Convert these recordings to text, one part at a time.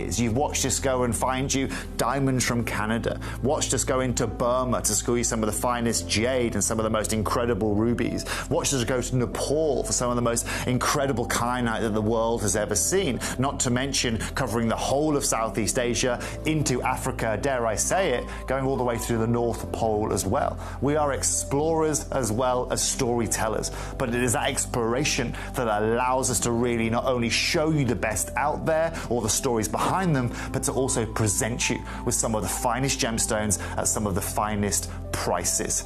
years, you've watched us go and find you diamonds from Canada, watched us go into Burma to school you some of the finest jade and some of the most incredible rubies, watched us go to Nepal for some of the most incredible kyanite that the world has ever seen, not to mention covering the whole of Southeast Asia into Africa, dare I say it, going all the way through the North Pole as well. We are explorers as well as storytellers, but it is that exploration that allows us to really not only show you the best out there or the stories behind them, but to also present you with some of the finest gemstones at some of the finest prices.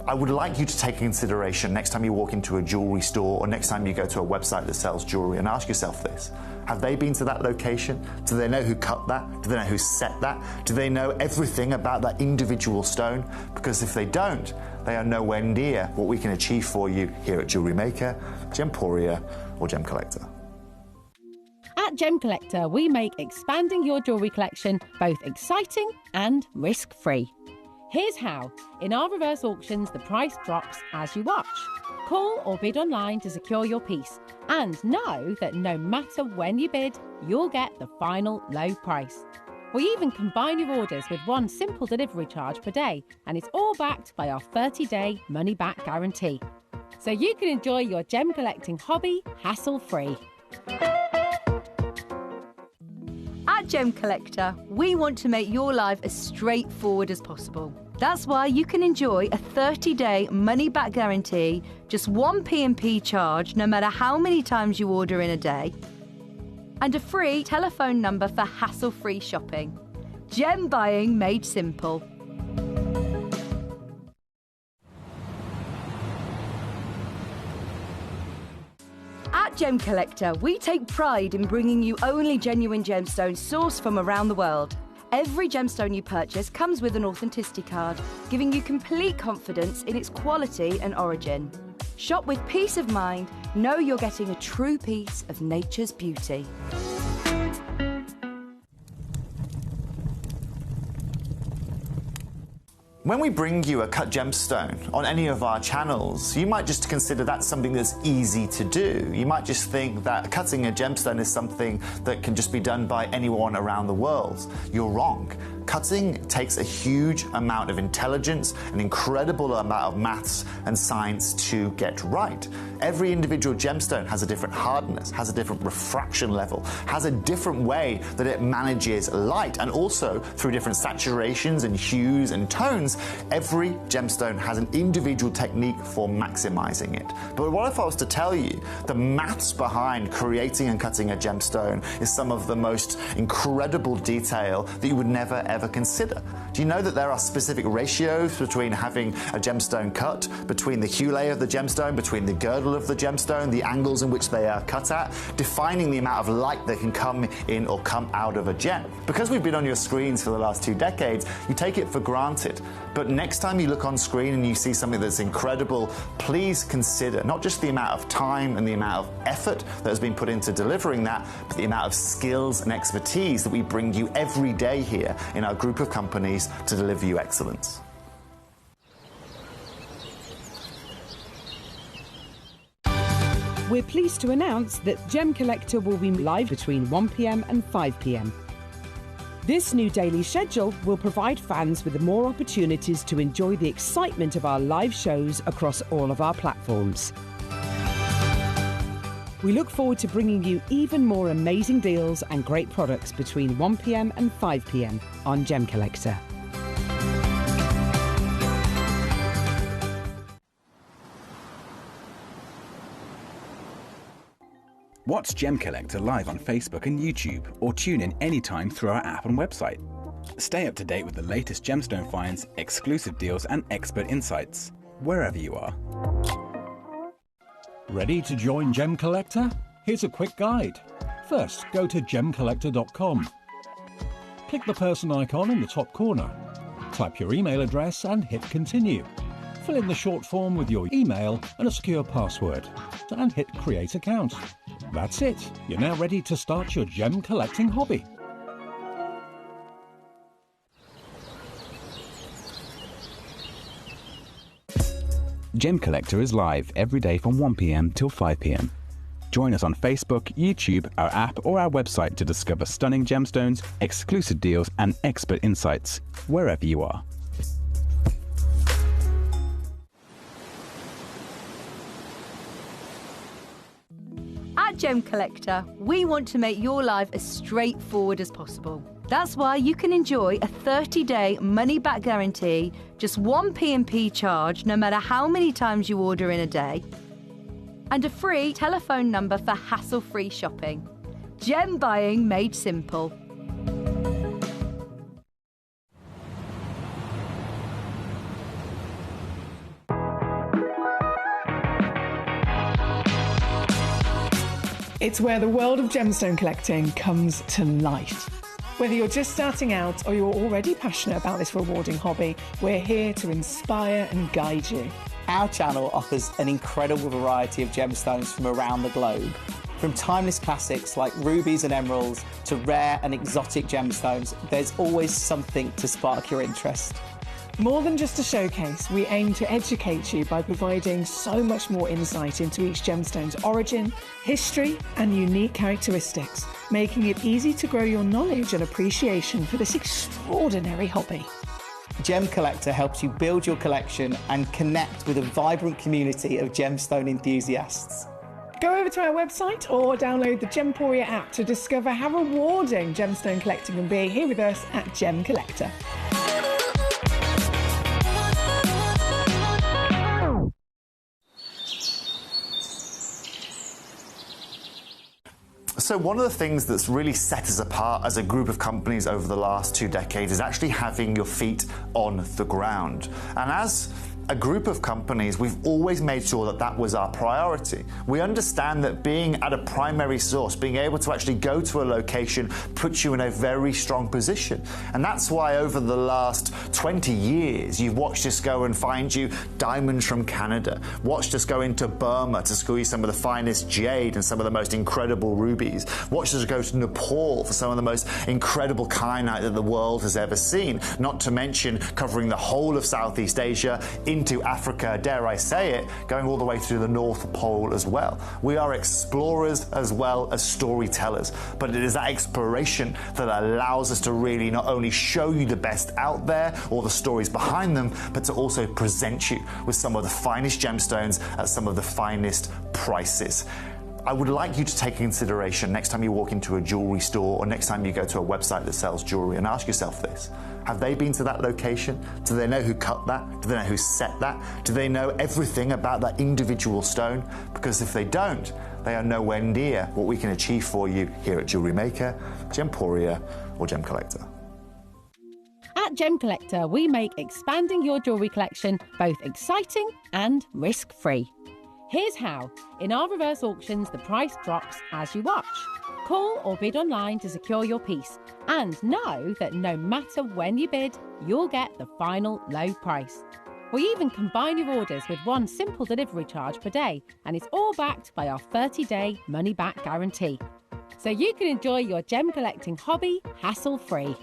I would like you to take into consideration next time you walk into a jewelry store or next time you go to a website that sells jewelry and ask yourself this. Have they been to that location? Do they know who cut that? Do they know who set that? Do they know everything about that individual stone? Because if they don't, they are nowhere near what we can achieve for you here at Jewelry Maker, Gemporia, or Gemcollector. At Gemcollector, we make expanding your jewellery collection both exciting and risk-free. Here's how. In our reverse auctions, the price drops as you watch. Call or bid online to secure your piece. And know that no matter when you bid, you'll get the final low price. We even combine your orders with one simple delivery charge per day, and it's all backed by our 30-day money-back guarantee. So you can enjoy your gem collecting hobby hassle-free. At Gemcollector, we want to make your life as straightforward as possible. That's why you can enjoy a 30-day money-back guarantee, just one P&P charge no matter how many times you order in a day, and a free telephone number for hassle-free shopping. Gem buying made simple. At Gemcollector, we take pride in bringing you only genuine gemstones sourced from around the world. Every gemstone you purchase comes with an authenticity card, giving you complete confidence in its quality and origin. Shop with peace of mind, know you're getting a true piece of nature's beauty. When we bring you a cut gemstone on any of our channels, you might just consider that's something that's easy to do. You might just think that cutting a gemstone is something that can just be done by anyone around the world. You're wrong. Cutting takes a huge amount of intelligence, an incredible amount of maths and science to get right. Every individual gemstone has a different hardness, has a different refraction level, has a different way that it manages light, and also through different saturations and hues and tones, every gemstone has an individual technique for maximizing it. But what if I was to tell you the maths behind creating and cutting a gemstone is some of the most incredible detail that you would never ever consider? Do you know that there are specific ratios between having a gemstone cut, between the hue layer of the gemstone, between the girdle of the gemstone, the angles in which they are cut at, defining the amount of light that can come in or come out of a gem? Because we've been on your screens for the last 2 decades, you take it for granted. But next time you look on screen and you see something that's incredible, please consider not just the amount of time and the amount of effort that has been put into delivering that, but the amount of skills and expertise that we bring you every day here in our group of companies to deliver you excellence. We're pleased to announce that Gemcollector will be live between 1 p.m. and 5 p.m. This new daily schedule will provide fans with more opportunities to enjoy the excitement of our live shows across all of our platforms. We look forward to bringing you even more amazing deals and great products between 1 p.m. and 5 p.m. on Gemcollector. Watch Gemcollector live on Facebook and YouTube, or tune in anytime through our app and website. Stay up to date with the latest gemstone finds, exclusive deals and expert insights, wherever you are. Ready to join Gemcollector? Here's a quick guide. First, go to gemcollector.com. Click the person icon in the top corner. Type your email address and hit continue. Fill in the short form with your email and a secure password, and hit create account. That's it. You're now ready to start your gem collecting hobby. Gemcollector is live every day from 1 p.m. till 5 p.m. Join us on Facebook, YouTube, our app, or our website to discover stunning gemstones, exclusive deals, and expert insights wherever you are. At Gemcollector, we want to make your life as straightforward as possible. That's why you can enjoy a 30-day money-back guarantee, just one P&P charge no matter how many times you order in a day, and a free telephone number for hassle-free shopping. Gem buying made simple. It's where the world of gemstone collecting comes to life. Whether you're just starting out or you're already passionate about this rewarding hobby, we're here to inspire and guide you. Our channel offers an incredible variety of gemstones from around the globe. From timeless classics like rubies and emeralds to rare and exotic gemstones, there's always something to spark your interest. More than just a showcase, we aim to educate you by providing so much more insight into each gemstone's origin, history, and unique characteristics, making it easy to grow your knowledge and appreciation for this extraordinary hobby. Gemcollector helps you build your collection and connect with a vibrant community of gemstone enthusiasts. Go over to our website or download the Gemporia app to discover how rewarding gemstone collecting can be here with us at Gemcollector. So one of the things that's really set us apart as a group of companies over the last 2 decades is actually having your feet on the ground. And as a group of companies, we've always made sure that that was our priority. We understand that being at a primary source, being able to actually go to a location, puts you in a very strong position. And that's why over the last 20 years, you've watched us go and find you diamonds from Canada, watched us go into Burma to squeeze some of the finest jade and some of the most incredible rubies, watched us go to Nepal for some of the most incredible kyanite that the world has ever seen, not to mention covering the whole of Southeast Asia, into Africa, dare I say it, going all the way to the North Pole as well. We are explorers as well as storytellers, but it is that exploration that allows us to really not only show you the best out there or the stories behind them, but to also present you with some of the finest gemstones at some of the finest prices. I would like you to take into consideration next time you walk into a jewelry store or next time you go to a website that sells jewelry and ask yourself this. Have they been to that location? Do they know who cut that? Do they know who set that? Do they know everything about that individual stone? Because if they don't, they are nowhere near what we can achieve for you here at Jewelry Maker, Gemporia, or Gemcollector. At Gemcollector, we make expanding your jewellery collection both exciting and risk-free. Here's how. In our reverse auctions, the price drops as you watch. Call or bid online to secure your piece. And know that no matter when you bid, you'll get the final low price. We even combine your orders with one simple delivery charge per day, and it's all backed by our 30-day money-back guarantee. So you can enjoy your gem collecting hobby hassle-free.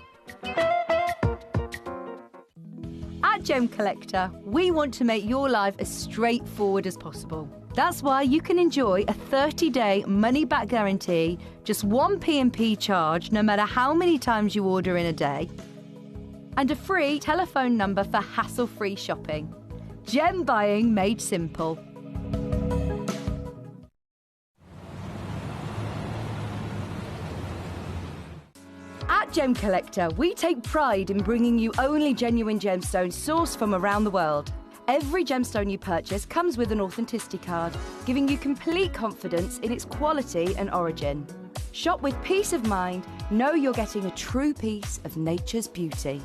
At Gemcollector, we want to make your life as straightforward as possible. That's why you can enjoy a 30-day money-back guarantee, just one P&P charge no matter how many times you order in a day, and a free telephone number for hassle-free shopping. Gem buying made simple. At Gemcollector, we take pride in bringing you only genuine gemstones sourced from around the world. Every gemstone you purchase comes with an authenticity card, giving you complete confidence in its quality and origin. Shop with peace of mind, know you're getting a true piece of nature's beauty.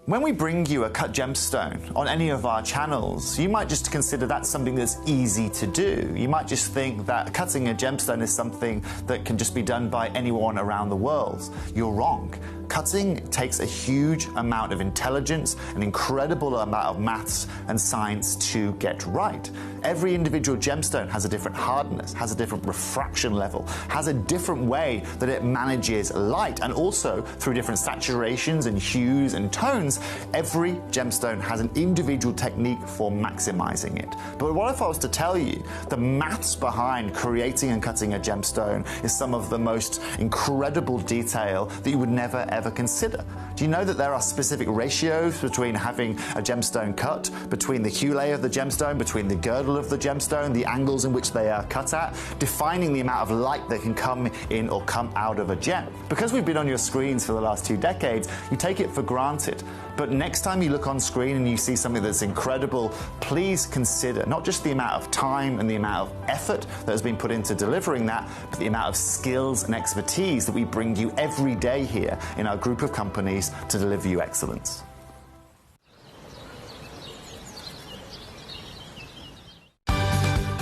When we bring you a cut gemstone on any of our channels, you might just consider that something that's easy to do. You might just think that cutting a gemstone is something that can just be done by anyone around the world. You're wrong. Cutting takes a huge amount of intelligence, an incredible amount of maths and science to get right. Every individual gemstone has a different hardness, has a different refraction level, has a different way that it manages light, and also through different saturations and hues and tones, every gemstone has an individual technique for maximizing it. But what if I was to tell you the maths behind creating and cutting a gemstone is some of the most incredible detail that you would never ever consider? Do you know that there are specific ratios between having a gemstone cut, between the hue layer of the gemstone, between the girdle of the gemstone, the angles in which they are cut at, defining the amount of light that can come in or come out of a gem? Because we've been on your screens for the last 2 decades, you take it for granted. But next time you look on screen and you see something that's incredible, please consider not just the amount of time and the amount of effort that has been put into delivering that, but the amount of skills and expertise that we bring you every day here in our group of companies to deliver you excellence.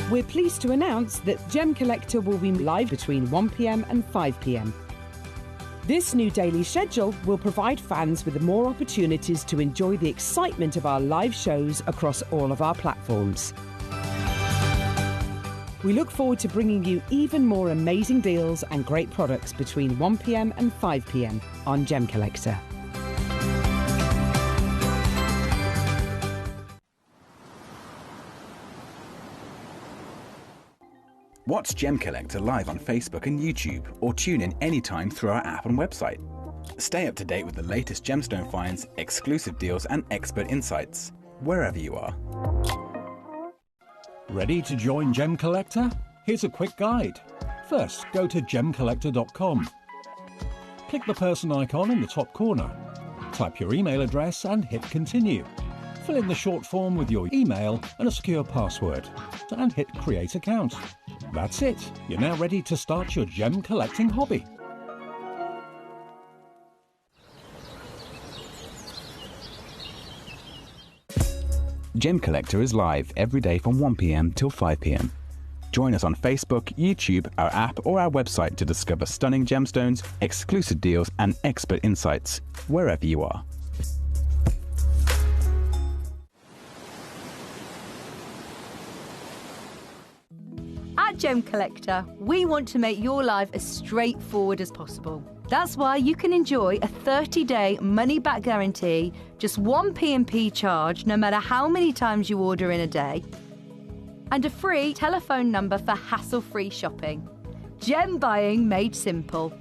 We're pleased to announce that Gemcollector will be live between 1 p.m. and 5 p.m. This new daily schedule will provide fans with more opportunities to enjoy the excitement of our live shows across all of our platforms. We look forward to bringing you even more amazing deals and great products between 1 p.m. and 5 p.m. on Gemcollector. Watch Gemcollector live on Facebook and YouTube, or tune in anytime through our app and website. Stay up to date with the latest gemstone finds, exclusive deals and expert insights, wherever you are. Ready to join Gemcollector? Here's a quick guide. First, go to Gemcollector.com. Click the person icon in the top corner. Type your email address and hit continue. Fill in the short form with your email and a secure password, and hit create account. That's it. You're now ready to start your gem collecting hobby. Gemcollector is live every day from 1 p.m. till 5 p.m. Join us on Facebook, YouTube, our app or our website to discover stunning gemstones, exclusive deals and expert insights, wherever you are. At Gemcollector, we want to make your life as straightforward as possible. That's why you can enjoy a 30-day money-back guarantee, just 1 P&P charge no matter how many times you order in a day, and a free telephone number for hassle-free shopping. Gem buying made simple.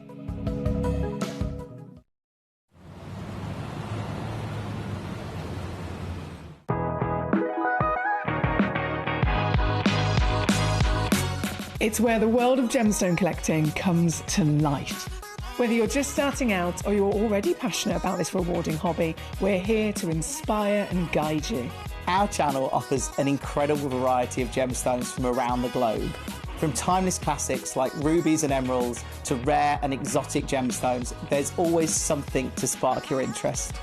It's where the world of gemstone collecting comes to life. Whether you're just starting out or you're already passionate about this rewarding hobby, we're here to inspire and guide you. Our channel offers an incredible variety of gemstones from around the globe. From timeless classics like rubies and emeralds to rare and exotic gemstones, there's always something to spark your interest.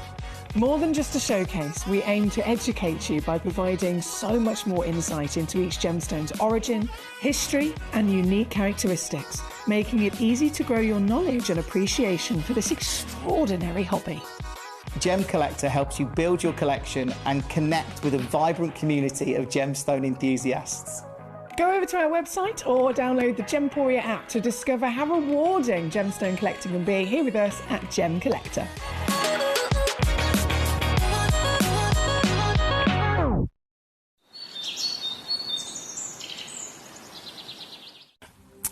More than just a showcase, we aim to educate you by providing so much more insight into each gemstone's origin, history, and unique characteristics, making it easy to grow your knowledge and appreciation for this extraordinary hobby. Gemcollector helps you build your collection and connect with a vibrant community of gemstone enthusiasts. Go over to our website or download the Gemporia app to discover how rewarding gemstone collecting can be here with us at Gemcollector.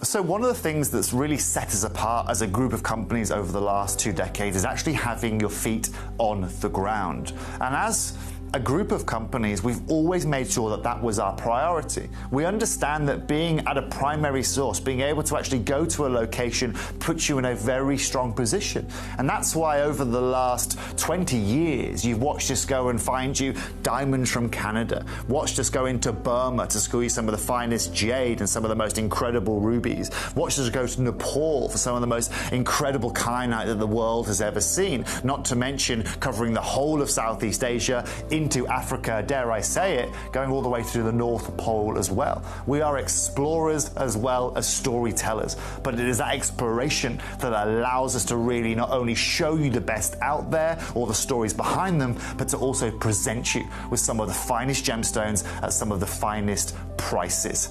So one of the things that's really set us apart as a group of companies over the last 2 decades is actually having your feet on the ground. And as a group of companies, we've always made sure that that was our priority. We understand that being at a primary source, being able to actually go to a location, puts you in a very strong position. And that's why over the last 20 years, you've watched us go and find you diamonds from Canada, watched us go into Burma to score you some of the finest jade and some of the most incredible rubies, watched us go to Nepal for some of the most incredible kyanite that the world has ever seen, not to mention covering the whole of Southeast Asia, been to Africa, dare I say it, going all the way through the North Pole as well. We are explorers as well as storytellers, but it is that exploration that allows us to really not only show you the best out there or the stories behind them, but to also present you with some of the finest gemstones at some of the finest prices.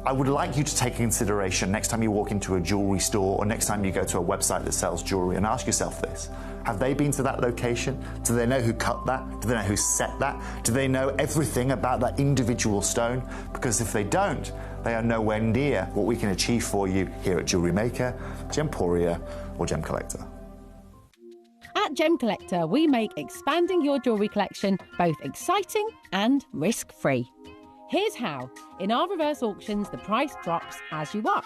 I would like you to take into consideration next time you walk into a jewelry store or next time you go to a website that sells jewelry and ask yourself this. Have they been to that location? Do they know who cut that? Do they know who set that? Do they know everything about that individual stone? Because if they don't, they are nowhere near what we can achieve for you here at Jewelry Maker, Gemporia or Gemcollector. At Gemcollector, we make expanding your jewellery collection both exciting and risk-free. Here's how. In our reverse auctions, the price drops as you watch.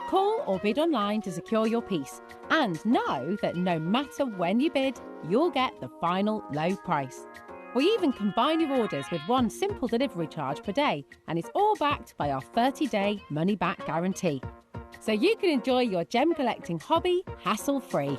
Call or bid online to secure your piece. And know that no matter when you bid, you'll get the final low price. We even combine your orders with one simple delivery charge per day, and it's all backed by our 30-day money-back guarantee. So you can enjoy your gem collecting hobby hassle-free.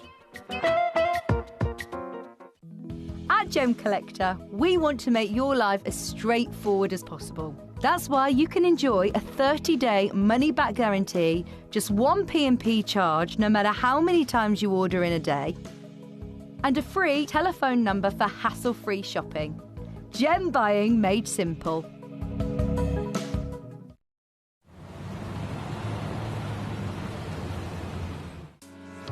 At Gemcollector, we want to make your life as straightforward as possible. That's why you can enjoy a 30-day money-back guarantee, just one P&P charge no matter how many times you order in a day, and a free telephone number for hassle-free shopping. Gem buying made simple.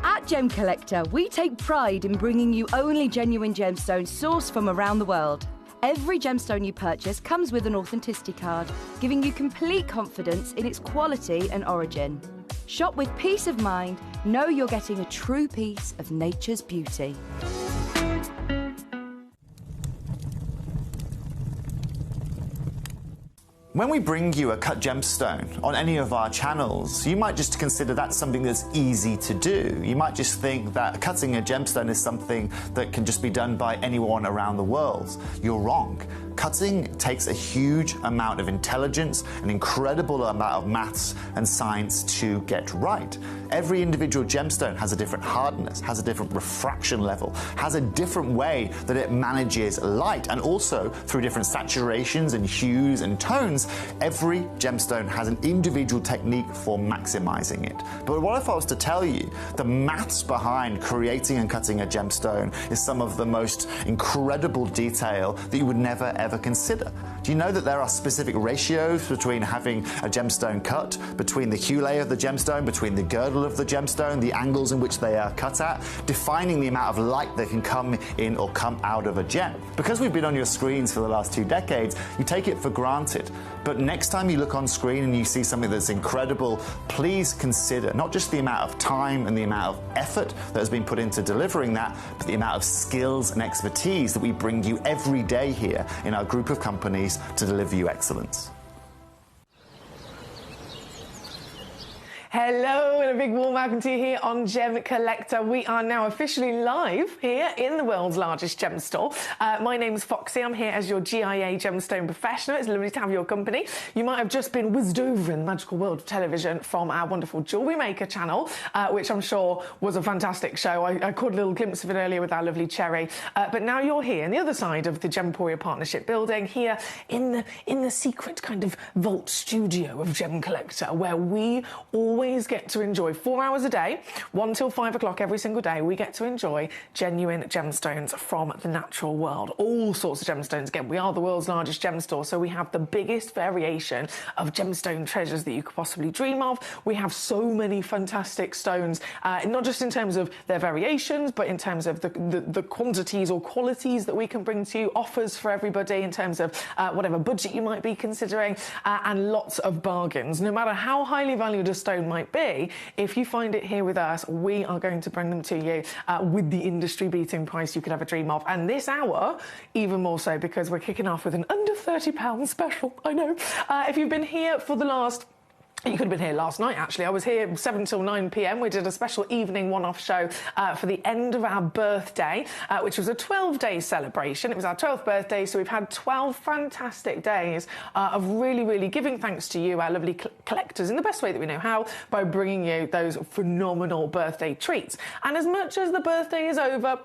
At Gemcollector, we take pride in bringing you only genuine gemstones sourced from around the world. Every gemstone you purchase comes with an authenticity card, giving you complete confidence in its quality and origin. Shop with peace of mind, know you're getting a true piece of nature's beauty. When we bring you a cut gemstone on any of our channels, you might just consider that something that's easy to do. You might just think that cutting a gemstone is something that can just be done by anyone around the world. You're wrong. Cutting takes a huge amount of intelligence, an incredible amount of maths and science to get right. Every individual gemstone has a different hardness, has a different refraction level, has a different way that it manages light, and also through different saturations and hues and tones, every gemstone has an individual technique for maximizing it. But what if I was to tell you the maths behind creating and cutting a gemstone is some of the most incredible detail that you would never ever consider? Do you know that there are specific ratios between having a gemstone cut, between the hue layer of the gemstone, between the girdle of the gemstone, the angles in which they are cut at, defining the amount of light that can come in or come out of a gem? Because we've been on your screens for the last 2 decades, you take it for granted. But next time you look on screen and you see something that's incredible, please consider not just the amount of time and the amount of effort that has been put into delivering that, but the amount of skills and expertise that we bring you every day here in our group of companies to deliver you excellence. Hello, and a big warm welcome to you here on Gemcollector. We are now officially live here in the world's largest gem store. My name's Foxy. I'm here as your GIA gemstone professional. It's lovely to have your company. You might have just been whizzed over in the magical world of television from our wonderful Jewelry Maker channel, which I'm sure was a fantastic show. I caught a little glimpse of it earlier with our lovely Cherry. But now you're here on the other side of the Gemporia Partnership building, here in the secret kind of vault studio of Gemcollector, where we always get to enjoy 4 hours a day, 1 till 5 o'clock every single day. We get to enjoy genuine gemstones from the natural world. All sorts of gemstones. Again, we are the world's largest gem store, so we have the biggest variation of gemstone treasures that you could possibly dream of. We have so many fantastic stones, not just in terms of their variations, but in terms of the quantities or qualities that we can bring to you, offers for everybody in terms of whatever budget you might be considering, and lots of bargains. No matter how highly valued a stone might be, if you find it here with us, we are going to bring them to you with the industry-beating price you could ever dream of. And this hour, even more so, because we're kicking off with an under £30 special. I know. If you've been here for the last... You could have been here last night, actually. I was here 7 till 9 p.m. We did a special evening one-off show for the end of our birthday, which was a 12-day celebration. It was our 12th birthday, so we've had 12 fantastic days of really, really giving thanks to you, our lovely collectors, in the best way that we know how, by bringing you those phenomenal birthday treats. And as much as the birthday is over,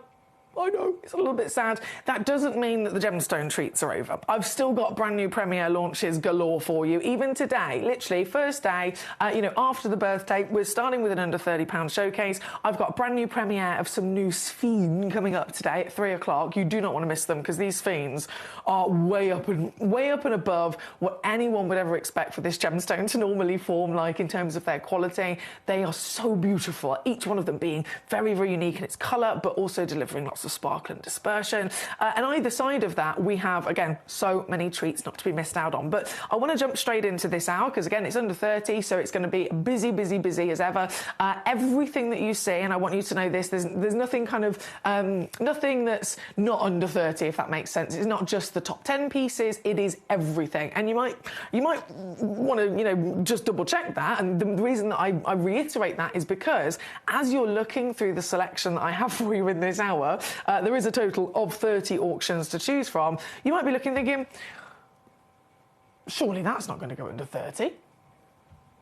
I know, it's a little bit sad. That doesn't mean that the gemstone treats are over. I've still got brand new premiere launches galore for you. Even today, literally first day, after the birthday, we're starting with an under £30 showcase. I've got a brand new premiere of some new Sphene coming up today at 3 o'clock. You do not want to miss them because these Sphenes are way up and above what anyone would ever expect for this gemstone to normally form like in terms of their quality. They are so beautiful, each one of them being very, very unique in its colour, but also delivering lots of sparkle and dispersion. And either side of that, we have, again, so many treats not to be missed out on. But I want to jump straight into this hour because, again, it's under 30, so it's going to be busy, busy, busy as ever. Everything that you see, and I want you to know this, there's nothing kind of, nothing that's not under 30, if that makes sense. It's not just the top 10 pieces, it is everything. And you might want to, just double check that. And the reason that I reiterate that is because as you're looking through the selection that I have for you in this hour, there is a total of 30 auctions to choose from. You might be looking thinking, surely that's not going to go under 30.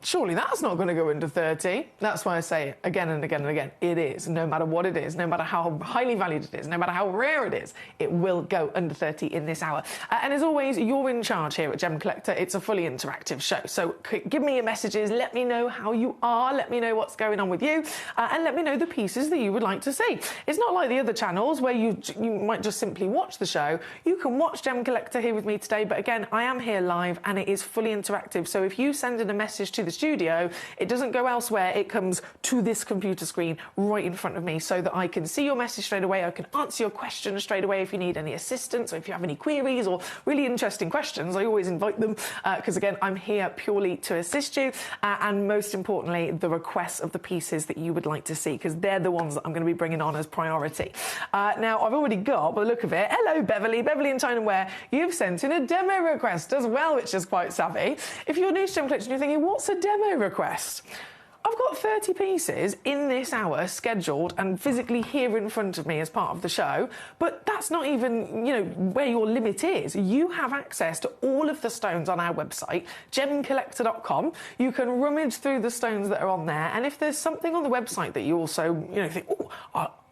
Surely that's not going to go under 30. That's why I say it again and again and again. It is, no matter what it is, no matter how highly valued it is, no matter how rare it is, it will go under 30 in this hour. And as always, you're in charge here at Gem Collector. It's a fully interactive show. So give me your messages. Let me know how you are. Let me know what's going on with you. And let me know the pieces that you would like to see. It's not like the other channels where you might just simply watch the show. You can watch Gem Collector here with me today. But again, I am here live and it is fully interactive. So if you send in a message to the studio, it doesn't go elsewhere, it comes to this computer screen right in front of me so that I can see your message straight away. I can answer your questions straight away if you need any assistance or if you have any queries or really interesting questions. I always invite them because again, I'm here purely to assist you and most importantly the requests of the pieces that you would like to see, because they're the ones that I'm going to be bringing on as priority. Now I've already got, by the look of it, hello Beverly and Chinaware, you've sent in a demo request as well, which is quite savvy. If you're new to Gem Collector and you're thinking, what's a demo request? I've got 30 pieces in this hour scheduled and physically here in front of me as part of the show, but that's not even, where your limit is. You have access to all of the stones on our website, gemcollector.com. You can rummage through the stones that are on there, and if there's something on the website that you also, think, oh,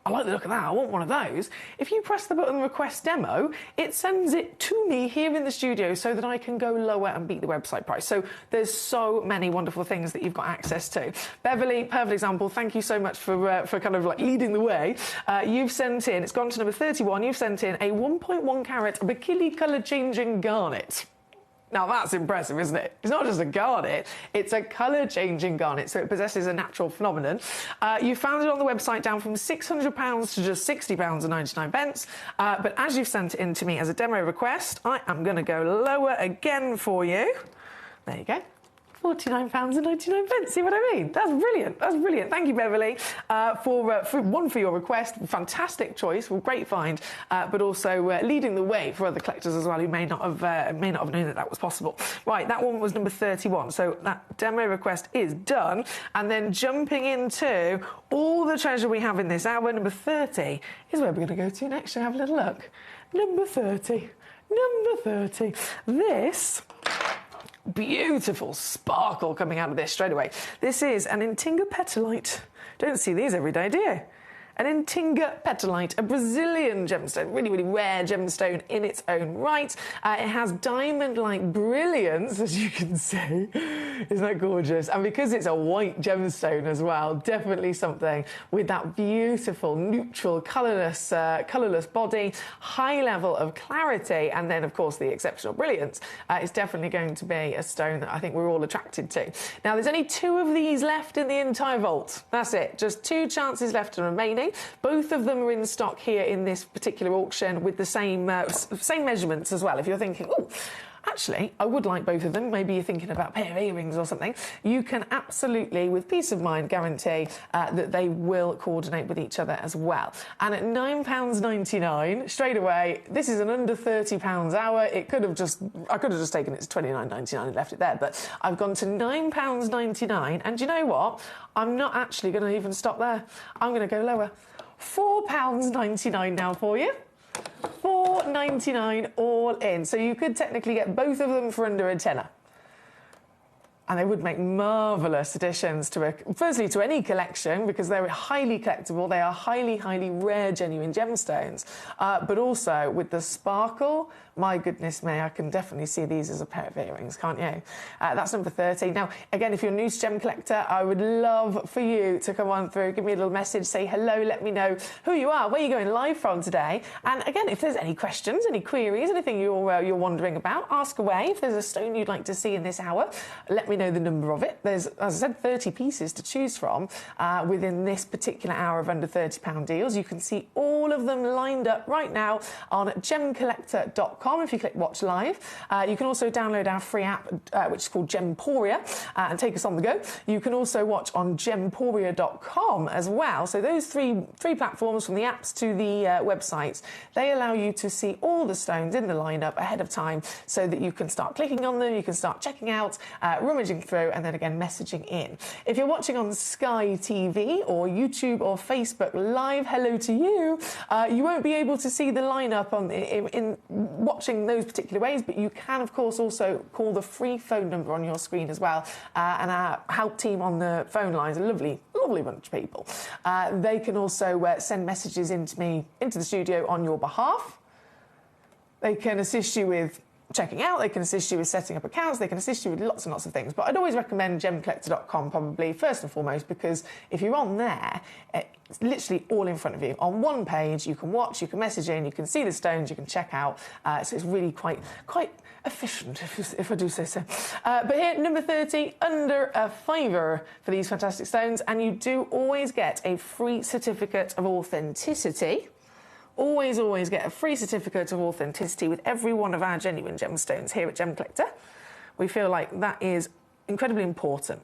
I like the look of that, I want one of those. If you press the button request demo, it sends it to me here in the studio so that I can go lower and beat the website price. So there's so many wonderful things that you've got access to. Beverly, perfect example, thank you so much for kind of like leading the way. You've sent in, it's gone to number 31, you've sent in a 1.1 carat bikini colour changing garnet. Now that's impressive, isn't it? It's not just a garnet, it's a colour-changing garnet, so it possesses a natural phenomenon. You found it on the website down from £600 to just £60.99. But as you've sent it in to me as a demo request, I am going to go lower again for you. There you go. £49.99. See what I mean? That's brilliant. That's brilliant. Thank you, Beverly, for your request. Fantastic choice. Great find, but also leading the way for other collectors as well who may not have known that was possible. Right, that one was number 31. So that demo request is done. And then jumping into all the treasure we have in this hour, number 30 is where we're going to go to next and have a little look. Number 30. Number 30. This beautiful sparkle coming out of this straight away. This is an Intinga petalite. Don't see these every day, do you? An Intinga petalite, a Brazilian gemstone, really, really rare gemstone in its own right. It has diamond-like brilliance, as you can see. Isn't that gorgeous? And because it's a white gemstone as well, definitely something with that beautiful, neutral, colourless body, high level of clarity, and then, of course, the exceptional brilliance. It's definitely going to be a stone that I think we're all attracted to. Now, there's only 2 of these left in the entire vault. That's it. Just 2 chances left remaining. Both of them are in stock here in this particular auction with the same measurements as well. If you're thinking, oh, actually, I would like both of them. Maybe you're thinking about a pair of earrings or something. You can absolutely, with peace of mind, guarantee that they will coordinate with each other as well. And at £9.99, straight away, this is an under £30 hour. I could have just taken it to £29.99 and left it there, but I've gone to £9.99. And do you know what? I'm not actually going to even stop there. I'm going to go lower. £4.99 now for you. £4.99 all in. So you could technically get both of them for under a tenner. And they would make marvellous additions to firstly to any collection, because they're highly collectible. They are highly, highly rare, genuine gemstones. But also with the sparkle, my goodness me, I can definitely see these as a pair of earrings, can't you? That's number 30. Now, again, if you're new to Gem Collector, I would love for you to come on through, give me a little message, say hello, let me know who you are, where you're going live from today. And again, if there's any questions, any queries, anything you're wondering about, ask away. If there's a stone you'd like to see in this hour, let me know the number of it. There's, as I said, 30 pieces to choose from within this particular hour of under £30 deals. You can see all of them lined up right now on gemcollector.com. If you click watch live, you can also download our free app, which is called Gemporia, and take us on the go. You can also watch on gemporia.com as well. So those three platforms, from the apps to the websites, they allow you to see all the stones in the lineup ahead of time, so that you can start clicking on them, you can start checking out, rummaging through, and then again messaging in. If you're watching on Sky TV or YouTube or Facebook Live, hello to you. You won't be able to see the lineup in watching those particular ways, but you can, of course, also call the free phone number on your screen as well. And our help team on the phone lines, a lovely bunch of people. They can also send messages into the studio on your behalf. They can assist you with checking out, they can assist you with setting up accounts, they can assist you with lots and lots of things. But I'd always recommend gemcollector.com probably first and foremost, because if you're on there, it's literally all in front of you. On one page, you can watch, you can message in, you can see the stones, you can check out. So it's really quite efficient, if I do say so. But here, number 30, under a £5 for these fantastic stones. And you do always get a free certificate of authenticity. Always get a free certificate of authenticity with every one of our genuine gemstones here at Gem Collector. We feel like that is incredibly important.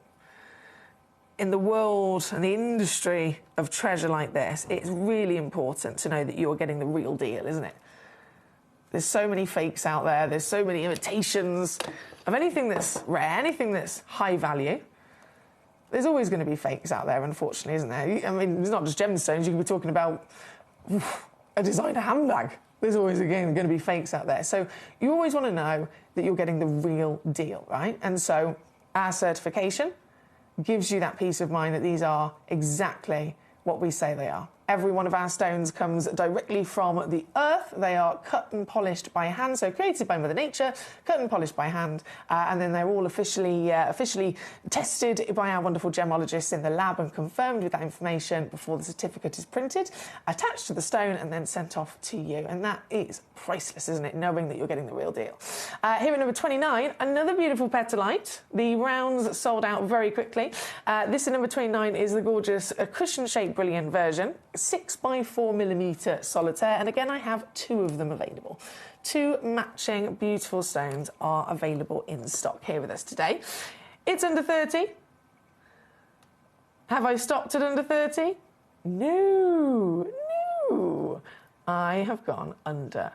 In the world and the industry of treasure like this, it's really important to know that you're getting the real deal, isn't it? There's so many fakes out there, there's so many imitations of anything that's rare, anything that's high value. There's always going to be fakes out there, unfortunately, isn't there? I mean, it's not just gemstones, you could be talking about a designer handbag. There's always, again, going to be fakes out there. So you always want to know that you're getting the real deal, right? And so our certification gives you that peace of mind that these are exactly what we say they are. Every one of our stones comes directly from the earth. They are cut and polished by hand, so created by Mother Nature, cut and polished by hand, and then they're all officially tested by our wonderful gemologists in the lab and confirmed with that information before the certificate is printed, attached to the stone, and then sent off to you. And that is priceless, isn't it, knowing that you're getting the real deal. Here at number 29, another beautiful petalite. The rounds sold out very quickly. This at number 29 is the gorgeous cushion-shaped brilliant version. 6x4mm solitaire, and again I have two of them available. Two matching beautiful stones are available in stock here with us today. It's under 30. Have I stopped at under 30? No. I have gone under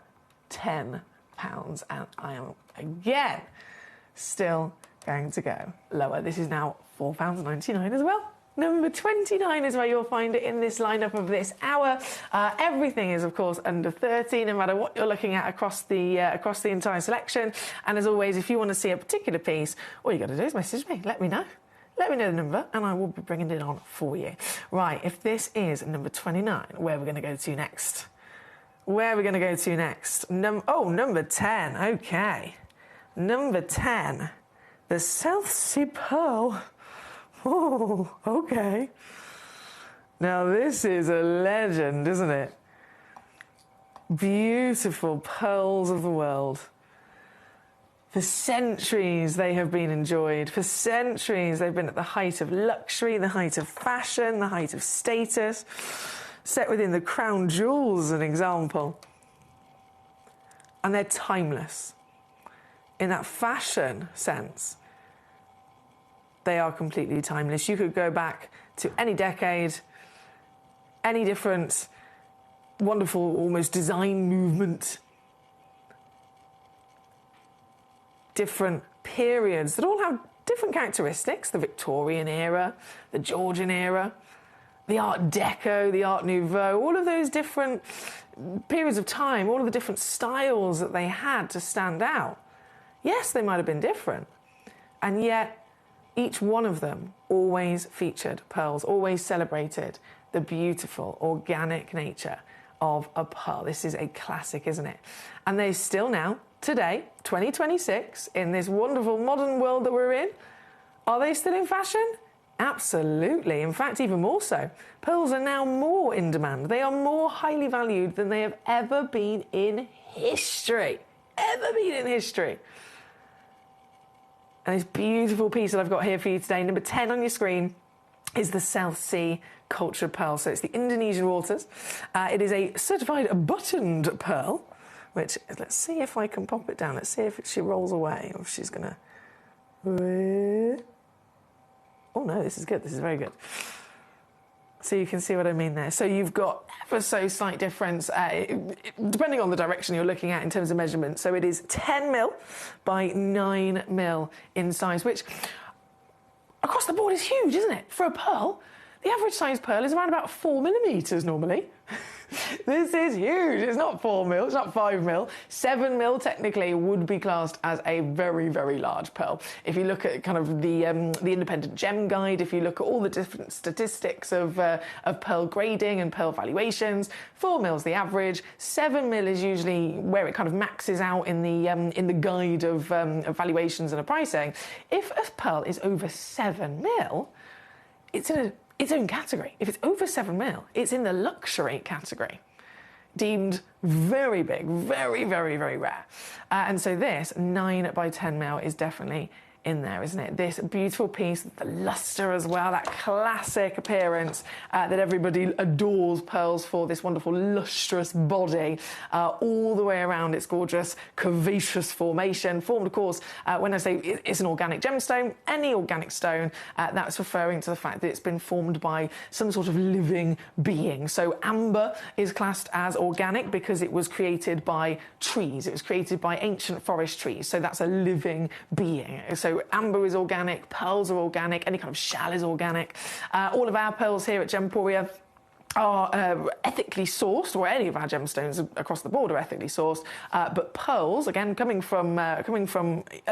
£10, and I am again still going to go lower. This is now £4.99 as well. Number 29 is where you'll find it in this lineup of this hour. Everything is, of course, under 30, no matter what you're looking at across the entire selection. And as always, if you want to see a particular piece, all you got to do is message me. Let me know. Let me know the number, and I will be bringing it on for you. Right, if this is number 29, where are we going to go to next? Number 10. Okay. Number 10, the South Sea Pearl. Oh, okay. Now, this is a legend, isn't it? Beautiful pearls of the world. For centuries, they have been enjoyed. For centuries, they've been at the height of luxury, the height of fashion, the height of status. Set within the crown jewels, an example. And they're timeless. In that fashion sense, they are completely timeless. You could go back to any decade, any different wonderful, almost design movement, different periods that all have different characteristics. The Victorian era, the Georgian era, the Art Deco, the Art Nouveau, all of those different periods of time, all of the different styles that they had to stand out. Yes, they might have been different, and yet Each one of them always featured pearls, always celebrated the beautiful organic nature of a pearl. This is a classic, isn't it? And they still now, today, 2026, in this wonderful modern world that we're in, are they still in fashion? Absolutely. In fact, even more so. Pearls are now more in demand. They are more highly valued than they have ever been in history. Ever been in history. And this beautiful piece that I've got here for you today, number 10 on your screen, is the South Sea cultured pearl. So it's the Indonesian waters. It is a certified buttoned pearl, which, let's see if I can pop it down. Let's see if she rolls away or if she's going to... Oh no, this is good. This is very good. So you can see what I mean there. So you've got ever so slight difference, depending on the direction you're looking at in terms of measurement. So it is 10 mil by 9 mil in size, which across the board is huge, isn't it? For a pearl, the average size pearl is around about 4 millimeters normally. This is huge. It's not 4 mil, it's not 5 mil. 7 mil technically would be classed as a very, very large pearl. If you look at kind of the independent gem guide, if you look at all the different statistics of pearl grading and pearl valuations, 4 mil is the average. 7 mil is usually where it kind of maxes out in the guide of valuations and of pricing. If a pearl is over 7 mil, it's in its own category. If it's over 7 mil, it's in the luxury category, deemed very big, very, very, very rare. And so this 9 by 10 mil is definitely in there, isn't it? This beautiful piece, the luster as well, that classic appearance that everybody adores pearls for, this wonderful lustrous body all the way around its gorgeous curvaceous formation, formed, of course, when I say it's an organic gemstone, any organic stone, that's referring to the fact that it's been formed by some sort of living being. So amber is classed as organic because it was created by trees. It was created by ancient forest trees. So that's a living being. So amber is organic, pearls are organic, any kind of shell is organic. All of our pearls here at Gemporia are ethically sourced, or any of our gemstones across the board are ethically sourced, but pearls, again, coming from a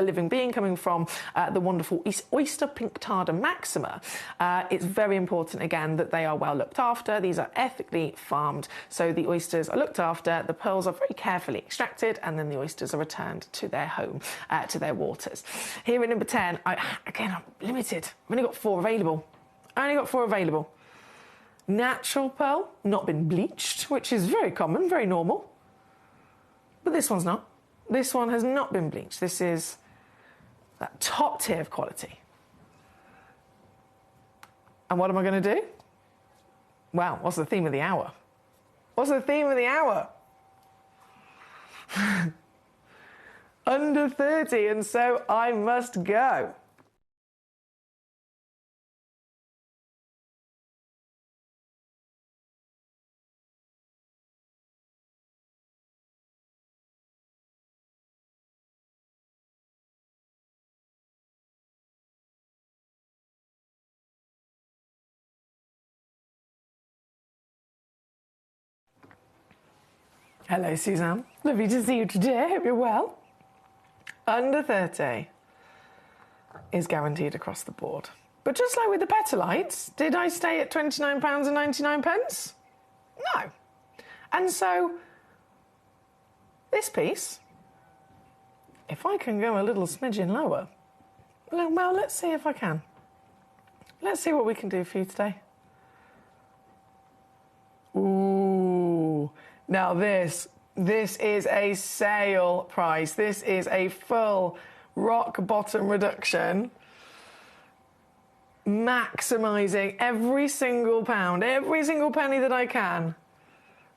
living being, coming from the wonderful oyster Pinctada maxima, it's very important, again, that they are well looked after. These are ethically farmed, so the oysters are looked after, the pearls are very carefully extracted, and then the oysters are returned to their home, to their waters. Here at number 10, again, I'm limited. I've only got 4 available. Natural pearl, not been bleached, which is very common, very normal. But this one's not. This one has not been bleached. This is that top tier of quality. And what am I going to do? Well, what's the theme of the hour? What's the theme of the hour? Under 30, and so I must go. Hello, Suzanne. Lovely to see you today. Hope you're well. Under 30 is guaranteed across the board. But just like with the petalites, did I stay at £29.99? No. And so, this piece, if I can go a little smidgen lower, well, let's see if I can. Let's see what we can do for you today. Ooh. Now this is a sale price. This is a full rock bottom reduction, maximising every single pound, every single penny that I can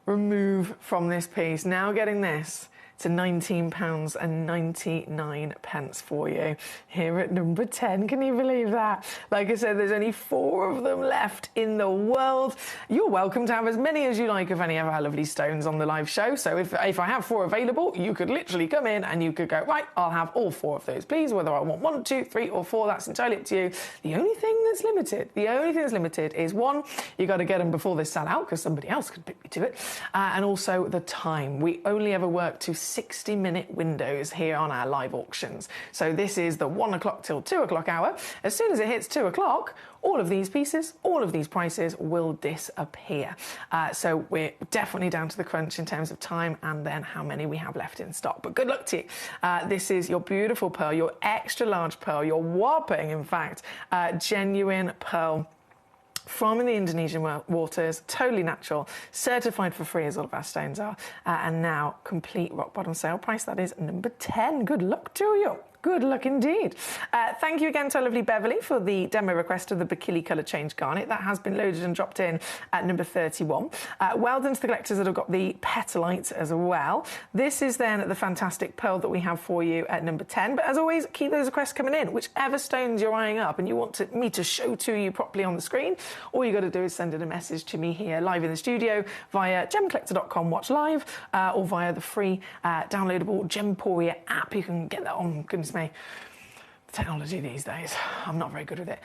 remove from this piece. Now getting this to £19.99 for you here at number 10. Can you believe that? Like I said, there's only 4 of them left in the world. You're welcome to have as many as you like of any of our lovely stones on the live show. So if I have 4 available, you could literally come in and you could go, right, I'll have all 4 of those, please. Whether I want 1, 2, 3 or 4, that's entirely up to you. The only thing that's limited is 1, you got to get them before they sell out because somebody else could beat me to it. And also the time. We only ever work to 60-minute windows here on our live auctions. So this is the 1 o'clock till 2 o'clock hour. As soon as it hits 2 o'clock, all of these pieces, all of these prices will disappear. So we're definitely down to the crunch in terms of time and then how many we have left in stock. But good luck to you. This is your beautiful pearl, your extra large pearl, your whopping, in fact, genuine pearl from the Indonesian waters, totally natural, certified for free as all of our stones are, and now complete rock bottom sale price. That is number 10. Good luck to you. Good luck indeed. Thank you again to our lovely Beverly for the demo request of the Bikili colour change garnet. That has been loaded and dropped in at number 31. Well done to the collectors that have got the petalite as well. This is then the fantastic pearl that we have for you at number 10. But as always, keep those requests coming in. Whichever stones you're eyeing up and you want me to show to you properly on the screen, all you got to do is send in a message to me here live in the studio via gemcollector.com watch live or via the free downloadable Gemporia app. You can get that on, goodness me, the technology these days, I'm not very good with it.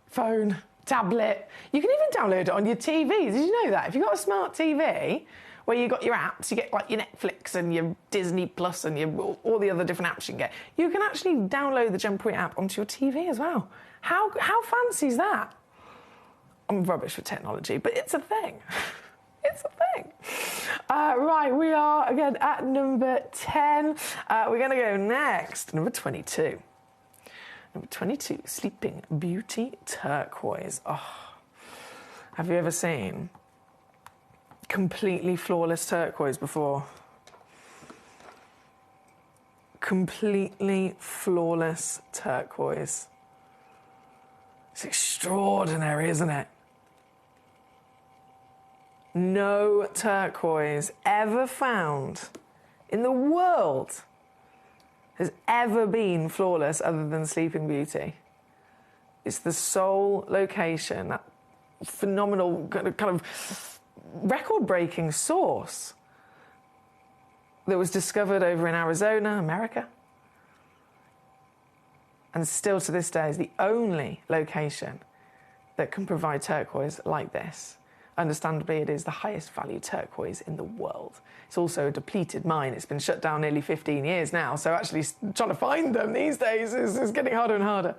Phone, tablet, you can even download it on your TV. Did you know that? If you've got a smart TV where you've got your apps, you get like your Netflix and your Disney Plus and all the other different apps you can actually download the Gemporia app onto your TV as well. How fancy is that? I'm rubbish with technology, but it's a thing. It's a thing. Right, we are again at number 10. We're going to go next, number 22. Number 22, Sleeping Beauty Turquoise. Oh, have you ever seen completely flawless turquoise before? Completely flawless turquoise. It's extraordinary, isn't it? No turquoise ever found in the world has ever been flawless other than Sleeping Beauty. It's the sole location, that phenomenal kind of record-breaking source that was discovered over in Arizona, America, and still to this day is the only location that can provide turquoise like this. Understandably, it is the highest value turquoise in the world. It's also a depleted mine. It's been shut down nearly 15 years now, so actually trying to find them these days is getting harder and harder.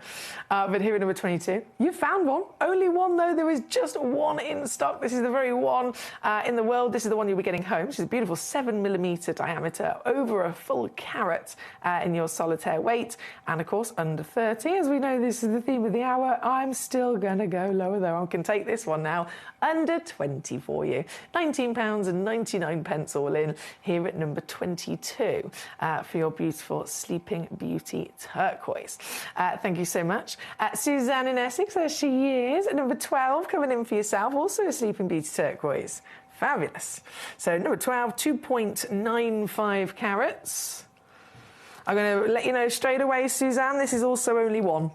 But here at number 22, you found one. Only one, though. There is just one in stock. This is the very one in the world. This is the one you'll be getting home. She's a beautiful 7mm diameter, over a full carat in your solitaire weight, and of course, under 30. As we know, this is the theme of the hour. I'm still going to go lower, though. I can take this one now. Under 20 for you. £19.99 all in here at number 22 for your beautiful Sleeping Beauty turquoise. Thank you so much. Suzanne in Essex, there she is at number 12, coming in for yourself, also a Sleeping Beauty turquoise. Fabulous. So number 12, 2.95 carats. I'm going to let you know straight away, Suzanne, this is also only one.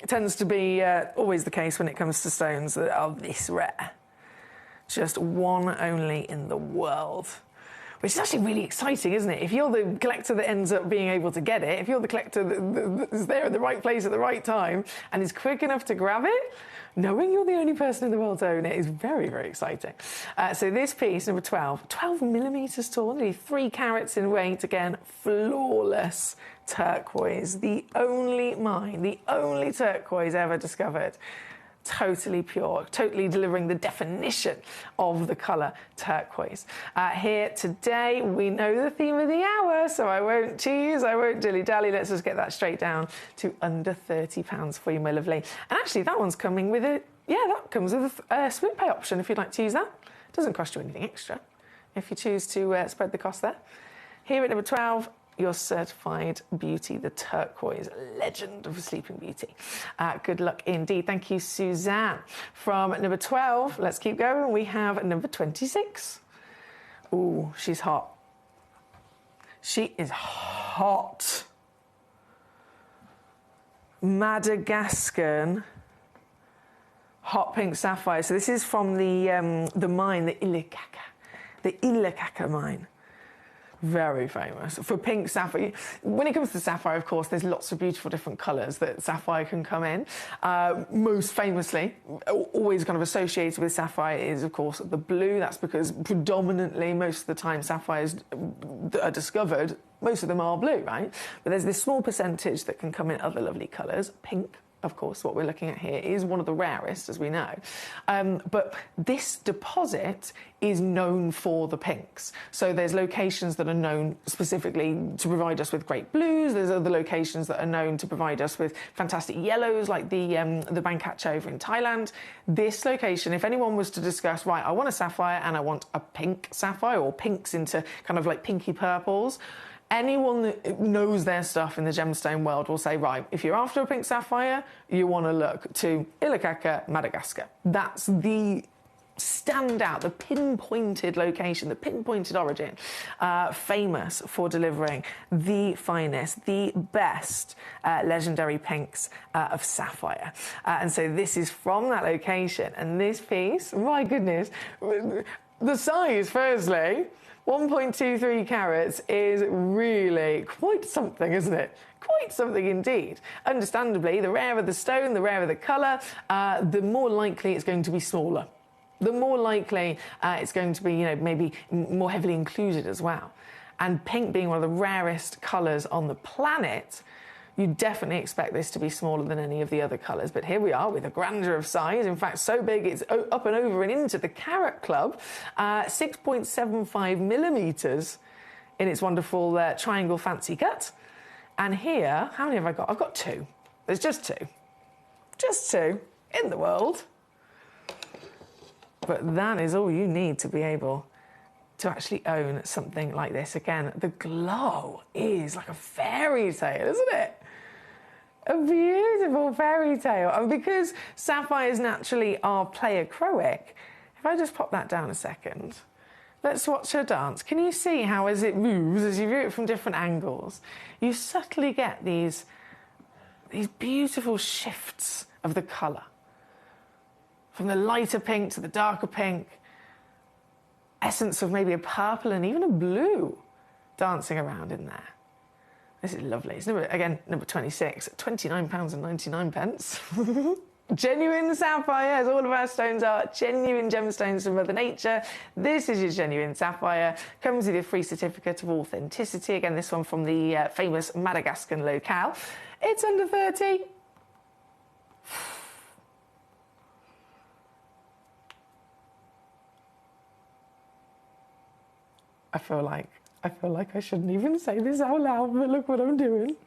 It tends to be always the case when it comes to stones that are this rare. Just one only in the world. Which is actually really exciting, isn't it? If you're the collector that ends up being able to get it, if you're the collector that is there at the right place at the right time and is quick enough to grab it, knowing you're the only person in the world to own it is very, very exciting. So this piece, number 12, 12mm tall, nearly 3 carats in weight, again, flawless turquoise, the only mine, the only turquoise ever discovered. Totally pure, totally delivering the definition of the colour turquoise. Here today, we know the theme of the hour, so I won't tease, I won't dilly-dally. Let's just get that straight down to under £30 for you, my lovely. And actually, that one's coming with a, that comes with a split pay option if you'd like to use that. It doesn't cost you anything extra if you choose to spread the cost there. Here at number 12, your certified beauty, the turquoise legend of Sleeping Beauty. Good luck indeed. Thank you, Suzanne. From number 12, let's keep going. We have number 26. Ooh, she's hot. She is hot. Madagascan hot pink sapphire. So this is from the mine, the Ilekaka mine. Very famous for pink sapphire. When it comes to sapphire, of course, there's lots of beautiful different colours that sapphire can come in. Most famously, always kind of associated with sapphire is, of course, the blue. That's because predominantly, most of the time, sapphires that are discovered, most of them are blue, right? But there's this small percentage that can come in other lovely colours. Pink, of course, what we're looking at here is one of the rarest, as we know. But this deposit is known for the pinks. So there's locations that are known specifically to provide us with great blues. There's other locations that are known to provide us with fantastic yellows, like the Bangkacha over in Thailand. This location, if anyone was to discuss, right, I want a sapphire and I want a pink sapphire, or pinks into kind of like pinky purples, anyone that knows their stuff in the gemstone world will say, right, if you're after a pink sapphire, you want to look to Ilocata, Madagascar. That's the standout, the pinpointed location, the pinpointed origin, famous for delivering the finest, the best legendary pinks of sapphire. And so this is from that location. And this piece, my goodness, the size, firstly, 1.23 carats is really quite something, isn't it? Quite something indeed. Understandably, the rarer the stone, the rarer the colour, the more likely it's going to be smaller. The more likely it's going to be, you know, maybe more heavily included as well. And pink being one of the rarest colours on the planet, you definitely expect this to be smaller than any of the other colours. But here we are with a grandeur of size. In fact, so big it's up and over and into the carat club. 6.75 millimetres in its wonderful triangle fancy cut. And here, how many have I got? I've got two. There's just two. Just two in the world. But that is all you need to be able to actually own something like this. Again, the glow is like a fairy tale, isn't it? A beautiful fairy tale. And because sapphires naturally are pleochroic, if I just pop that down a second, let's watch her dance. Can you see how as it moves, as you view it from different angles, you subtly get these beautiful shifts of the colour. From the lighter pink to the darker pink, essence of maybe a purple and even a blue dancing around in there. This is lovely. It's number 26, £29.99. Genuine sapphire, as all of our stones are, genuine gemstones from Mother Nature. This is your genuine sapphire. Comes with a free certificate of authenticity. Again, this one from the famous Madagascan locale. It's under 30. I feel like I shouldn't even say this out loud, but look what I'm doing.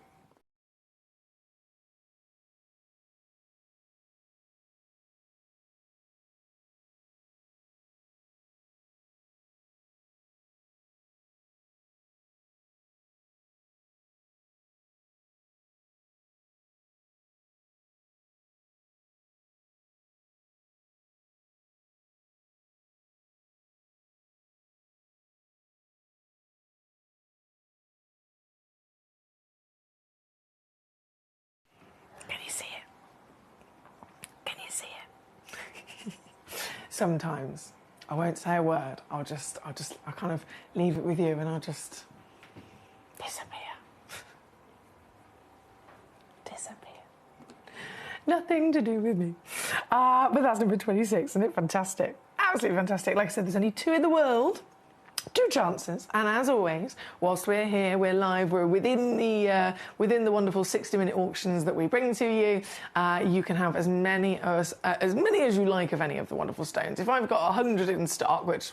Can you see it? Can you see it? Sometimes I won't say a word. I'll kind of leave it with you and I'll just disappear. Disappear. Nothing to do with me. But that's number 26, isn't it? Fantastic. Absolutely fantastic. Like I said, there's only two in the world. Two chances, and as always, whilst we're here, we're live, we're within the wonderful 60-minute auctions that we bring to you. You can have as many as you like of any of the wonderful stones. If I've got 100 in stock, which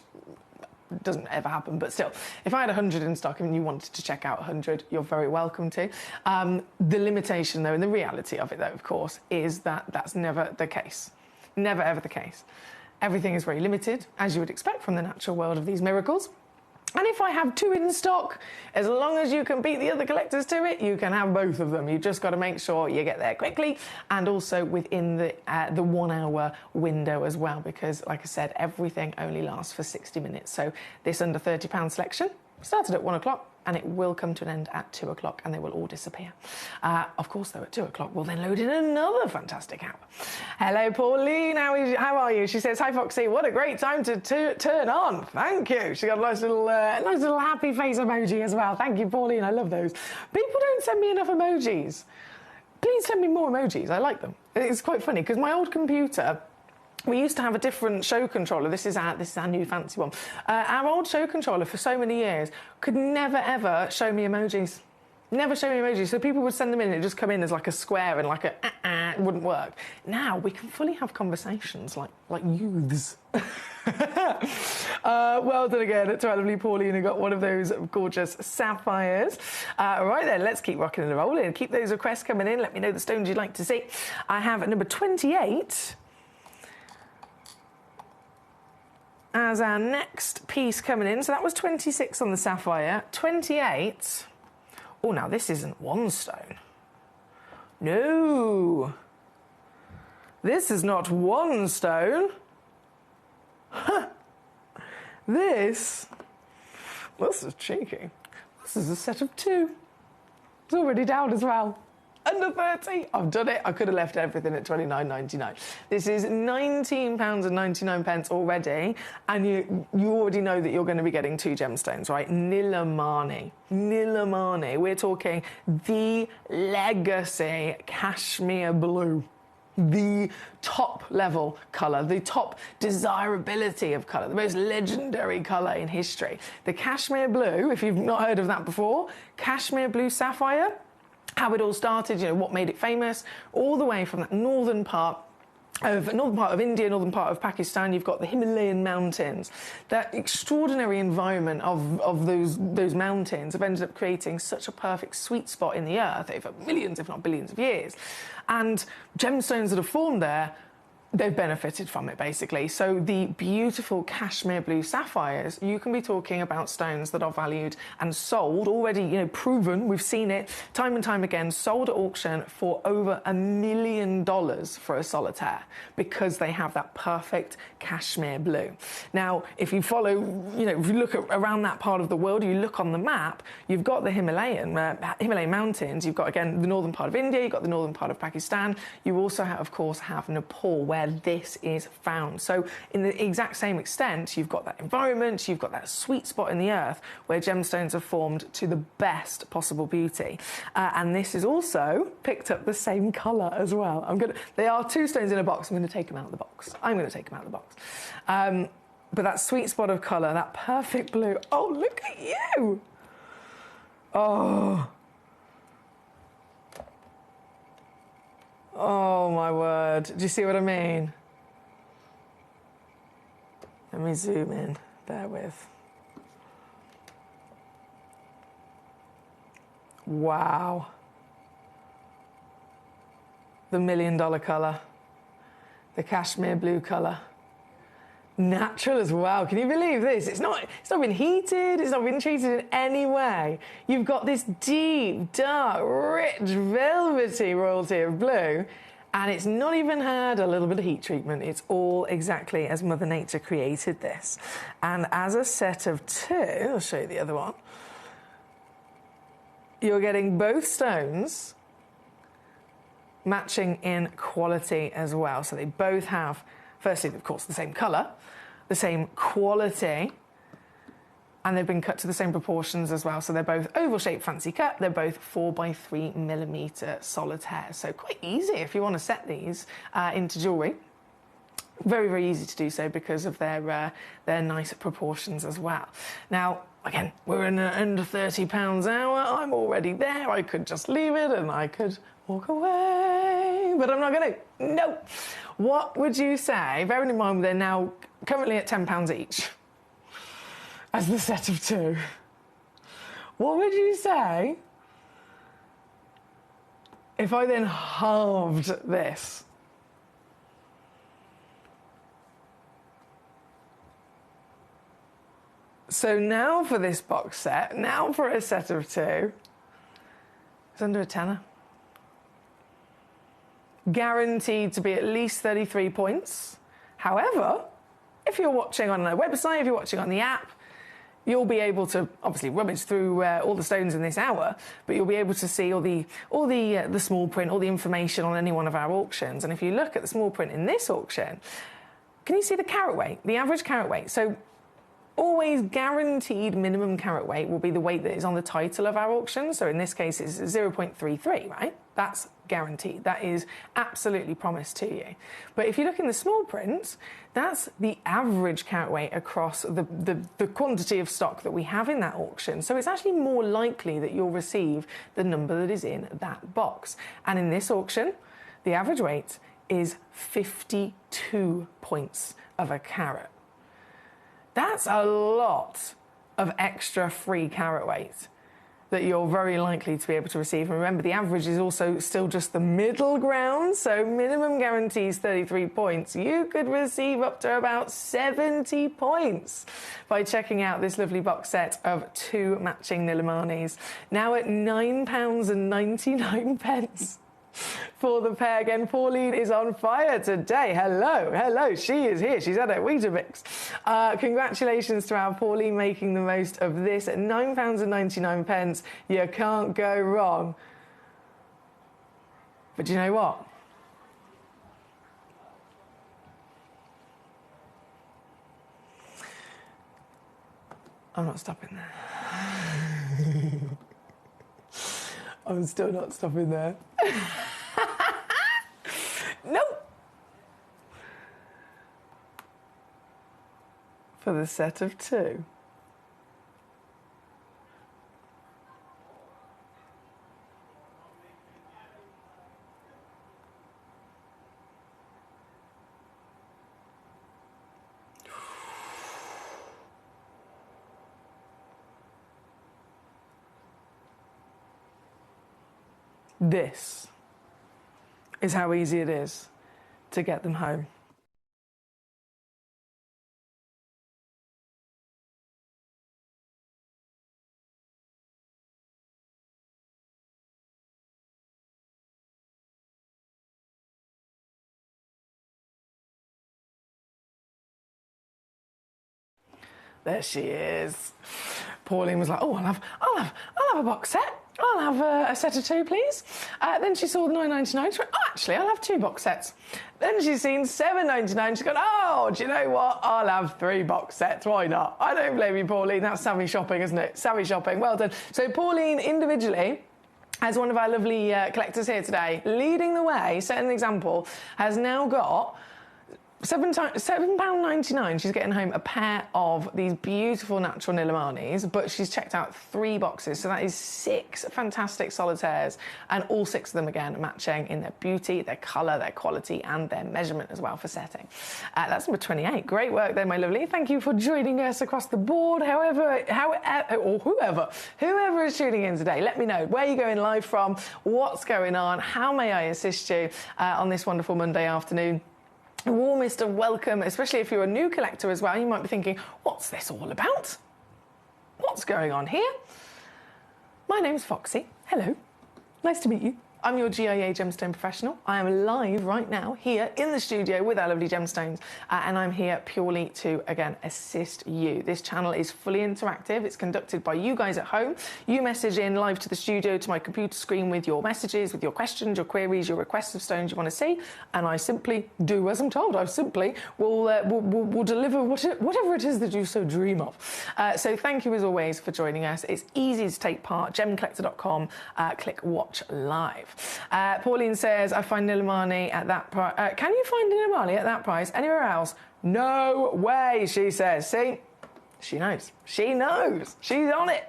doesn't ever happen, but still, if I had 100 in stock and you wanted to check out 100, you're very welcome to. The limitation, though, and the reality of it, though, of course, is that that's never the case. Never, ever the case. Everything is very limited, as you would expect from the natural world of these miracles. And if I have two in stock, as long as you can beat the other collectors to it, you can have both of them. You've just got to make sure you get there quickly and also within the 1 hour window as well, because, like I said, everything only lasts for 60 minutes. So this under £30 selection, Started at 1 o'clock and it will come to an end at 2 o'clock and they will all disappear. Of course, though, at 2 o'clock, we'll then load in another fantastic app. Hello, Pauline. How are you? She says, hi, Foxy. What a great time to turn on. Thank you. She got a nice little happy face emoji as well. Thank you, Pauline. I love those. People don't send me enough emojis. Please send me more emojis. I like them. It's quite funny because my old computer, we used to have a different show controller. This is our new fancy one. Our old show controller for so many years could never, ever show me emojis. Never show me emojis. So people would send them in and it'd just come in as like a square and like it wouldn't work. Now we can fully have conversations like youths. Well done again to our lovely Pauline who got one of those gorgeous sapphires. Right then, let's keep rocking and rolling. Keep those requests coming in. Let me know the stones you'd like to see. I have number 28 as our next piece coming in. So that was 26 on the sapphire. 28. Oh, now this isn't one stone. No. This is not one stone. Huh. This is cheeky. This is a set of 2. It's already down as well. Under 30. I've done it. I could have left everything at £29.99. This is £19.99 already, and you already know that you're going to be getting 2 gemstones, right? Nilamani. We're talking the legacy cashmere blue. The top level colour, the top desirability of colour, the most legendary colour in history. The cashmere blue, if you've not heard of that before, cashmere blue sapphire, how it all started, you know, what made it famous, all the way from that northern part of India, northern part of Pakistan. You've got the Himalayan mountains. That extraordinary environment of those mountains have ended up creating such a perfect sweet spot in the earth over millions, if not billions of years. And gemstones that have formed there, they've benefited from it, basically. So the beautiful cashmere blue sapphires, you can be talking about stones that are valued and sold, already, you know, proven, we've seen it time and time again, sold at auction for over $1 million for a solitaire because they have that perfect cashmere blue. Now, if you follow, you know, if you look around that part of the world, you look on the map, you've got the Himalayan mountains, you've got, again, the northern part of India, you've got the northern part of Pakistan, you also, of course, have Nepal, where this is found. So in the exact same extent, you've got that environment, you've got that sweet spot in the earth where gemstones are formed to the best possible beauty. And this is also picked up the same colour as well. They are 2 stones in a box. I'm going to take them out of the box. But that sweet spot of colour, that perfect blue. Oh, look at you. Oh, my word. Do you see what I mean? Let me zoom in. Bear with. Wow. The $1 million colour. The cashmere blue colour. Natural as well. Can you believe this? It's not been heated. It's not been treated in any way. You've got this deep, dark, rich, velvety royalty of blue, and it's not even had a little bit of heat treatment. It's all exactly as Mother Nature created this. And as a set of 2, I'll show you the other one, you're getting both stones matching in quality as well. So they both have, firstly, of course, the same colour, the same quality, and they've been cut to the same proportions as well. So they're both oval-shaped fancy cut. They're both 4x3mm solitaires. So quite easy if you want to set these into jewellery. Very, very easy to do so because of their nice proportions as well. Now, again, we're in an under £30 hour. I'm already there. I could just leave it and I could walk away, but I'm not going to. No. What would you say, bearing in mind they're now currently at £10 each as the set of 2, what would you say if I then halved this? So now for this box set, now for a set of 2, it's under a tenner. Guaranteed to be at least 33 points. However, if you're watching on a website, if you're watching on the app, you'll be able to obviously rummage through all the stones in this hour, but you'll be able to see all the small print, all the information on any one of our auctions. And if you look at the small print in this auction, can you see the carat weight, the average carat weight? So always guaranteed minimum carat weight will be the weight that is on the title of our auction. So in this case, it's 0.33, right? That's guaranteed. That is absolutely promised to you. But if you look in the small print, that's the average carat weight across the quantity of stock that we have in that auction. So it's actually more likely that you'll receive the number that is in that box. And in this auction, the average weight is 52 points of a carat. That's a lot of extra free carat weight that you're very likely to be able to receive. And remember, the average is also still just the middle ground, so minimum guarantees 33 points. You could receive up to about 70 points by checking out this lovely box set of 2 matching Nilamanis, now at £9.99 for the pair. Again, Pauline is on fire today. Hello, she is here. She's had a Weetabix. Congratulations to our Pauline making the most of this at £9.99. You can't go wrong. But do you know what? I'm not stopping there. I'm still not stopping there. Nope. For the set of 2. This is how easy it is to get them home. There she is. Pauline was like, "Oh, I'll have a box set. I'll have a set of 2, please." Then she saw the £9.99. She went, "Oh, actually, I'll have 2 box sets." Then she's seen £7.99. She's gone, "Oh, do you know what? I'll have 3 box sets. Why not?" I don't blame you, Pauline. That's savvy shopping, isn't it? Savvy shopping. Well done. So Pauline, individually, as one of our lovely collectors here today, leading the way, setting an example, has now got £7.99. She's getting home a pair of these beautiful natural Nilamanis, but she's checked out 3 boxes. So that is 6 fantastic solitaires, and all 6 of them, again, matching in their beauty, their colour, their quality, and their measurement as well for setting. That's number 28. Great work there, my lovely. Thank you for joining us across the board. Whoever is tuning in today, let me know where you're going live from, what's going on, how may I assist you on this wonderful Monday afternoon. Warmest of welcome, especially if you're a new collector as well. You might be thinking, what's this all about? What's going on here? My name's Foxy. Hello. Nice to meet you. I'm your GIA gemstone professional. I am live right now here in the studio with our lovely gemstones, and I'm here purely to, again, assist you. This channel is fully interactive. It's conducted by you guys at home. You message in live to the studio, to my computer screen with your messages, with your questions, your queries, your requests of stones you want to see, and I simply do as I'm told. I simply will deliver whatever it is that you so dream of. So thank you as always for joining us. It's easy to take part. Gemcollector.com. Click watch live. Pauline says, "I find Nilamani at that price." Can you find Nilamani at that price anywhere else? No way, she says. See? She knows. She knows. She's on it.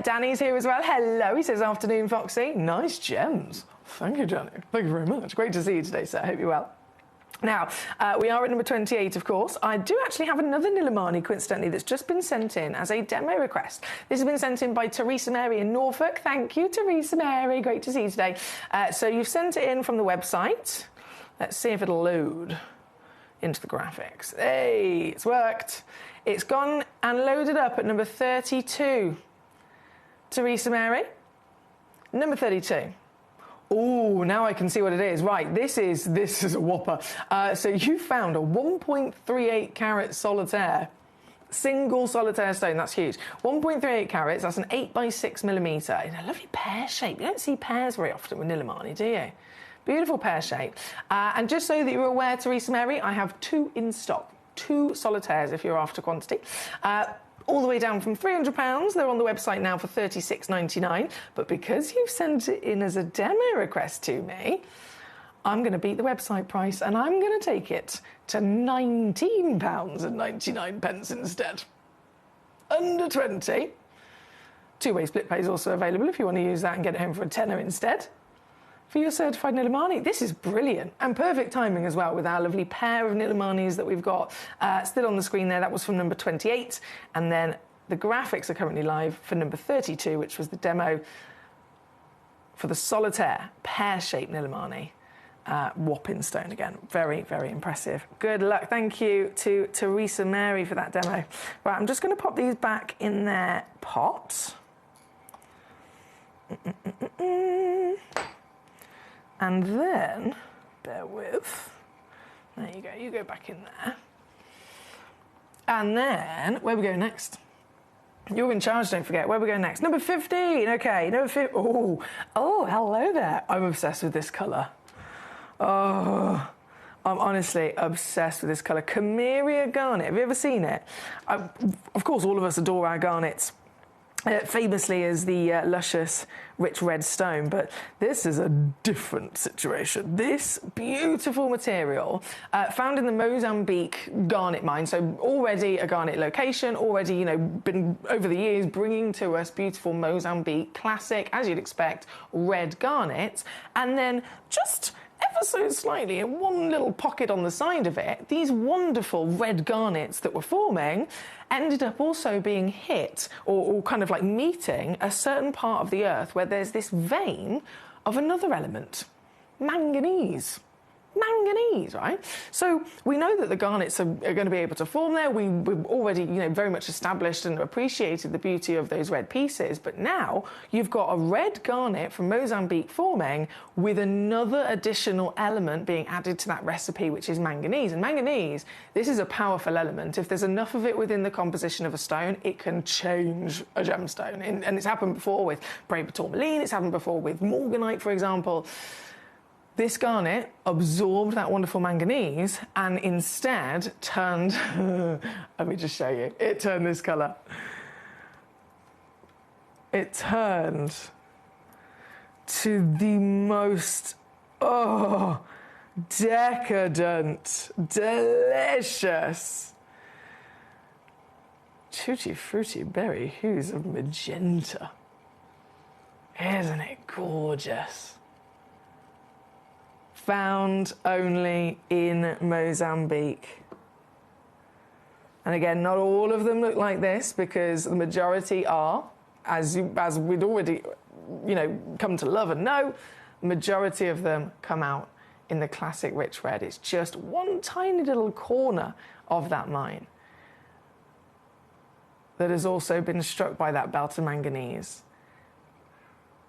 Danny's here as well. Hello. He says, "Afternoon, Foxy. Nice gems." Thank you, Danny. Thank you very much. Great to see you today, sir. I hope you're well. Now, we are at number 28, of course. I do actually have another Nilamani, coincidentally, that's just been sent in as a demo request. This has been sent in by Teresa Mary in Norfolk. Thank you, Teresa Mary. Great to see you today. So you've sent it in from the website. Let's see if it'll load into the graphics. Hey, it's worked. It's gone and loaded up at number 32. Teresa Mary, number 32. Oh, now I can see what it is. Right, this is a whopper. So you found a 1.38 carat solitaire Single solitaire stone, that's huge. 1.38 carats, that's an 8x6mm in a lovely pear shape. You don't see pears very often with Nillamani, do you? Beautiful pear shape. And just so that you're aware, Teresa Mary, I have 2 in stock. 2 solitaires if you're after quantity. All the way down from £300. They're on the website now for $36.99. But because you've sent it in as a demo request to me, I'm going to beat the website price and I'm going to take it to £19.99 instead. Under 20. 2-way split pay is also available if you want to use that and get it home for a tenner instead. For your certified Nillamani, this is brilliant and perfect timing as well with our lovely pair of Nillamanis that we've got still on the screen there. That was from number 28, and then the graphics are currently live for number 32, which was the demo for the solitaire pear-shaped Nillamani. Whopping stone again. Very, very impressive. Good luck. Thank you to Teresa Mary for that demo. Right, I'm just going to pop these back in their pot. And then, bear with, there you go, you go back in there. And then, where we go next? You're in charge, don't forget. Where we go next? Number 15, okay, number 15. Oh, hello there. I'm obsessed with this colour. Oh, I'm honestly obsessed with this colour. Camellia garnet, have you ever seen it? Of course, all of us adore our garnets. Famously as the luscious, rich red stone, but this is a different situation. This beautiful material found in the Mozambique garnet mine, so already a garnet location, already, you know, been over the years bringing to us beautiful Mozambique, classic, as you'd expect, red garnet, and then just ever so slightly in one little pocket on the side of it, these wonderful red garnets that were forming ended up also being hit or kind of like meeting a certain part of the earth where there's this vein of another element, manganese. Manganese, right? So we know that the garnets are going to be able to form there. We've already, you know, very much established and appreciated the beauty of those red pieces. But now you've got a red garnet from Mozambique forming with another additional element being added to that recipe, which is manganese. And manganese, this is a powerful element. If there's enough of it within the composition of a stone, it can change a gemstone. And it's happened before with Braber tourmaline. It's happened before with morganite, for example. This garnet absorbed that wonderful manganese and instead turned, let me just show you, it turned this colour. It turned to the most, decadent, delicious, tutti frutti berry hues of magenta. Isn't it gorgeous? Found only in Mozambique. And again, not all of them look like this because the majority are, as we'd already, you know, come to love and know, the majority of them come out in the classic rich red. It's just one tiny little corner of that mine that has also been struck by that belt of manganese.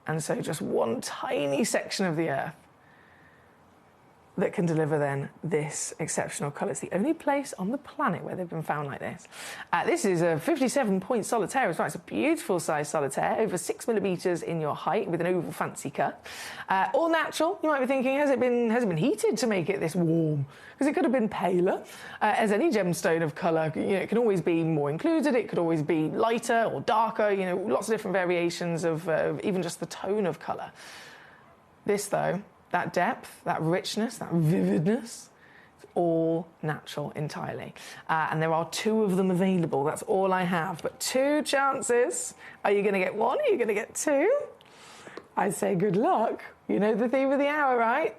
And so just one tiny section of the earth that can deliver then this exceptional colour. It's the only place on the planet where they've been found like this. This is a 57-point solitaire as well. It's a beautiful size solitaire, over 6mm in your height with an oval fancy cut. All natural. You might be thinking, has it been heated to make it this warm? Because it could have been paler. As any gemstone of colour, you know, it can always be more included. It could always be lighter or darker. You know, lots of different variations of even just the tone of colour. This though, that depth, that richness, that vividness, it's all natural entirely. And there are 2 of them available. That's all I have. But 2 chances. Are you going to get 1? Are you going to get 2? I say good luck. You know the theme of the hour, right?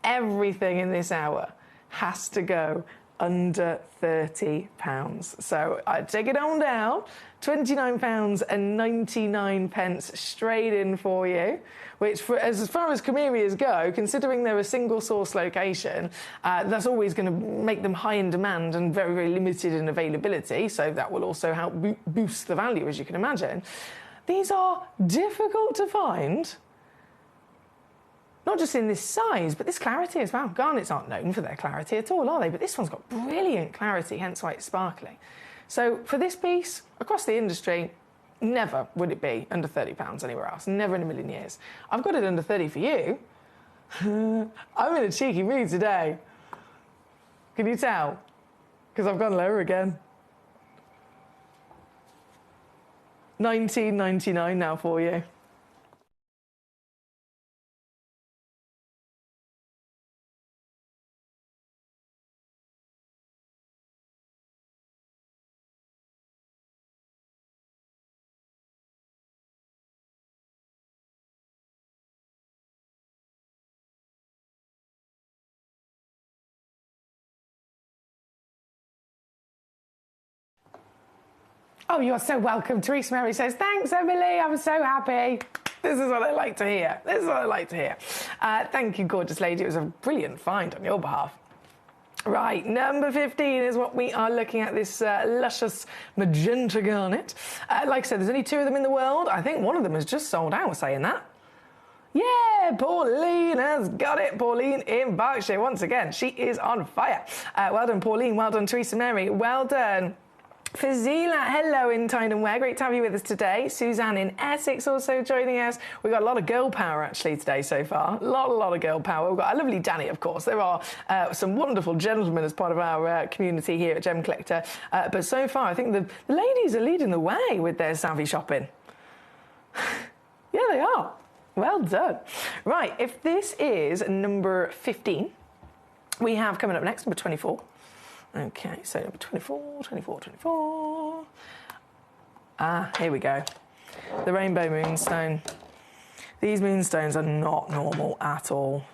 Everything in this hour has to go under £30. So I take it on down. £29.99 straight in for you, which as far as camellias go, considering they're a single source location, that's always going to make them high in demand and very, very limited in availability. So that will also help boost the value, as you can imagine. These are difficult to find, not just in this size, but this clarity as well. Garnets aren't known for their clarity at all, are they? But this one's got brilliant clarity, hence why it's sparkling. So for this piece, across the industry, never would it be under £30 anywhere else. Never in a million years. I've got it under 30 for you. I'm in a cheeky mood today. Can you tell? Because I've gone lower again. £19.99 now for you. Oh, you're so welcome. Teresa Mary says, thanks, Emily. I'm so happy. This is what I like to hear. This is what I like to hear. Thank you, gorgeous lady. It was a brilliant find on your behalf. Right, number 15 is what we are looking at, this luscious magenta garnet. Like I said, there's only 2 of them in the world. I think one of them has just sold out, saying that. Yeah, Pauline has got it. Pauline in Berkshire once again. She is on fire. Well done, Pauline. Well done, Teresa Mary. Well done. Fazila, hello in Tyne Wear. Great to have you with us today. Suzanne in Essex also joining us. We've got a lot of girl power actually today so far. A lot of girl power. We've got a lovely Danny, of course. There are some wonderful gentlemen as part of our community here at Gem Collector. But so far, I think the ladies are leading the way with their savvy shopping. Yeah, they are. Well done. Right, if this is number 15, we have coming up next, number 24. Okay, so number 24. Here we go. The Rainbow Moonstone. These moonstones are not normal at all.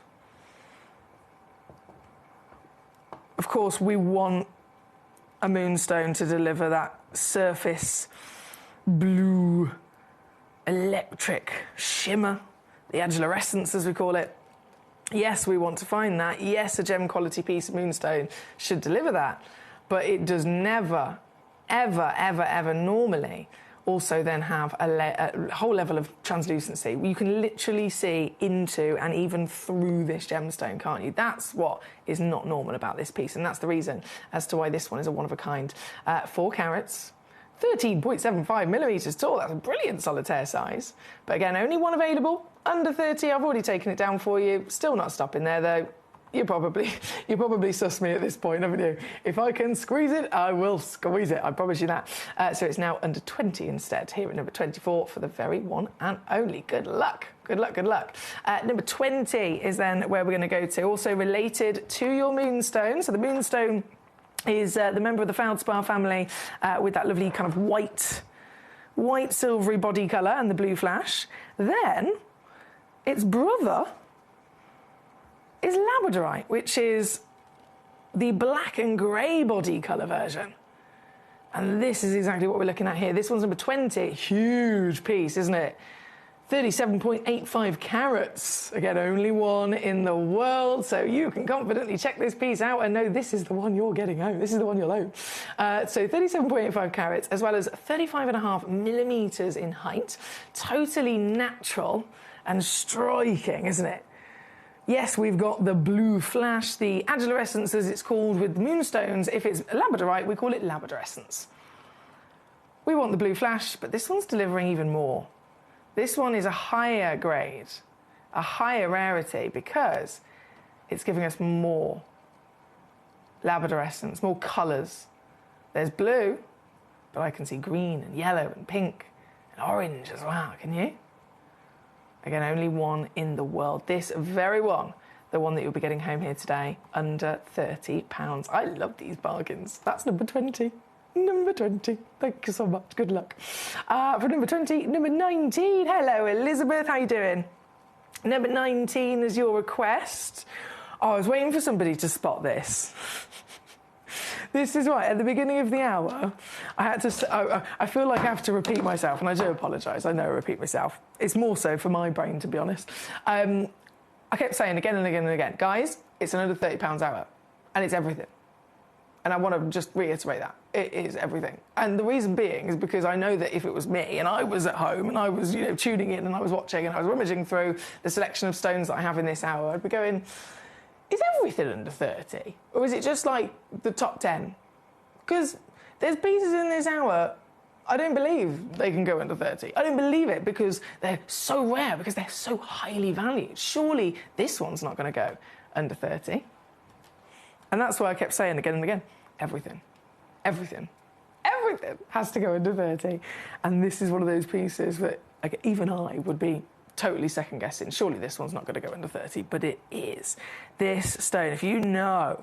Of course, we want a moonstone to deliver that surface blue, electric shimmer, the agilorescence as we call it. Yes, we want to find that. Yes, a gem quality piece of moonstone should deliver that. But it does never, ever normally also then have a whole level of translucency. You can literally see into and even through this gemstone, can't you? That's what is not normal about this piece. And that's the reason as to why this one is a one-of-a-kind. 4 carats. 13.75 millimetres tall. That's a brilliant solitaire size. But again, only one available. Under 30, I've already taken it down for you. Still not stopping there, though. You probably sussed me at this point, haven't you? If I can squeeze it, I will squeeze it. I promise you that. So it's now under 20 instead, here at number 24 for the very one and only. Good luck. Good luck, good luck. Number 20 is then where we're going to go to. Also related to your moonstone. So the moonstone is the member of the feldspar family with that lovely kind of white silvery body colour and the blue flash. Then its brother is labradorite, which is the black and grey body colour version. And this is exactly what we're looking at here. This one's number 20. Huge piece, isn't it? 37.85 carats. Again, only one in the world, so you can confidently check this piece out and know this is the one you're getting home. This is the one you'll own. So 37.85 carats, as well as 35.5 millimetres in height. Totally natural and striking, isn't it? Yes, we've got the blue flash, the agilorescence as it's called with moonstones. If it's labradorite, we call it labradorescence. We want the blue flash, but this one's delivering even more. This one is a higher grade, a higher rarity, because it's giving us more labradorescence, more colours. There's blue, but I can see green and yellow and pink and orange as well, can you? Again, only one in the world. This very one, the one that you'll be getting home here today, under £30. I love these bargains. That's number 20. Number 20. Thank you so much. Good luck. For number 20, number 19. Hello, Elizabeth. How you doing? Number 19 is your request. Oh, I was waiting for somebody to spot this. This is right. At the beginning of the hour, I had to. I feel like I have to repeat myself, and I do apologise. I know I repeat myself. It's more so for my brain, to be honest. I kept saying again and again and again, guys, it's an under £30 hour, and it's everything. And I want to just reiterate that. It is everything. And the reason being is because I know that if it was me and I was at home and I was, tuning in and I was watching and I was rummaging through the selection of stones that I have in this hour, I'd be going, is everything under 30? Or is it just like the top 10? Because There's pieces in this hour I don't believe they can go under 30. I don't believe it because they're so rare, because they're so highly valued. Surely this one's not going to go under 30. And that's why I kept saying again and again, everything has to go under 30. And this is one of those pieces that even I would be totally second guessing. Surely this one's not going to go under 30, but it is. This stone, if you know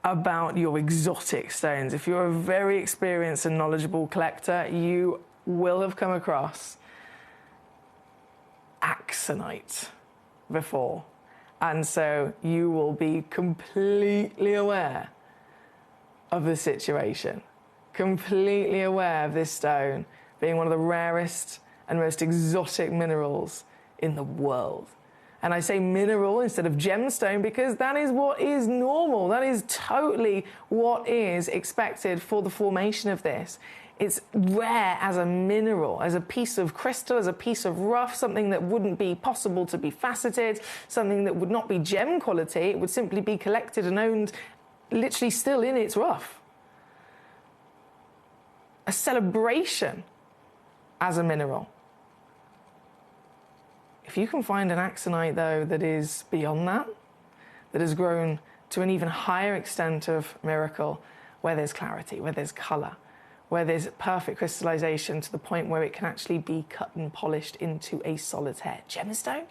about your exotic stones, if you're a very experienced and knowledgeable collector, you will have come across axonite before. And so you will be completely aware of the situation, completely aware of this stone being one of the rarest and most exotic minerals in the world. And I say mineral instead of gemstone because that is what is normal. That is totally what is expected for the formation of this. It's rare as a mineral, as a piece of crystal, as a piece of rough, something that wouldn't be possible to be faceted, something that would not be gem quality. It would simply be collected and owned literally still in its rough. A celebration as a mineral. If you can find an axonite, though, that is beyond that, that has grown to an even higher extent of miracle, where there's clarity, where there's colour, where there's perfect crystallization to the point where it can actually be cut and polished into a solitaire gemstone,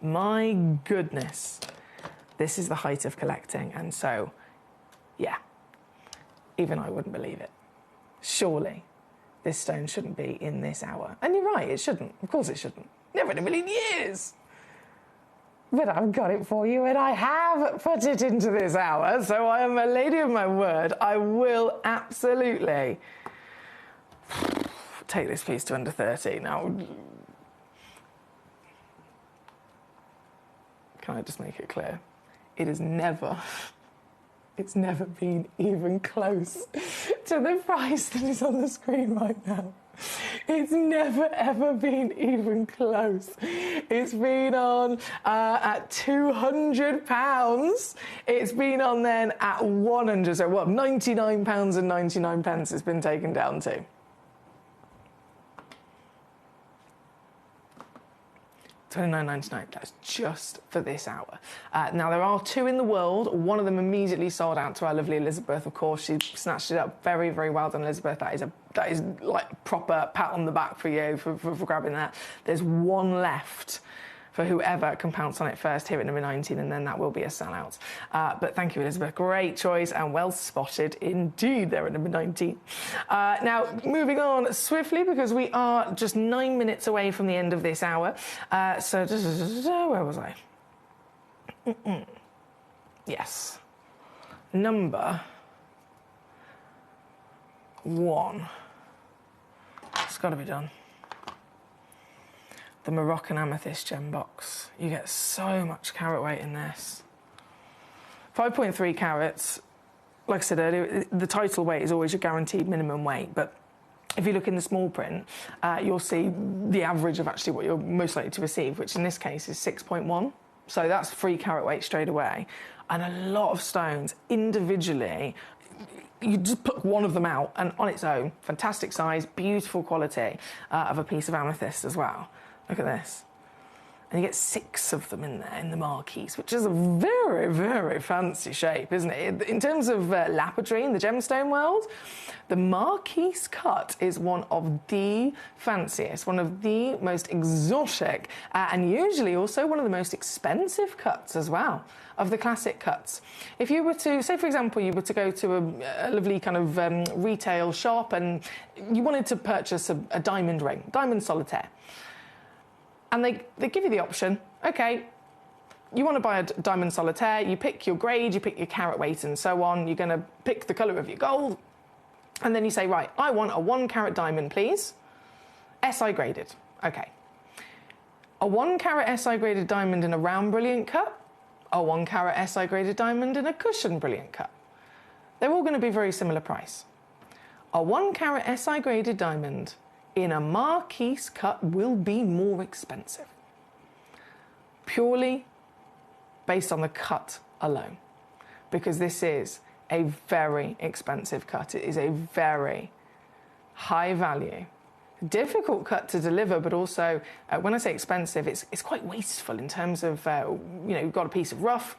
my goodness, this is the height of collecting. And so, yeah, even I wouldn't believe it. Surely this stone shouldn't be in this hour. And you're right, it shouldn't. Of course it shouldn't. Never in a million years. But I've got it for you, and I have put it into this hour, so I am a lady of my word. I will absolutely take this piece to under 30. Now, can I just make it clear? It is never... It's never been even close to the price that is on the screen right now. It's never, ever been even close. It's been on at £200. It's been on then at 100. So what, £99 and 99 pence it's been taken down to. $29.99, that's just for this hour. Now, there are two in the world. One of them immediately sold out to our lovely Elizabeth, of course. She snatched it up. Very, very well done, Elizabeth. That is like proper pat on the back for you for grabbing that. There's one left for whoever can pounce on it first here at number 19, and then that will be a sellout. But thank you, Elizabeth. Great choice and well spotted indeed there at number 19. Now, moving on swiftly, because we are just 9 minutes away from the end of this hour. So, where was I? Yes. Number 1. It's got to be done. The Moroccan Amethyst gem box. You get so much carat weight in this. 5.3 carats. Like I said earlier, the title weight is always your guaranteed minimum weight, but if you look in the small print, you'll see the average of actually what you're most likely to receive, which in this case is 6.1. So that's 3 carat weight straight away. And a lot of stones individually, you just put one of them out and on its own, fantastic size, beautiful quality of a piece of amethyst as well. Look at this. And you get 6 of them in there in the marquise, which is a very, very fancy shape, isn't it? In terms of lapidary in the gemstone world, the marquise cut is one of the fanciest, one of the most exotic, and usually also one of the most expensive cuts as well of the classic cuts. If you were to, say for example, you were to go to a lovely kind of retail shop and you wanted to purchase a diamond ring, diamond solitaire, and they give you the option, okay, you want to buy a diamond solitaire, you pick your grade, you pick your carat weight and so on, you're going to pick the colour of your gold, and then you say, right, I want a 1 carat diamond, please, SI graded. Okay. A 1 carat SI graded diamond in a round brilliant cut, a 1 carat SI graded diamond in a cushion brilliant cut. They're all going to be very similar price. A 1 carat SI graded diamond in a marquise cut will be more expensive, purely based on the cut alone, because this is a very expensive cut. It is a very high value, difficult cut to deliver, but also, when I say expensive, it's quite wasteful in terms of, you've got a piece of rough.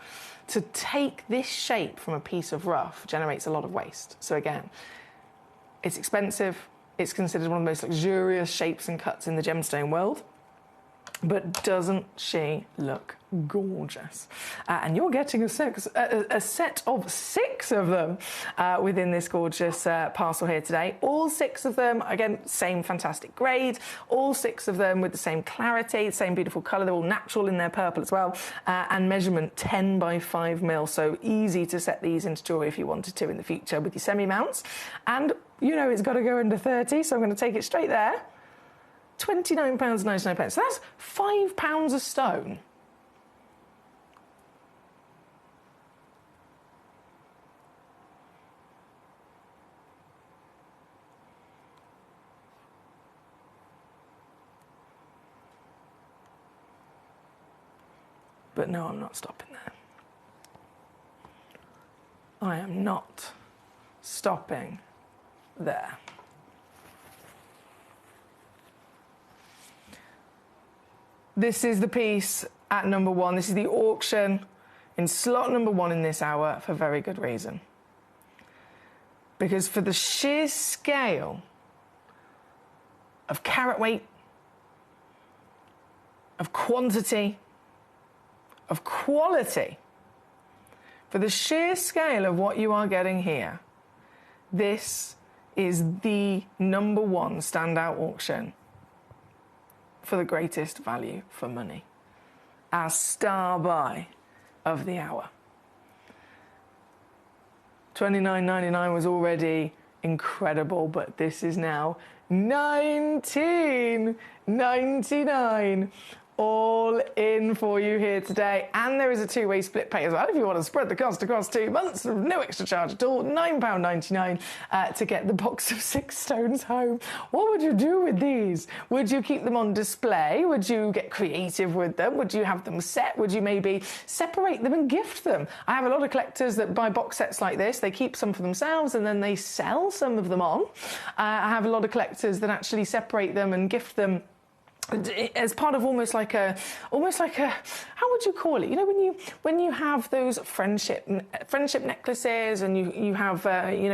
To take this shape from a piece of rough generates a lot of waste. So again, it's expensive. It's considered one of the most luxurious shapes and cuts in the gemstone world. But doesn't she look gorgeous? And you're getting a set of 6 of them within this gorgeous parcel here today. All 6 of them, again, same fantastic grade. All 6 of them with the same clarity, the same beautiful colour. They're all natural in their purple as well. And measurement 10 by 5 mil. So easy to set these into jewellery if you wanted to in the future with your semi-mounts. And you know it's got to go under 30, so I'm going to take it straight there. £29.99. So that's £5 a stone. But no, I'm not stopping there. I am not stopping there. This is the piece at number 1. This is the auction in slot number 1 in this hour for very good reason. Because for the sheer scale of carat weight, of quantity, of quality, for the sheer scale of what you are getting here, this is the number 1 standout auction for the greatest value for money. Our star buy of the hour. $29.99 was already incredible, but this is now $19.99. All in for you here today. And there is a 2-way split pay as well if you want to spread the cost across 2 months. No extra charge at all. £9.99 to get the box of 6 stones home. What would you do with these? Would you keep them on display? Would you get creative with them? Would you have them set? Would you maybe separate them and gift them? I have a lot of collectors that buy box sets like this. They keep some for themselves and then they sell some of them on. I have a lot of collectors that actually separate them and gift them as part of almost like a how would you call it? You know, when you have those friendship necklaces and you have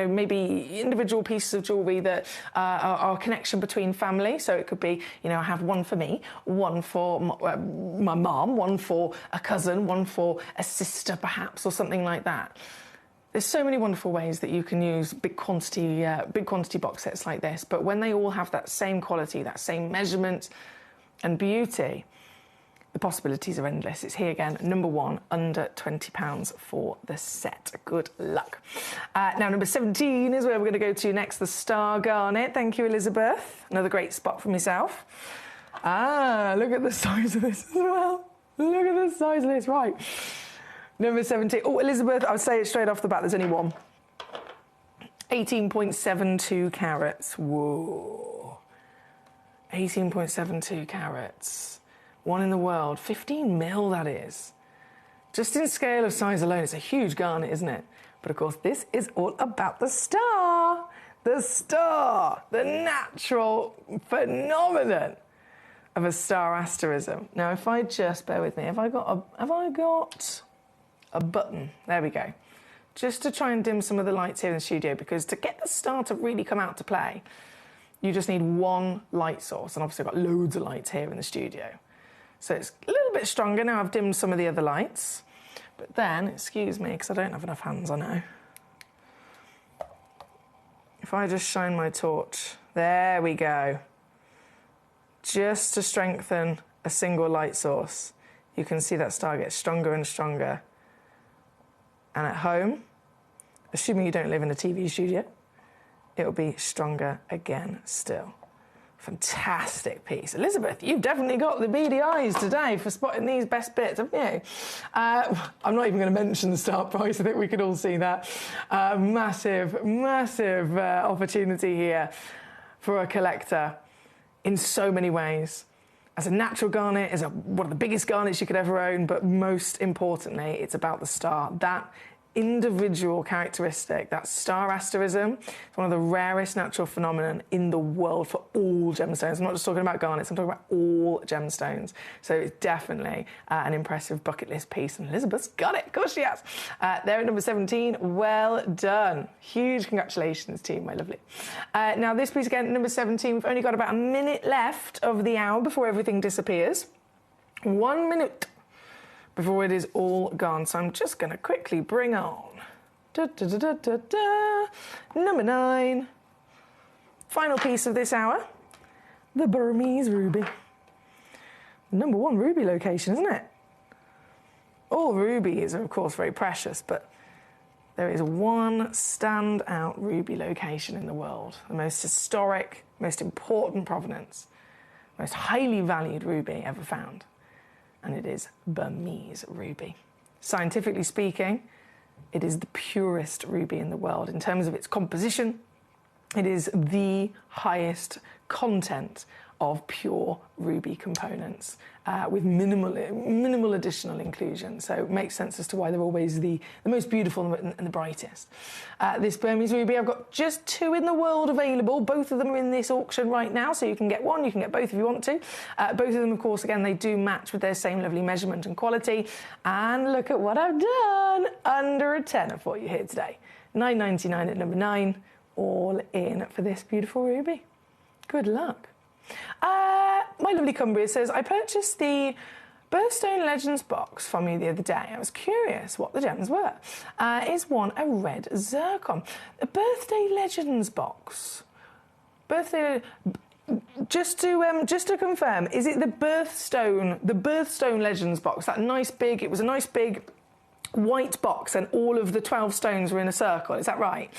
maybe individual pieces of jewelry that are a connection between family. So it could be, I have one for me, one for my mom, one for a cousin, one for a sister perhaps, or something like that. There's so many wonderful ways that you can use big quantity box sets like this, but when they all have that same quality, that same measurement and beauty, the possibilities are endless. It's here again, number 1, under £20 for the set. Good luck. Now, number 17 is where we're going to go to next, the Star Garnet. Thank you, Elizabeth. Another great spot for myself. Look at the size of this as well. Look at the size of this, right. Number 17. Oh, Elizabeth, I'll say it straight off the bat, there's only one. 18.72 carats. Whoa. 18.72 carats. One in the world. 15 mil, that is. Just in scale of size alone, it's a huge garnet, isn't it? But of course, this is all about the star. The star. The natural phenomenon of a star asterism. Now, if I just, bear with me, have I got a button? There we go. Just to try and dim some of the lights here in the studio, because to get the star to really come out to play, you just need one light source. And obviously I've got loads of lights here in the studio. So it's a little bit stronger. Now I've dimmed some of the other lights. But then, excuse me, because I don't have enough hands, I know. If I just shine my torch, there we go. Just to strengthen a single light source, you can see that star gets stronger and stronger. And at home, assuming you don't live in a TV studio, it'll be stronger again still. Fantastic piece. Elizabeth, you've definitely got the beady eyes today for spotting these best bits, haven't you? I'm not even going to mention the start price. I think we could all see that. Massive opportunity here for a collector in so many ways. As a natural garnet, as one of the biggest garnets you could ever own, but most importantly, it's about the star. That individual characteristic, that star asterism. It's one of the rarest natural phenomena in the world for all gemstones. I'm not just talking about garnets, I'm talking about all gemstones. So it's definitely an impressive bucket list piece, and Elizabeth's got it. Of course she has. There at number 17. Well done. Huge congratulations to you, my lovely. Now this piece again, number 17. We've only got about a minute left of the hour before everything disappears. 1 minute before it is all gone. So I'm just going to quickly bring on number 9. Final piece of this hour, the Burmese ruby. Number 1 ruby location, isn't it? All rubies are, of course, very precious, but there is one standout ruby location in the world, the most historic, most important provenance, most highly valued ruby ever found, and it is Burmese ruby. Scientifically speaking, it is the purest ruby in the world. In terms of its composition, it is the highest content of pure ruby components with minimal additional inclusion. So it makes sense as to why they're always the most beautiful and the brightest. This Burmese ruby, I've got just 2 in the world available. Both of them are in this auction right now, so you can get one, you can get both if you want to. Both of them, of course, again, they do match with their same lovely measurement and quality. And look at what I've done. Under a tenner for you here today. $9.99 at number 9. All in for this beautiful ruby. Good luck. My lovely Cumbria says, I purchased the Birthstone Legends box from you the other day. I was curious what the gems were. Is one a red zircon? The Birthday Legends box. Just to confirm, is it the Birthstone Legends box? That nice big, it was a nice big white box and all of the 12 stones were in a circle, is that right?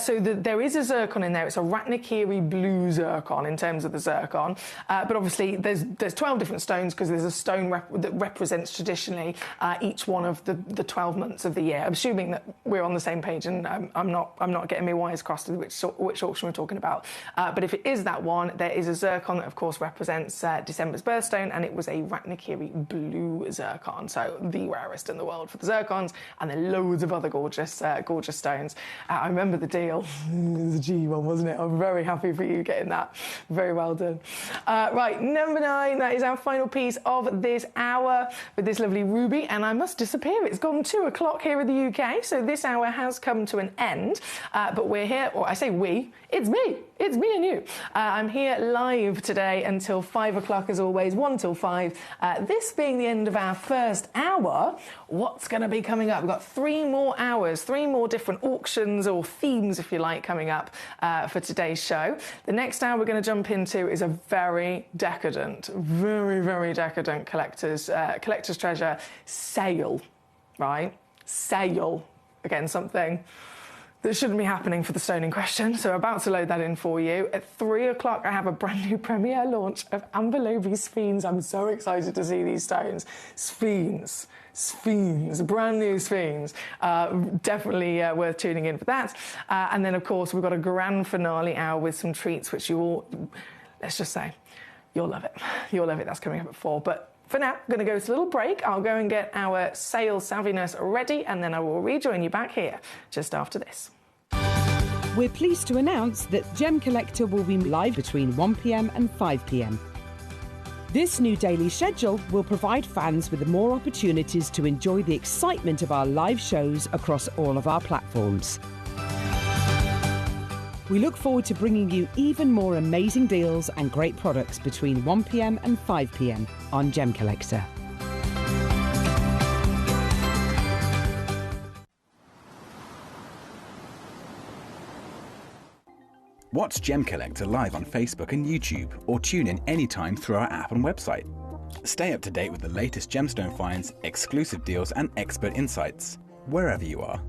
So there is a zircon in there. It's a Ratnakiri blue zircon in terms of the zircon, but obviously there's 12 different stones because there's a stone that represents traditionally each one of the 12 months of the year. I'm assuming that we're on the same page, and I'm not getting my wires crossed with which auction we're talking about. But if it is that one, there is a zircon that of course represents December's birthstone, and it was a Ratnakiri blue zircon, so the rarest in the world for the zircon. And then loads of other gorgeous stones. I remember the deal. It was a G one, wasn't it? I'm very happy for you getting that. Very well done. Right, number 9. That is our final piece of this hour with this lovely ruby. And I must disappear. It's gone 2 o'clock here in the UK, so this hour has come to an end. But we're here, or I say we. It's me. It's me and you. I'm here live today until 5 o'clock as always, 1 till 5. This being the end of our first hour, what's going to be coming up? We've got 3 more hours, 3 more different auctions or themes, if you like, coming up for today's show. The next hour we're going to jump into is a very decadent, very decadent collector's treasure sale, right? Sale. Again, something that shouldn't be happening for the stone in question. So I'm about to load that in for you. At 3 o'clock, I have a brand new premiere launch of Amber Loby's Sphenes. I'm so excited to see these stones. Sphenes, brand new Sphenes. Definitely worth tuning in for that. And then, of course, we've got a grand finale hour with some treats, which you all, let's just say, you'll love it. You'll love it. That's coming up at 4. But for now, I'm going to go to a little break. I'll go and get our sales savviness ready, and then I will rejoin you back here just after this. We're pleased to announce that Gemcollector will be live between 1 p.m. and 5 p.m. This new daily schedule will provide fans with more opportunities to enjoy the excitement of our live shows across all of our platforms. We look forward to bringing you even more amazing deals and great products between 1 p.m. and 5 p.m. on Gemcollector. Watch Gemcollector live on Facebook and YouTube, or tune in anytime through our app and website. Stay up to date with the latest gemstone finds, exclusive deals and expert insights, wherever you are.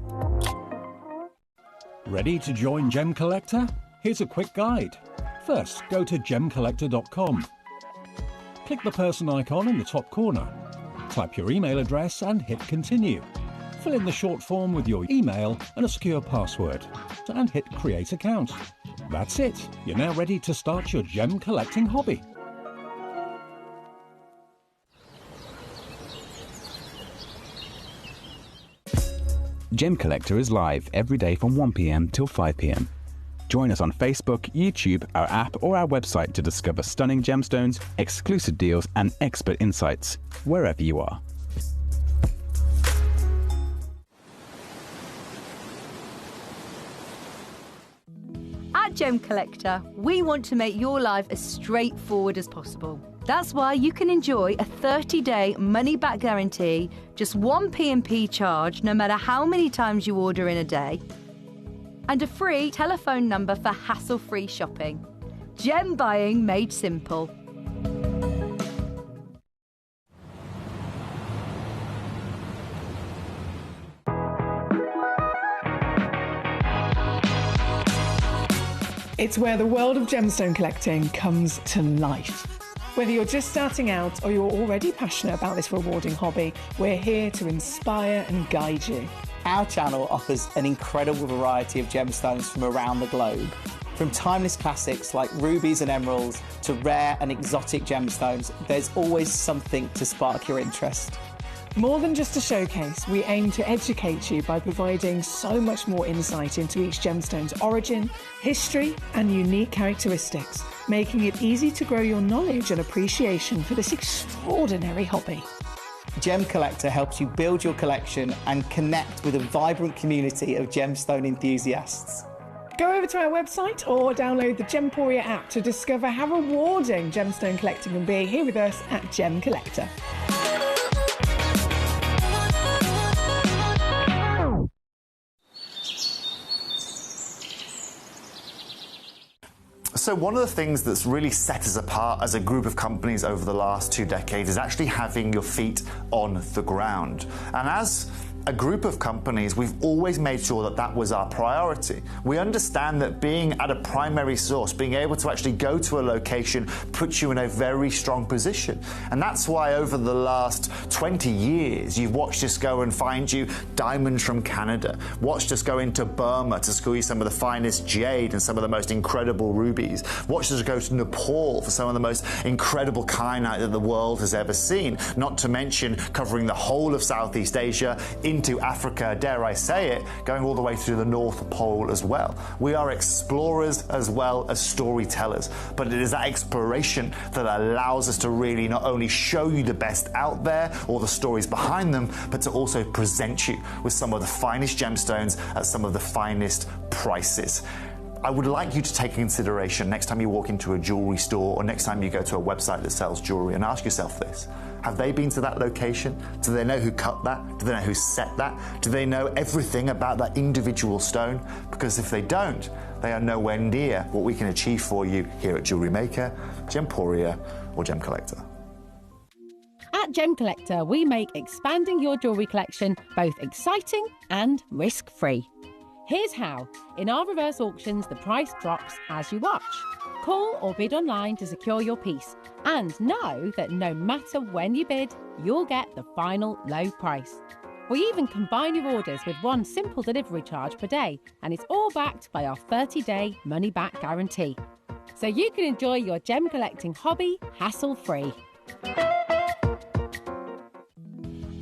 Ready to join Gemcollector? Here's a quick guide. First, go to Gemcollector.com. Click the person icon in the top corner. Type your email address and hit continue. Fill in the short form with your email and a secure password, and hit create account. That's it. You're now ready to start your gem collecting hobby. Gemcollector is live every day from 1 p.m. till 5 p.m. Join us on Facebook, YouTube, our app, or our website to discover stunning gemstones, exclusive deals, and expert insights wherever you are. At Gemcollector, we want to make your life as straightforward as possible. That's why you can enjoy a 30-day money-back guarantee, just one P&P charge no matter how many times you order in a day, and a free telephone number for hassle-free shopping. Gem buying made simple. It's where the world of gemstone collecting comes to life. Whether you're just starting out or you're already passionate about this rewarding hobby, we're here to inspire and guide you. Our channel offers an incredible variety of gemstones from around the globe. From timeless classics like rubies and emeralds to rare and exotic gemstones, there's always something to spark your interest. More than just a showcase, we aim to educate you by providing so much more insight into each gemstone's origin, history, and unique characteristics, making it easy to grow your knowledge and appreciation for this extraordinary hobby. Gemcollector helps you build your collection and connect with a vibrant community of gemstone enthusiasts. Go over to our website or download the Gemporia app to discover how rewarding gemstone collecting can be here with us at Gemcollector. So one of the things that's really set us apart as a group of companies over the last 2 decades is actually having your feet on the ground. And as a group of companies, we've always made sure that that was our priority. We understand that being at a primary source, being able to actually go to a location, puts you in a very strong position. And that's why over the last 20 years, you've watched us go and find you diamonds from Canada, watched us go into Burma to school you some of the finest jade and some of the most incredible rubies, watched us go to Nepal for some of the most incredible kyanite that the world has ever seen, not to mention covering the whole of Southeast Asia, into Africa, dare I say it, going all the way through the North Pole as well. We are explorers as well as storytellers, but it is that exploration that allows us to really not only show you the best out there or the stories behind them, but to also present you with some of the finest gemstones at some of the finest prices. I would like you to take consideration next time you walk into a jewelry store or next time you go to a website that sells jewelry and ask yourself this. Have they been to that location? Do they know who cut that? Do they know who set that? Do they know everything about that individual stone? Because if they don't, they are nowhere near what we can achieve for you here at Jewelry Maker, Gemporia, or Gemcollector. At Gemcollector, we make expanding your jewellery collection both exciting and risk-free. Here's how. In our reverse auctions, the price drops as you watch. Call or bid online to secure your piece, and know that no matter when you bid, you'll get the final low price. We even combine your orders with one simple delivery charge per day, and it's all backed by our 30-day money-back guarantee. So you can enjoy your gem collecting hobby hassle-free.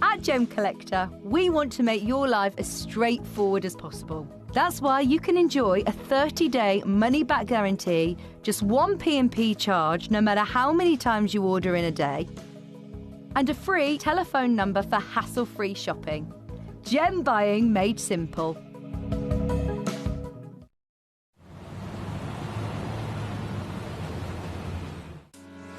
At Gemcollector, we want to make your life as straightforward as possible. That's why you can enjoy a 30-day money-back guarantee, just one P&P charge no matter how many times you order in a day, and a free telephone number for hassle-free shopping. Gem buying made simple.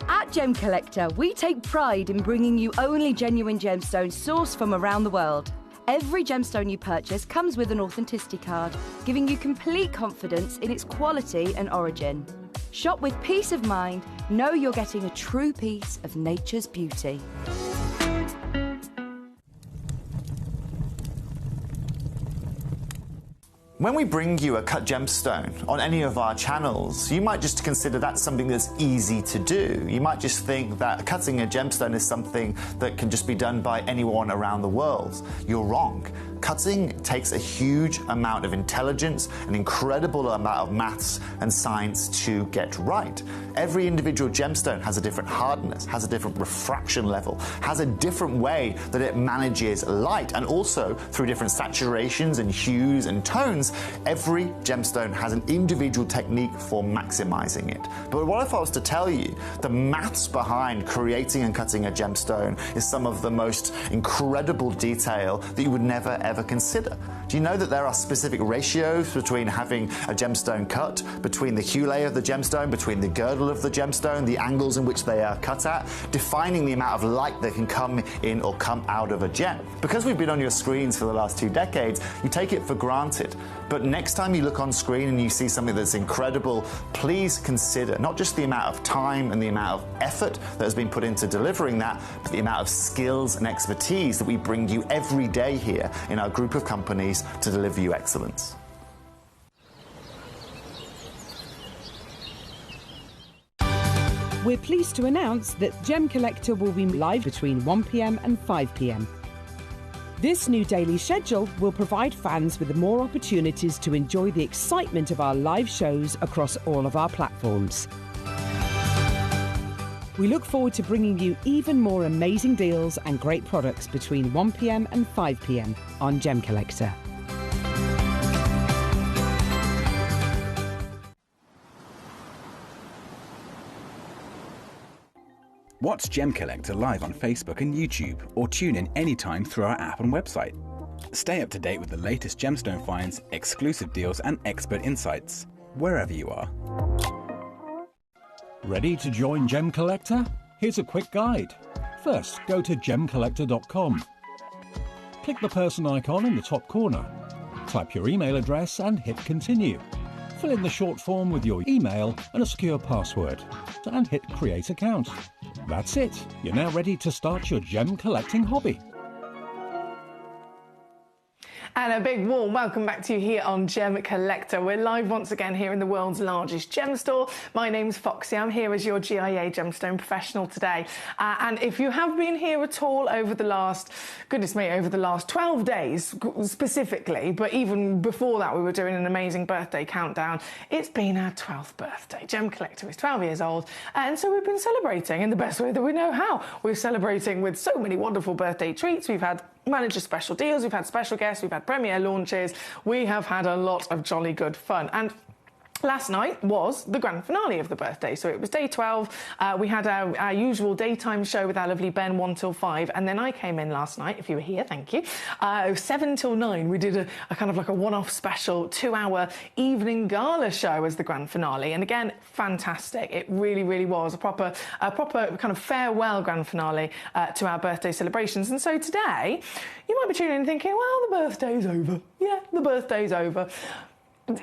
At Gemcollector, we take pride in bringing you only genuine gemstones sourced from around the world. Every gemstone you purchase comes with an authenticity card, giving you complete confidence in its quality and origin. Shop with peace of mind, know you're getting a true piece of nature's beauty. When we bring you a cut gemstone on any of our channels, you might just consider that something that's easy to do. You might just think that cutting a gemstone is something that can just be done by anyone around the world. You're wrong. Cutting takes a huge amount of intelligence, an incredible amount of maths and science to get right. Every individual gemstone has a different hardness, has a different refraction level, has a different way that it manages light, and also through different saturations and hues and tones, every gemstone has an individual technique for maximizing it. But what if I was to tell you the maths behind creating and cutting a gemstone is some of the most incredible detail that you would never ever consider? Do you know that there are specific ratios between having a gemstone cut, between the hue layer of the gemstone, between the girdle of the gemstone, the angles in which they are cut at, defining the amount of light that can come in or come out of a gem? Because we've been on your screens for the last 2 decades, you take it for granted. But next time you look on screen and you see something that's incredible, please consider not just the amount of time and the amount of effort that has been put into delivering that, but the amount of skills and expertise that we bring you every day here in our group of companies to deliver you excellence. We're pleased to announce that Gemcollector will be live between 1 p.m. and 5 p.m. This new daily schedule will provide fans with more opportunities to enjoy the excitement of our live shows across all of our platforms. We look forward to bringing you even more amazing deals and great products between 1 p.m. and 5 p.m. on Gemcollector. Watch Gemcollector live on Facebook and YouTube, or tune in anytime through our app and website. Stay up to date with the latest gemstone finds, exclusive deals and expert insights, wherever you are. Ready to join Gemcollector? Here's a quick guide. First, go to Gemcollector.com. Click the person icon in the top corner. Type your email address and hit continue. Fill in the short form with your email and a secure password, and hit create account. That's it. You're now ready to start your gem collecting hobby. And a big warm welcome back to you here on Gemcollector. We're live once again here in the world's largest gem store. My name's Foxy. I'm here as your GIA gemstone professional today. And if you have been here at all over the last, goodness me, over the last 12 days specifically, but even before that we were doing an amazing birthday countdown. It's been our 12th birthday. Gemcollector is 12 years old, and so we've been celebrating in the best way that we know how. We're celebrating with so many wonderful birthday treats. We've had manager special deals, we've had special guests, we've had premiere launches, we have had a lot of jolly good fun. And last night was the grand finale of the birthday, so it was day 12. We had our usual daytime show with our lovely Ben, 1 till 5, and then I came in last night, if you were here, thank you, 7 till 9. We did a kind of like a one-off special 2-hour evening gala show as the grand finale, and again, fantastic. It really, really was a proper kind of farewell grand finale to our birthday celebrations. And so today, you might be tuning in thinking, well, the birthday's over. Yeah, the birthday's over.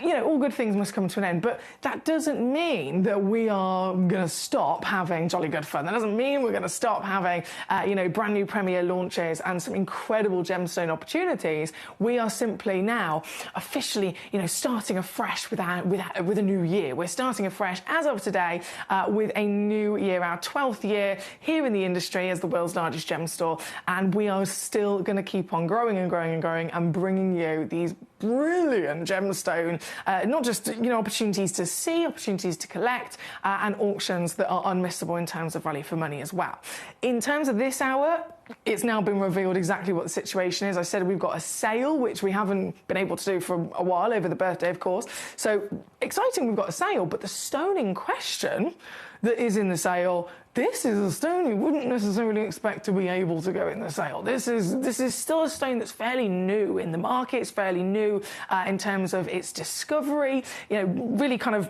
You know, all good things must come to an end, but that doesn't mean that we are going to stop having jolly good fun. That doesn't mean we're going to stop having, you know, brand new premiere launches and some incredible gemstone opportunities. We are simply now officially, you know, starting afresh with a new year. We're starting afresh as of today with a new year, our 12th year here in the industry as the world's largest gem store, and we are still going to keep on growing and growing and growing and bringing you these brilliant gemstone, not just, you know, opportunities to see, opportunities to collect, and auctions that are unmissable in terms of value for money as well. In terms of this hour, it's now been revealed exactly what the situation is. I said we've got a sale, which we haven't been able to do for a while, over the birthday, of course. So exciting, we've got a sale, but the stone in question that is in the sale, this is a stone you wouldn't necessarily expect to be able to go in the sale. This is still a stone that's fairly new in the market. It's fairly new in terms of its discovery, you know, really kind of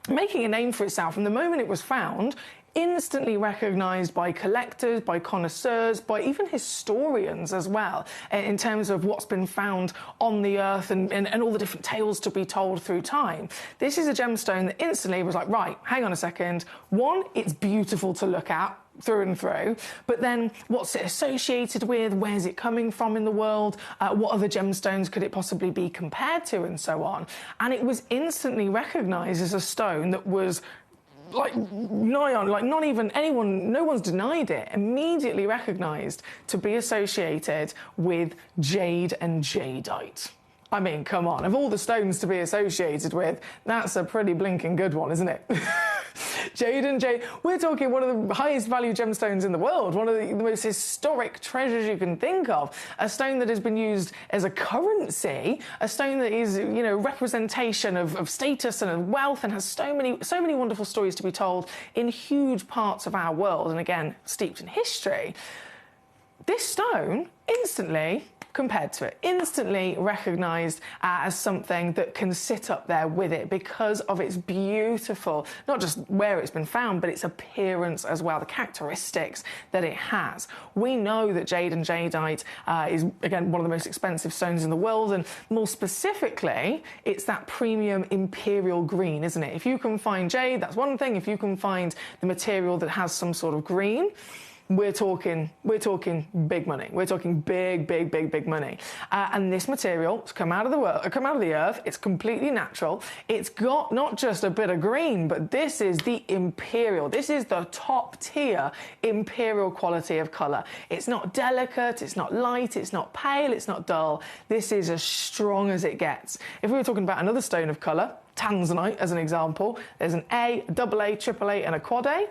making a name for itself. From the moment it was found, instantly recognised by collectors, by connoisseurs, by even historians as well, in terms of what's been found on the earth and all the different tales to be told through time. This is a gemstone that instantly was like, right, hang on a second. One, it's beautiful to look at through and through, but then what's it associated with? Where's it coming from in the world? What other gemstones could it possibly be compared to, and so on? And it was instantly recognised as a stone that was not even anyone, no one's denied it, immediately recognised to be associated with jade and jadeite. I mean, come on, of all the stones to be associated with, that's a pretty blinking good one, isn't it? Jade and jade, we're talking one of the highest value gemstones in the world, one of the most historic treasures you can think of, a stone that has been used as a currency, a stone that is, you know, representation of status and of wealth, and has so many wonderful stories to be told in huge parts of our world, and again, steeped in history. This stone instantly compared to it, instantly recognised as something that can sit up there with it because of its beautiful, not just where it's been found, but its appearance as well, the characteristics that it has. We know that jade and jadeite is, again, one of the most expensive stones in the world, and more specifically, it's that premium imperial green, isn't it? If you can find jade, that's one thing. If you can find the material that has some sort of green, we're talking big money. We're talking big money. And this material has come out of the earth. It's completely natural. It's got not just a bit of green, but this is the imperial. This is the top tier imperial quality of colour. It's not delicate. It's not light. It's not pale. It's not dull. This is as strong as it gets. If we were talking about another stone of colour, tanzanite as an example, there's an A, a double A, triple A, and a quad A.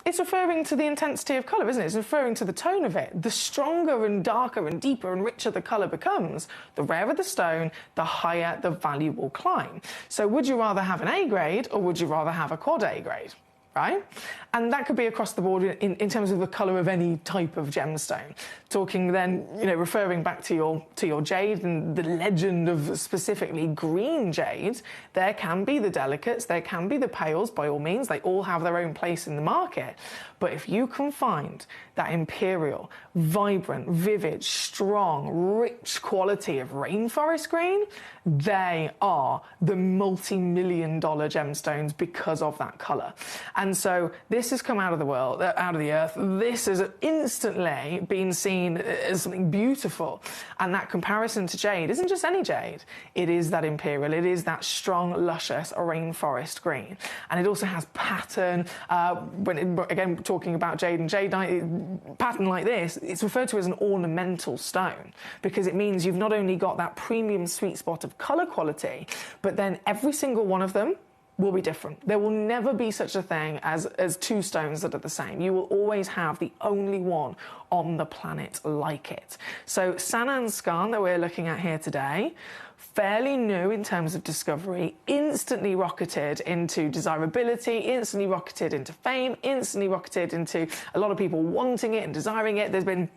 It's referring to the intensity of colour, isn't it? It's referring to the tone of it. The stronger and darker and deeper and richer the colour becomes, the rarer the stone, the higher the value will climb. So would you rather have an A grade or would you rather have a quad A grade? Right? And that could be across the board in terms of the colour of any type of gemstone. Talking then, you know, referring back to your jade and the legend of specifically green jade, there can be the delicates, there can be the pales, by all means, they all have their own place in the market. But if you can find that imperial, vibrant, vivid, strong, rich quality of rainforest green, they are the multi-million-dollar gemstones because of that colour. And so this has come out of the world, out of the earth. This has instantly been seen as something beautiful. And that comparison to jade isn't just any jade. It is that imperial. It is that strong, luscious rainforest green. And it also has pattern. Again, talking about jade and jadeite, pattern like this, it's referred to as an ornamental stone because it means you've not only got that premium sweet spot of colour quality, but then every single one of them will be different. There will never be such a thing as two stones that are the same. You will always have the only one on the planet like it. So Sanan Skarn that we're looking at here today, fairly new in terms of discovery, instantly rocketed into desirability, instantly rocketed into fame, instantly rocketed into a lot of people wanting it and desiring it. There's been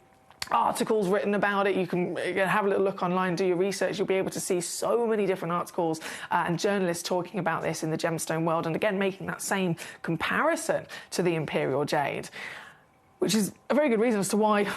articles written about it. You can have a little look online, do your research. You'll be able to see so many different articles and journalists talking about this in the gemstone world, and again making that same comparison to the imperial jade, which is a very good reason as to why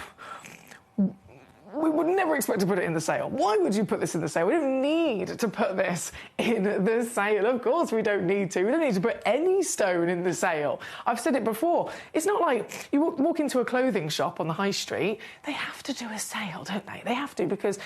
we would never expect to put it in the sale. Why would you put this in the sale? We don't need to put this in the sale. Of course we don't need to. We don't need to put any stone in the sale. I've said it before. It's not like you walk into a clothing shop on the high street. They have to do a sale, don't they? They have to, because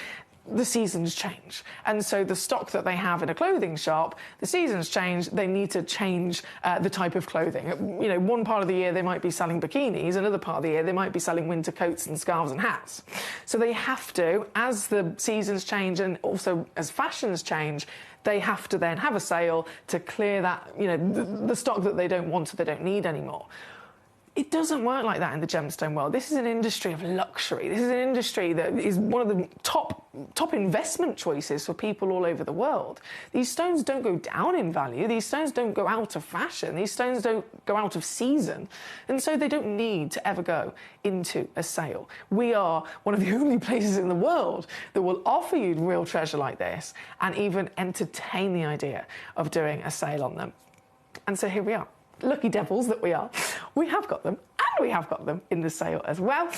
the seasons change. And so the stock that they have in a clothing shop, the seasons change, they need to change the type of clothing. You know, one part of the year they might be selling bikinis, another part of the year they might be selling winter coats and scarves and hats. So they have to, as the seasons change and also as fashions change, they have to then have a sale to clear that, you know, the stock that they don't want or they don't need anymore. It doesn't work like that in the gemstone world. This is an industry of luxury. This is an industry that is one of the top investment choices for people all over the world. These stones don't go down in value. These stones don't go out of fashion. These stones don't go out of season. And so they don't need to ever go into a sale. We are one of the only places in the world that will offer you real treasure like this and even entertain the idea of doing a sale on them. And so here we are. Lucky devils that we are. We have got them, and we have got them in the sale as well.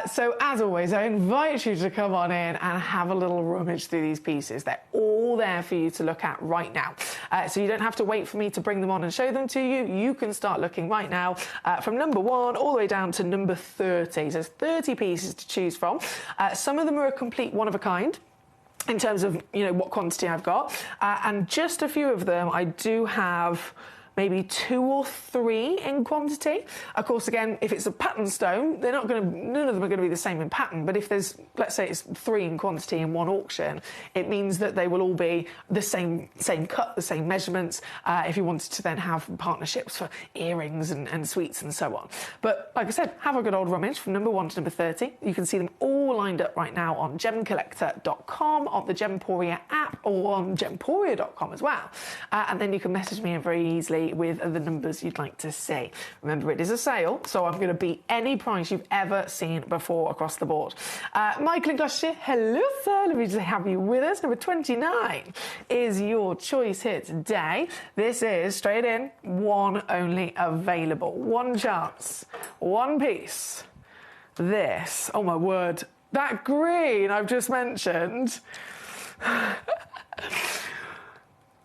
So as always, I invite you to come on in and have a little rummage through these pieces. They're all there for you to look at right now. So you don't have to wait for me to bring them on and show them to you. You can start looking right now from number 1 all the way down to number 30. So there's 30 pieces to choose from. Some of them are a complete one of a kind in terms of, you know, what quantity I've got. And just a few of them I do have maybe 2 or 3 in quantity. Of course, again, if it's a pattern stone, none of them are going to be the same in pattern. But if there's, let's say it's 3 in quantity in one auction, it means that they will all be the same cut, the same measurements, if you wanted to then have partnerships for earrings and sweets and so on. But like I said, have a good old rummage from number 1 to number 30. You can see them all lined up right now on gemcollector.com, on the Gemporia app, or on gemporia.com as well. And then you can message me very easily with the numbers you'd like to see. Remember, it is a sale, so I'm going to beat any price you've ever seen before across the board. Michael in Gloucestershire, hello sir, let me just have you with us. Number 29 is your choice here today. This is straight in, one only available. One chance, one piece. This, oh my word, that green I've just mentioned.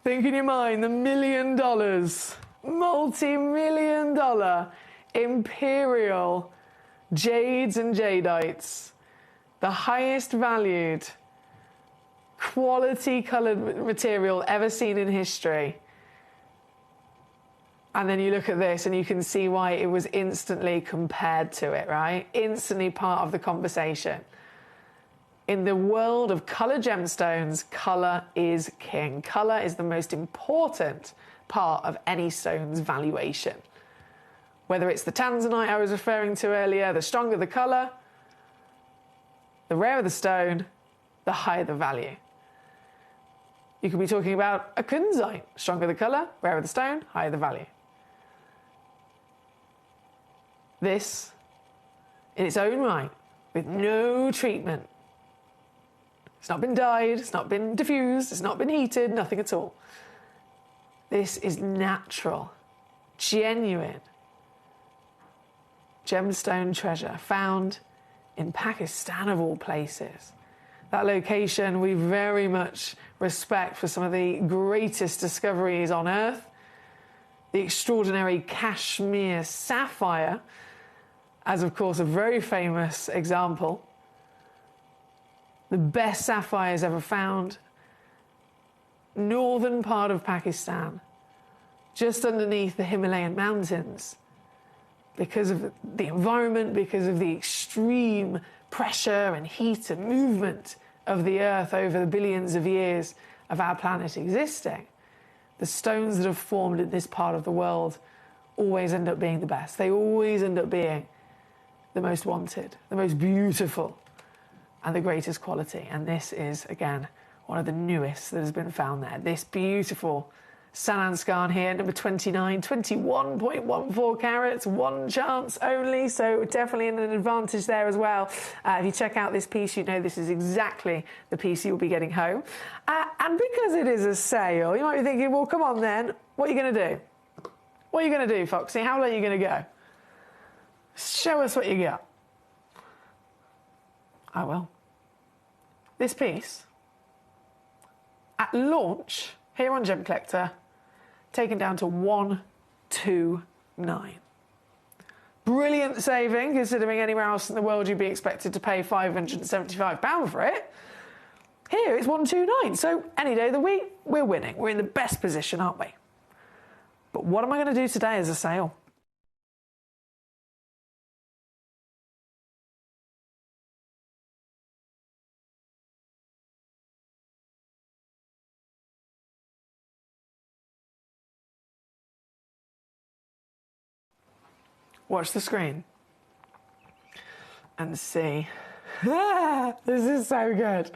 Think in your mind, the $1 million, multi-million-dollar imperial jades and jadeite, the highest valued quality coloured material ever seen in history. And then you look at this and you can see why it was instantly compared to it, right? Instantly part of the conversation. In the world of colour gemstones, colour is king. Colour is the most important part of any stone's valuation. Whether it's the tanzanite I was referring to earlier, the stronger the colour, the rarer the stone, the higher the value. You could be talking about a kunzite. Stronger the colour, rarer the stone, higher the value. This, in its own right, with no treatment. It's not been dyed, it's not been diffused, it's not been heated, nothing at all. This is natural, genuine gemstone treasure found in Pakistan of all places. That location we very much respect for some of the greatest discoveries on Earth. The extraordinary Kashmir sapphire, as of course a very famous example. The best sapphires ever found. Northern part of Pakistan, just underneath the Himalayan mountains. Because of the environment, because of the extreme pressure and heat and movement of the Earth over the billions of years of our planet existing, the stones that have formed in this part of the world always end up being the best. They always end up being the most wanted, the most beautiful, and the greatest quality. And this is, again, one of the newest that has been found there. This beautiful Sanan skarn here, number 29, 21.14 carats, one chance only, so definitely an advantage there as well. If you check out this piece, you know this is exactly the piece you'll be getting home. And because it is a sale, you might be thinking, well, come on then, what are you going to do? What are you going to do, Foxy? How late are you going to go? Show us what you got. I will. This piece, at launch, here on Gem Collector, taken down to 129. Brilliant saving, considering anywhere else in the world you'd be expected to pay £575 for it. Here it's 129, so any day of the week, we're winning. We're in the best position, aren't we? But what am I going to do today as a sale? Watch the screen and see. This is so good.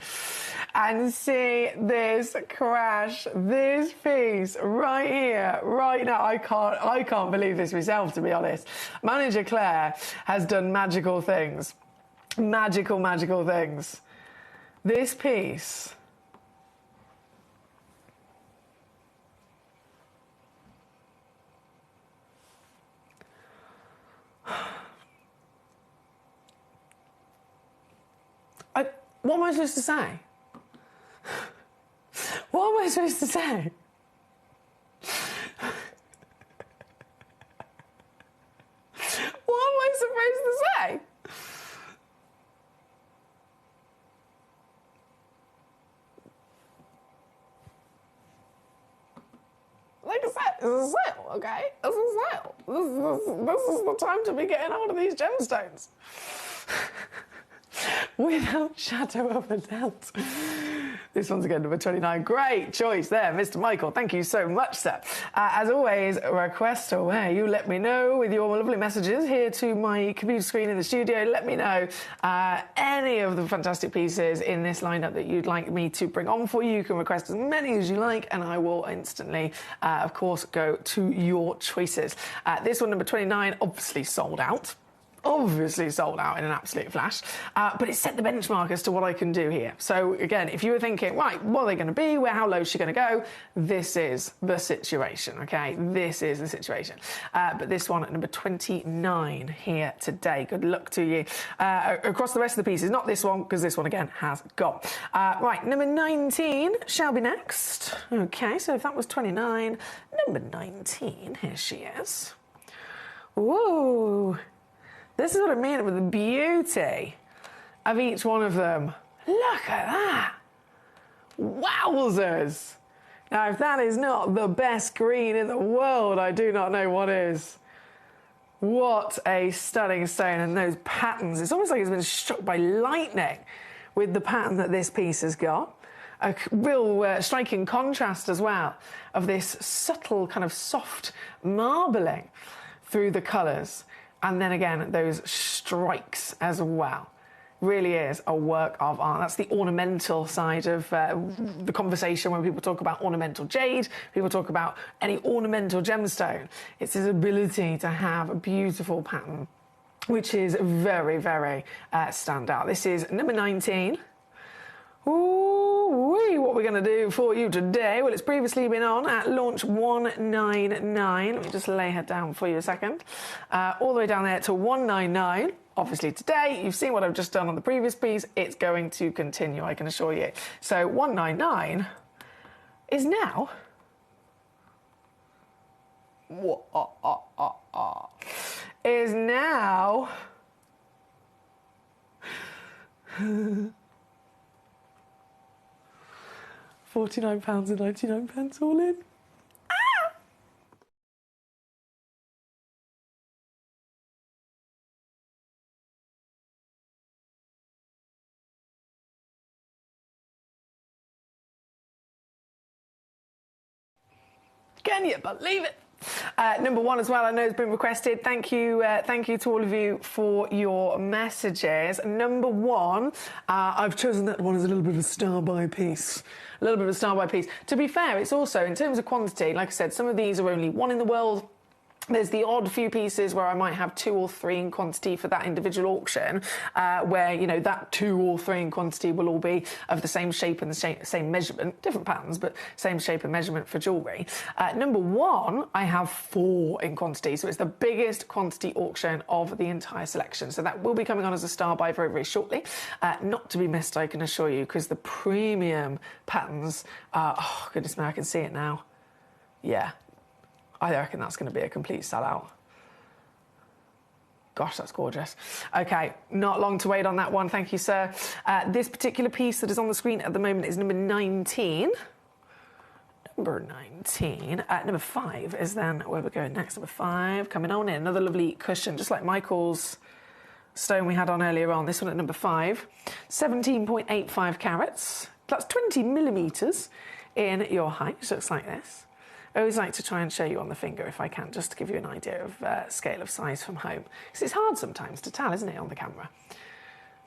And see this crash, this piece right here, right now. I can't believe this myself, to be honest. Manager Claire has done magical things. Magical things. This piece. What am I supposed to say? What am I supposed to say? What am I supposed to say? Like I said, It's a sale, okay? It's a sale. This is the time to be getting hold of these gemstones. Without shadow of a doubt. This one's again number 29. Great choice there, Mr. Michael. Thank you so much, sir. As always, request away. You let me know with your lovely messages here to my computer screen in the studio. Let me know any of the fantastic pieces in this lineup that you'd like me to bring on for you. You can request as many as you like, and I will instantly, of course, go to your choices. This one, number 29, obviously sold out. Obviously sold out in an absolute flash, but it set the benchmark as to what I can do here. So again, if you were thinking, right, what are they going to be? How low is she going to go? This is the situation, okay? This is the situation. But this one at number 29 here today. Good luck to you. Across the rest of the pieces, not this one, because this one again has gone. Right, number 19 shall be next. Okay, so if that was 29, number 19, here she is. Whoa. This is what I mean with the beauty of each one of them. Look at that. Wowzers. Now, if that is not the best green in the world, I do not know what is. What a stunning stone, and those patterns. It's almost like it's been struck by lightning with the pattern that this piece has got. A real striking contrast as well of this subtle kind of soft marbling through the colours. And then again, those strikes as well. Really is a work of art. That's the ornamental side of the conversation when people talk about ornamental jade, people talk about any ornamental gemstone. It's his ability to have a beautiful pattern, which is very, very standout. This is number 19. Ooh-wee, what we're going to do for you today? Well, it's previously been on at launch 199. Let me just lay her down for you a second. All the way down there to 199. Obviously today, you've seen what I've just done on the previous piece. It's going to continue, I can assure you. So 199 is now... is now... £49.99 all in. Can you believe it? Number one as well, I know it's been requested. Thank you to all of you for your messages. Number one, I've chosen that one as a little bit of a star-by piece. A little bit of a star-by piece. To be fair, it's also, in terms of quantity, like I said, some of these are only one in the world. There's the odd few pieces where I might have 2 or 3 in quantity for that individual auction, where, you know, that 2 or 3 in quantity will all be of the same shape and the same measurement, different patterns, but same shape and measurement for jewellery. Number one, I have 4 in quantity, so it's the biggest quantity auction of the entire selection. So that will be coming on as a star by very, very shortly. Not to be missed, I can assure you, because the premium patterns, oh, goodness me, I can see it now. Yeah. I reckon that's going to be a complete sellout. Gosh, that's gorgeous. Okay, not long to wait on that one. Thank you, sir. This particular piece that is on the screen at the moment is number 19. Number 19. Number 5 is then where we're going next. Number 5 coming on in. Another lovely cushion, just like Michael's stone we had on earlier on. This one at number 5. 17.85 carats. That's 20 millimetres in your height. It looks like this. I always like to try and show you on the finger if I can, just to give you an idea of scale of size from home. Because it's hard sometimes to tell, isn't it, on the camera?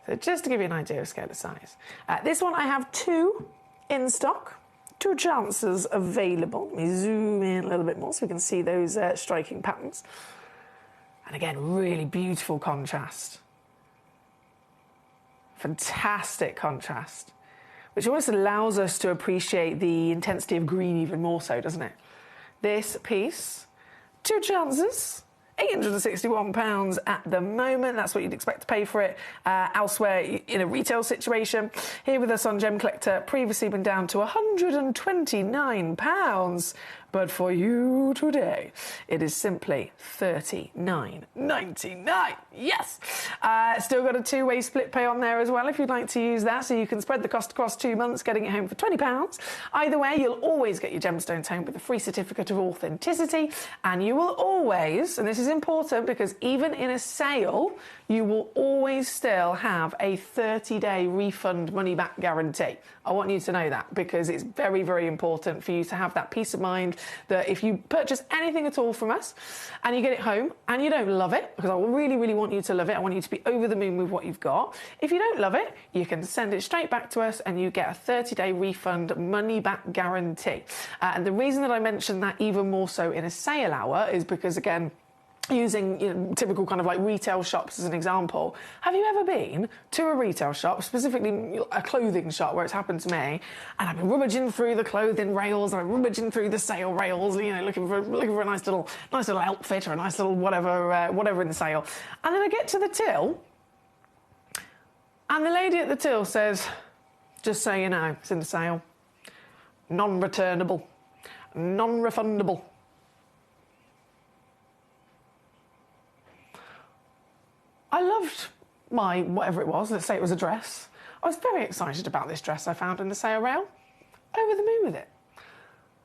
So just to give you an idea of scale of size. This one I have 2 in stock, 2 chances available. Let me zoom in a little bit more so we can see those striking patterns. And again, really beautiful contrast. Fantastic contrast. Which almost allows us to appreciate the intensity of green even more so, doesn't it? This piece, 2 chances, £861 at the moment. That's what you'd expect to pay for it elsewhere in a retail situation. Here with us on Gem Collector, previously been down to £129. But for you today, it is simply $39.99. Yes! Still got a two-way split pay on there as well if you'd like to use that, so you can spread the cost across 2 months, getting it home for £20. Either way, you'll always get your gemstones home with a free certificate of authenticity, and you will always, and this is important because even in a sale, you will always still have a 30-day refund money-back guarantee. I want you to know that because it's very, very important for you to have that peace of mind that if you purchase anything at all from us and you get it home and you don't love it, because I really, really want you to love it, I want you to be over the moon with what you've got. If you don't love it, you can send it straight back to us and you get a 30-day refund money-back guarantee. And the reason that I mentioned that even more so in a sale hour is because, again, using typical kind of like retail shops as an example, have you ever been to a retail shop, specifically a clothing shop where it's happened to me, and I've been rummaging through the clothing rails, and I'm rummaging through the sale rails, looking for a nice little outfit or a nice little whatever in the sale, and then I get to the till, and the lady at the till says, "Just so you know, it's in the sale, non-returnable, non-refundable." I loved my, whatever it was, let's say it was a dress. I was very excited about this dress I found in the sale rail. Over the moon with it.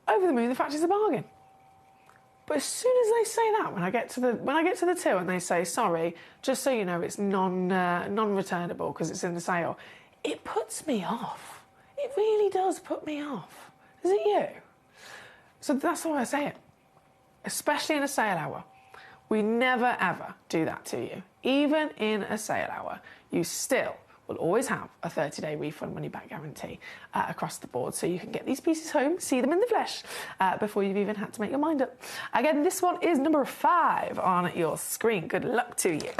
Over the moon, the fact it's a bargain. But as soon as they say that, when I get to the till and they say, "Sorry, just so you know, it's non-returnable because it's in the sale," it puts me off. It really does put me off. Is it you? So that's why I say it. Especially in a sale hour. We never, ever do that to you. Even in a sale hour, you still will always have a 30-day refund money-back guarantee across the board, so you can get these pieces home, see them in the flesh, before you've even had to make your mind up. Again, this one is number 5 on your screen. Good luck to you.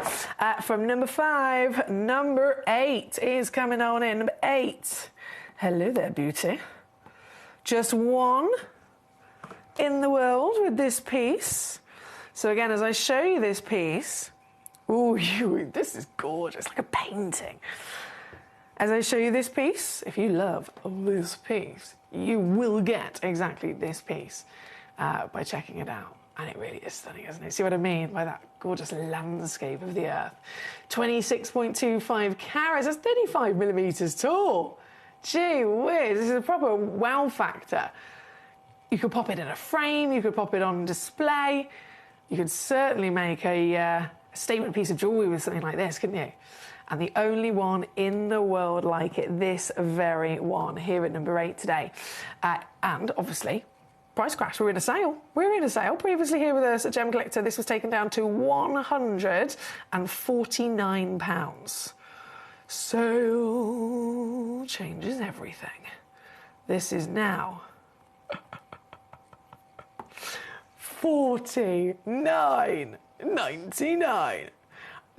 From number 5, number 8 is coming on in. Number 8. Hello there, beauty. Just one in the world with this piece. So again, as I show you this piece, this is gorgeous, like a painting. As I show you this piece, if you love this piece, you will get exactly this piece by checking it out. And it really is stunning, isn't it? See what I mean by that gorgeous landscape of the earth. 26.25 carats, that's 35 millimeters tall. Gee whiz, this is a proper wow factor. You could pop it in a frame, you could pop it on display. You could certainly make a statement piece of jewellery with something like this, couldn't you? And the only one in the world like it, this very one, here at number 8 today. And obviously, price crash, we're in a sale. We're in a sale. Previously here with us at Gemcollector, this was taken down to £149. So changes everything. This is now $49.99.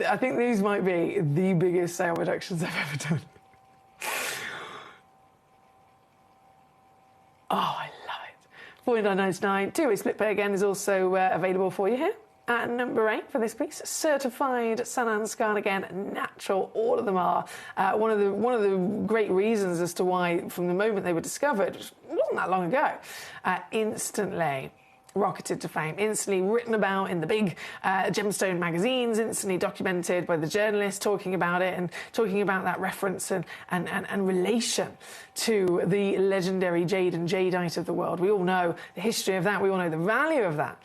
I think these might be the biggest sale reductions I've ever done. Oh, I love it. $49.99. Two-way split pay again is also available for you here. At number 8 for this piece, certified Sanan scarn, again, natural. All of them are. One of the great reasons as to why, from the moment they were discovered, it wasn't that long ago, instantly rocketed to fame, instantly written about in the big gemstone magazines, instantly documented by the journalists talking about it and talking about that reference and relation to the legendary jade and jadeite of the world. We all know the history of that. We all know the value of that.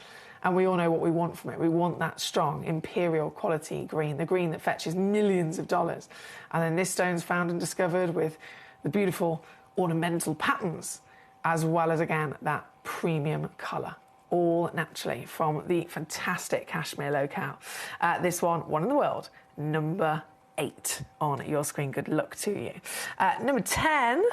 And we all know what we want from it. We want that strong, imperial quality green, the green that fetches millions of dollars. And then this stone's found and discovered with the beautiful ornamental patterns, as well as, again, that premium colour. All naturally from the fantastic cashmere locale. This one in the world, number 8 on your screen. Good luck to you. Number 10,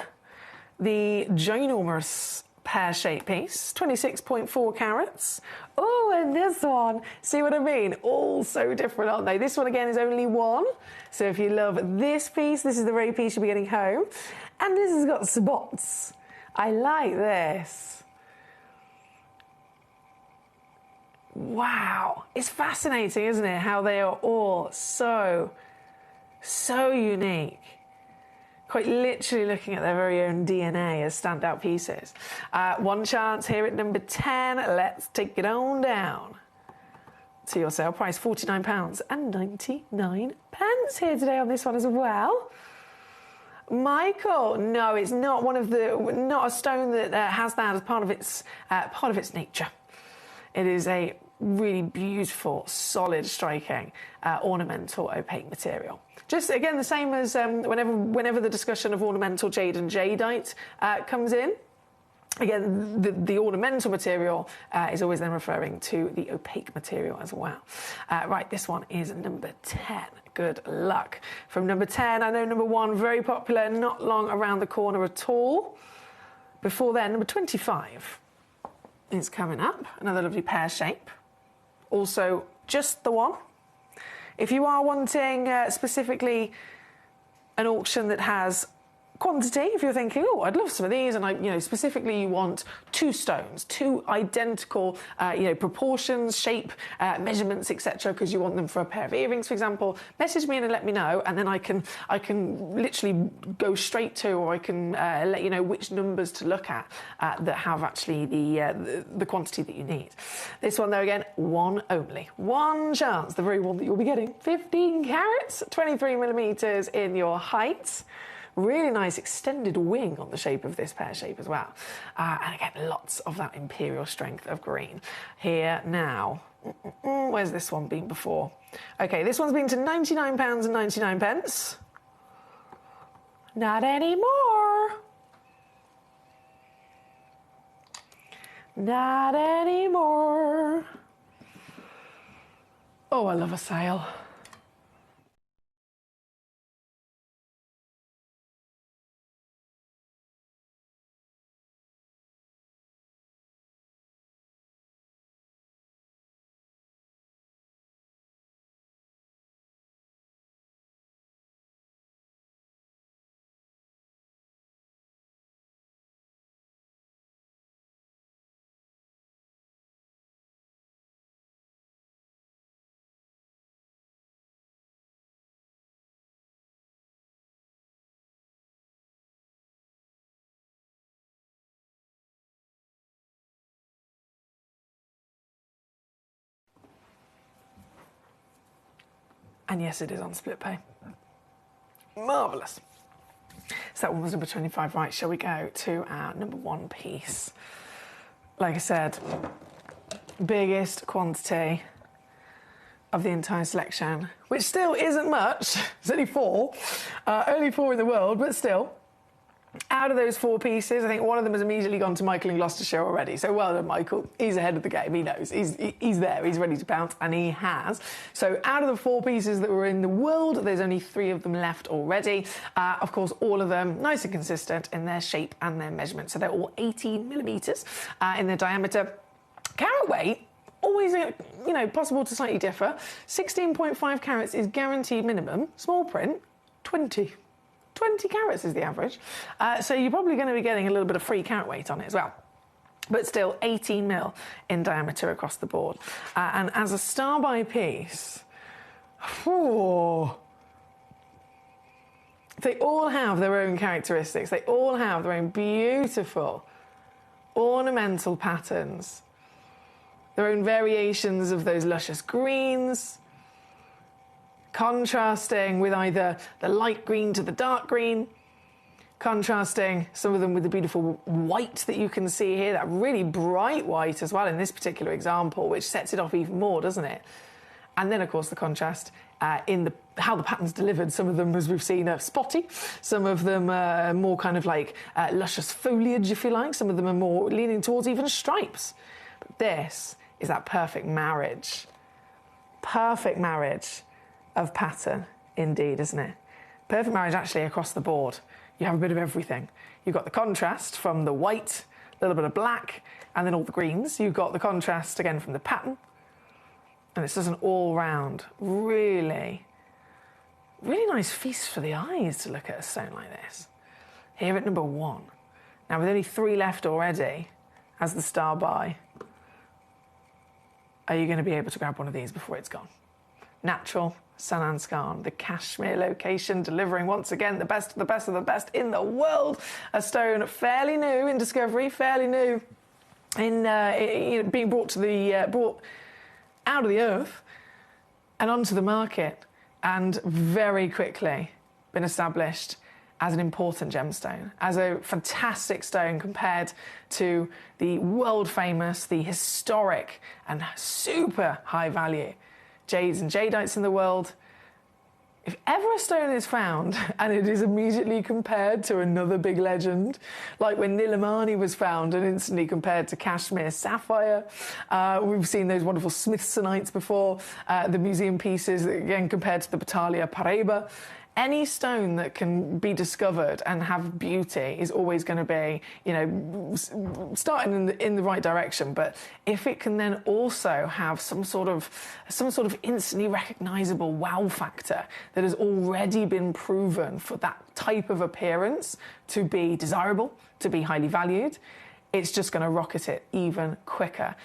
the ginormous pear-shaped piece, 26.4 carats. Oh, and this one, see what I mean? All so different, aren't they? This one, again, is only one. So if you love this piece, this is the very piece you'll be getting home. And this has got spots. I like this. Wow. It's fascinating, isn't it? How they are all so unique. quite literally looking at their very own DNA as standout pieces. One chance here at number 10. Let's take it on down to your sale price, £49.99 here today on this one as well. Michael, no, it's not not a stone that has that as part of its nature. It is a really beautiful, solid, striking, ornamental opaque material. Just again, the same as whenever the discussion of ornamental jade and jadeite comes in. Again, the ornamental material is always then referring to the opaque material as well. Right, this one is number 10. Good luck. From number 10, I know number 1, very popular, not long around the corner at all. Before then, number 25 is coming up. Another lovely pear shape. Also, just the one. If you are wanting specifically an auction that has quantity, if you're thinking, oh, I'd love some of these, and specifically you want 2 stones, 2 identical, proportions, shape, measurements, etc., because you want them for a pair of earrings, for example, message me in and let me know, and then I can literally go straight to, or I can let you know which numbers to look at that have actually the quantity that you need. This one, though, again, one only. One chance, the very one that you'll be getting. 15 carats, 23 millimetres in your height. Really nice extended wing on the shape of this pear shape as well. And again, lots of that imperial strength of green. Here now, where's this one been before? Okay, this one's been to £99.99. Not anymore. Not anymore. Oh, I love a sale. And yes, it is on split pay. Marvellous. So that one was number 25. Right, shall we go to our number 1 piece? Like I said, biggest quantity of the entire selection, which still isn't much. It's only 4. Only 4 in the world, but still. Out of those 4 pieces, I think one of them has immediately gone to Michael in Gloucestershire already. So well done, Michael. He's ahead of the game. He knows. He's there. He's ready to pounce, and he has. So out of the 4 pieces that were in the world, there's only 3 of them left already. Of course, all of them nice and consistent in their shape and their measurement. So they're all 18 millimetres in their diameter. Carat weight, always, possible to slightly differ. 16.5 carats is guaranteed minimum. Small print, 20 carats is the average. So you're probably going to be getting a little bit of free carat weight on it as well. But still 18 mil in diameter across the board. And as a star by piece, they all have their own characteristics. They all have their own beautiful ornamental patterns, their own variations of those luscious greens, contrasting with either the light green to the dark green, contrasting some of them with the beautiful white that you can see here, that really bright white as well in this particular example, which sets it off even more, doesn't it? And then, of course, the contrast in how the pattern's delivered. Some of them, as we've seen, are spotty. Some of them are more kind of like luscious foliage, if you like. Some of them are more leaning towards even stripes. But this is that perfect marriage of pattern, indeed, isn't it? Perfect marriage actually across the board. You have a bit of everything. You've got the contrast from the white, a little bit of black, and then all the greens. You've got the contrast again from the pattern. And this is an all-round, really, really nice feast for the eyes to look at a stone like this. Here at number 1. Now, with only 3 left already, as the star by, are you going to be able to grab one of these before it's gone? Natural, Sananskan, the Kashmir location, delivering once again the best of the best of the best in the world. A stone fairly new in discovery, fairly new in being brought out of the earth and onto the market, and very quickly been established as an important gemstone, as a fantastic stone compared to the world famous, the historic and super high value jades and jadites in the world. If ever a stone is found and it is immediately compared to another big legend, like when Nilamani was found and instantly compared to Kashmir sapphire, we've seen those wonderful Smithsonites before, the museum pieces, again, compared to the Batalia Paraiba. Any stone that can be discovered and have beauty is always going to be, starting in the right direction. But if it can then also have some sort of instantly recognizable wow factor that has already been proven for that type of appearance to be desirable, to be highly valued, it's just going to rocket it even quicker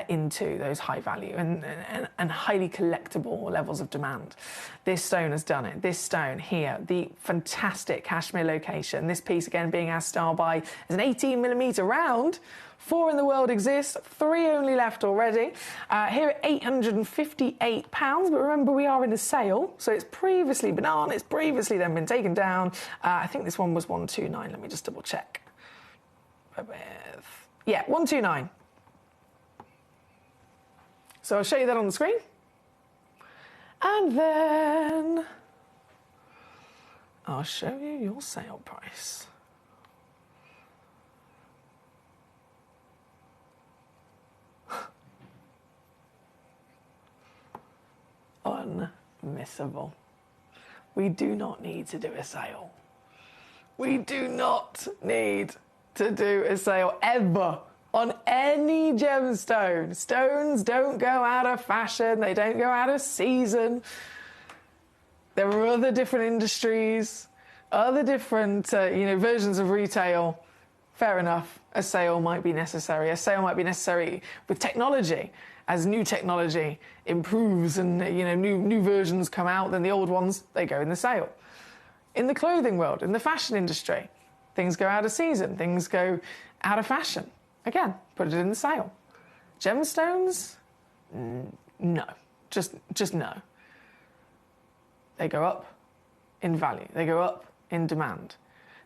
into those high value and highly collectible levels of demand. This stone has done it. This stone here, the fantastic Kashmir location. This piece again being asked star by as an 18mm round. 4 in the world exist, 3 only left already. Here at £858, but remember we are in a sale, so it's previously been on, it's previously then been taken down. I think this one was 129. Let me just double check. Yeah, 129. So I'll show you that on the screen. And then I'll show you your sale price. Unmissable. We do not need to do a sale. We do not need to do a sale ever on any gemstone. Stones don't go out of fashion, they don't go out of season. There are other different industries, other different versions of retail. Fair enough, a sale might be necessary. A sale might be necessary with technology. As new technology improves and new versions come out, then the old ones, they go in the sale. In the clothing world, in the fashion industry, things go out of season, things go out of fashion. Again, put it in the sale. Gemstones? No. Just no. They go up in value. They go up in demand.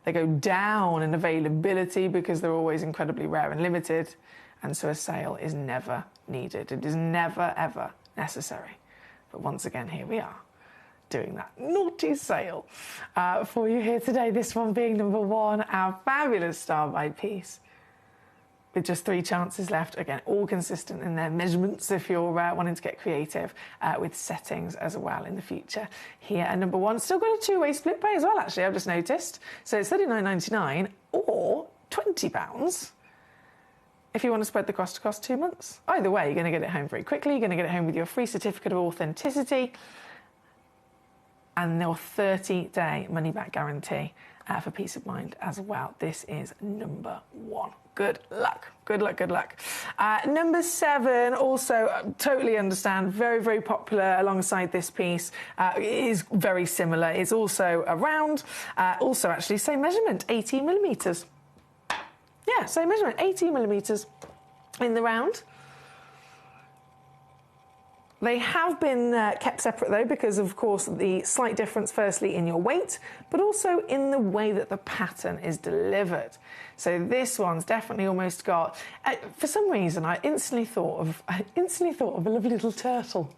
They go down in availability because they're always incredibly rare and limited. And so a sale is never needed. It is never, ever necessary. But once again, here we are, doing that naughty sale for you here today. This one being number 1, our fabulous star by piece, with just 3 chances left. Again, all consistent in their measurements if you're wanting to get creative with settings as well in the future. Here at number 1, still got a 2-way split pay as well, actually, I've just noticed. So it's £39.99 or £20 if you want to spread the cost across 2 months. Either way, you're going to get it home very quickly. You're going to get it home with your free certificate of authenticity and your 30-day money-back guarantee for peace of mind as well. This is number 1. Good luck. Good luck, good luck. Number 7, also totally understand, very, very popular alongside this piece. It is very similar. It's also a round, also actually same measurement, 18mm. Yeah, same measurement, 18mm in the round. They have been kept separate though because of course the slight difference firstly in your weight but also in the way that the pattern is delivered. So this one's definitely almost got, for some reason I instantly thought of a lovely little turtle.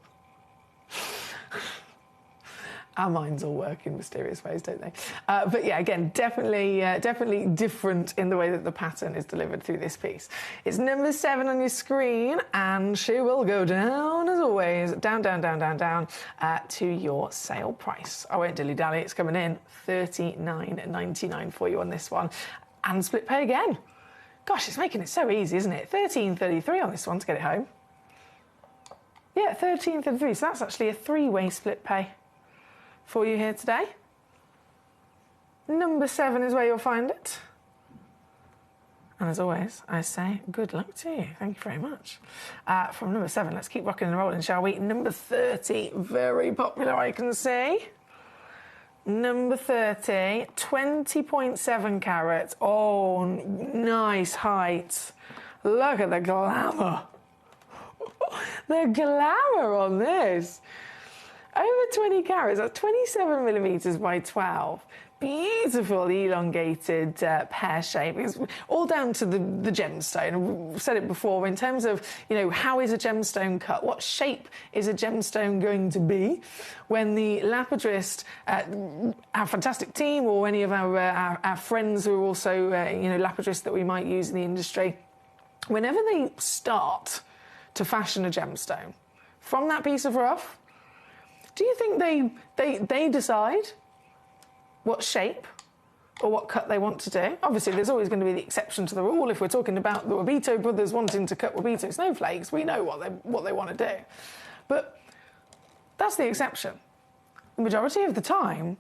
Our minds all work in mysterious ways, don't they? But yeah, again, definitely different in the way that the pattern is delivered through this piece. It's number 7 on your screen, and she will go down, as always, down to your sale price. I won't dilly-dally, it's coming in $39.99 for you on this one. And split pay again. Gosh, it's making it so easy, isn't it? $13.33 on this one to get it home. Yeah, $13.33, so that's actually a 3-way split pay for you here today. Number 7 is where you'll find it. And as always, I say good luck to you. Thank you very much. From number 7, let's keep rocking and rolling, shall we? Number 30, very popular, I can see. Number 30, 20.7 carats. Oh, nice height. Look at the glamour. The glamour on this. Over 20 carats, that's 27 millimetres by 12. Beautiful elongated pear shape. It's all down to the gemstone. I've said it before in terms of, you know, how is a gemstone cut? What shape is a gemstone going to be? When the lapidrist, our fantastic team, or any of our friends who are also, you know, lapidrists that we might use in the industry, whenever they start to fashion a gemstone from that piece of rough, do you think they decide what shape or what cut they want to do? Obviously, there's always going to be the exception to the rule. If we're talking about the Wabito brothers wanting to cut Wabito snowflakes, we know what they want to do. But that's the exception. The majority of the time,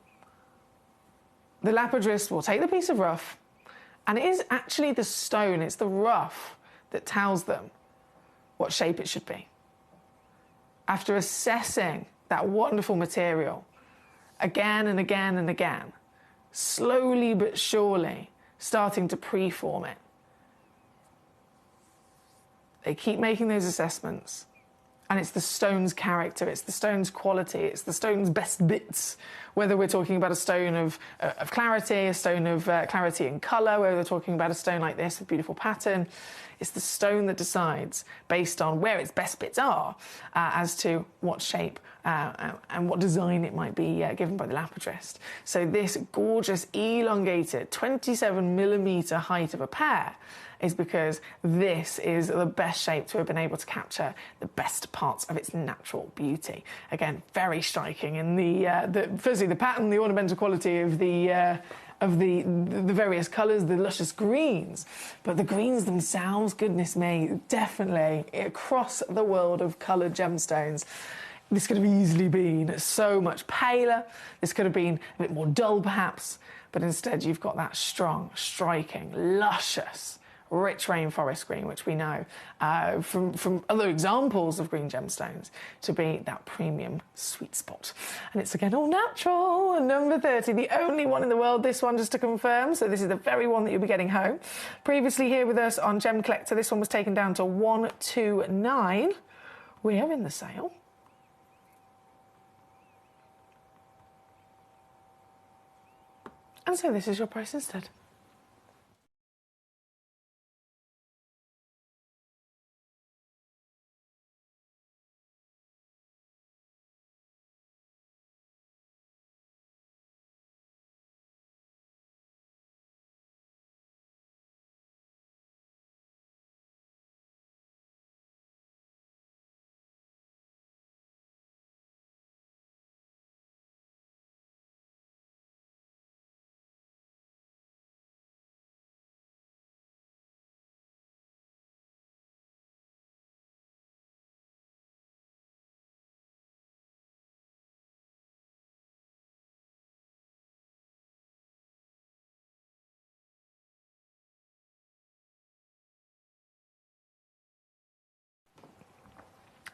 the lapidrist will take the piece of rough, and it is actually the stone, it's the rough that tells them what shape it should be. After assessing that wonderful material, again and again and again, slowly but surely starting to preform it. They keep making those assessments, and it's the stone's character, it's the stone's quality, it's the stone's best bits, whether we're talking about a stone of clarity, a stone of clarity in colour, whether we're talking about a stone like this, a beautiful pattern. It's the stone that decides, based on where its best bits are, as to what shape and what design it might be given by the lapidrist. So this gorgeous, elongated, 27 millimetre height of a pear is because this is the best shape to have been able to capture the best parts of its natural beauty. Again, very striking in firstly the pattern, the ornamental quality of the various colours, the luscious greens, but the greens themselves, goodness me, definitely across the world of coloured gemstones. This could have easily been so much paler. This could have been a bit more dull, perhaps, but instead you've got that strong, striking, luscious, rich rainforest green, which we know from other examples of green gemstones to be that premium sweet spot. And it's again all natural. Number 30, the only one in the world, this one, just to confirm. So this is the very one that you'll be getting home. Previously here with us on Gemcollector, this one was taken down to 129. We are in the sale. And so this is your price instead.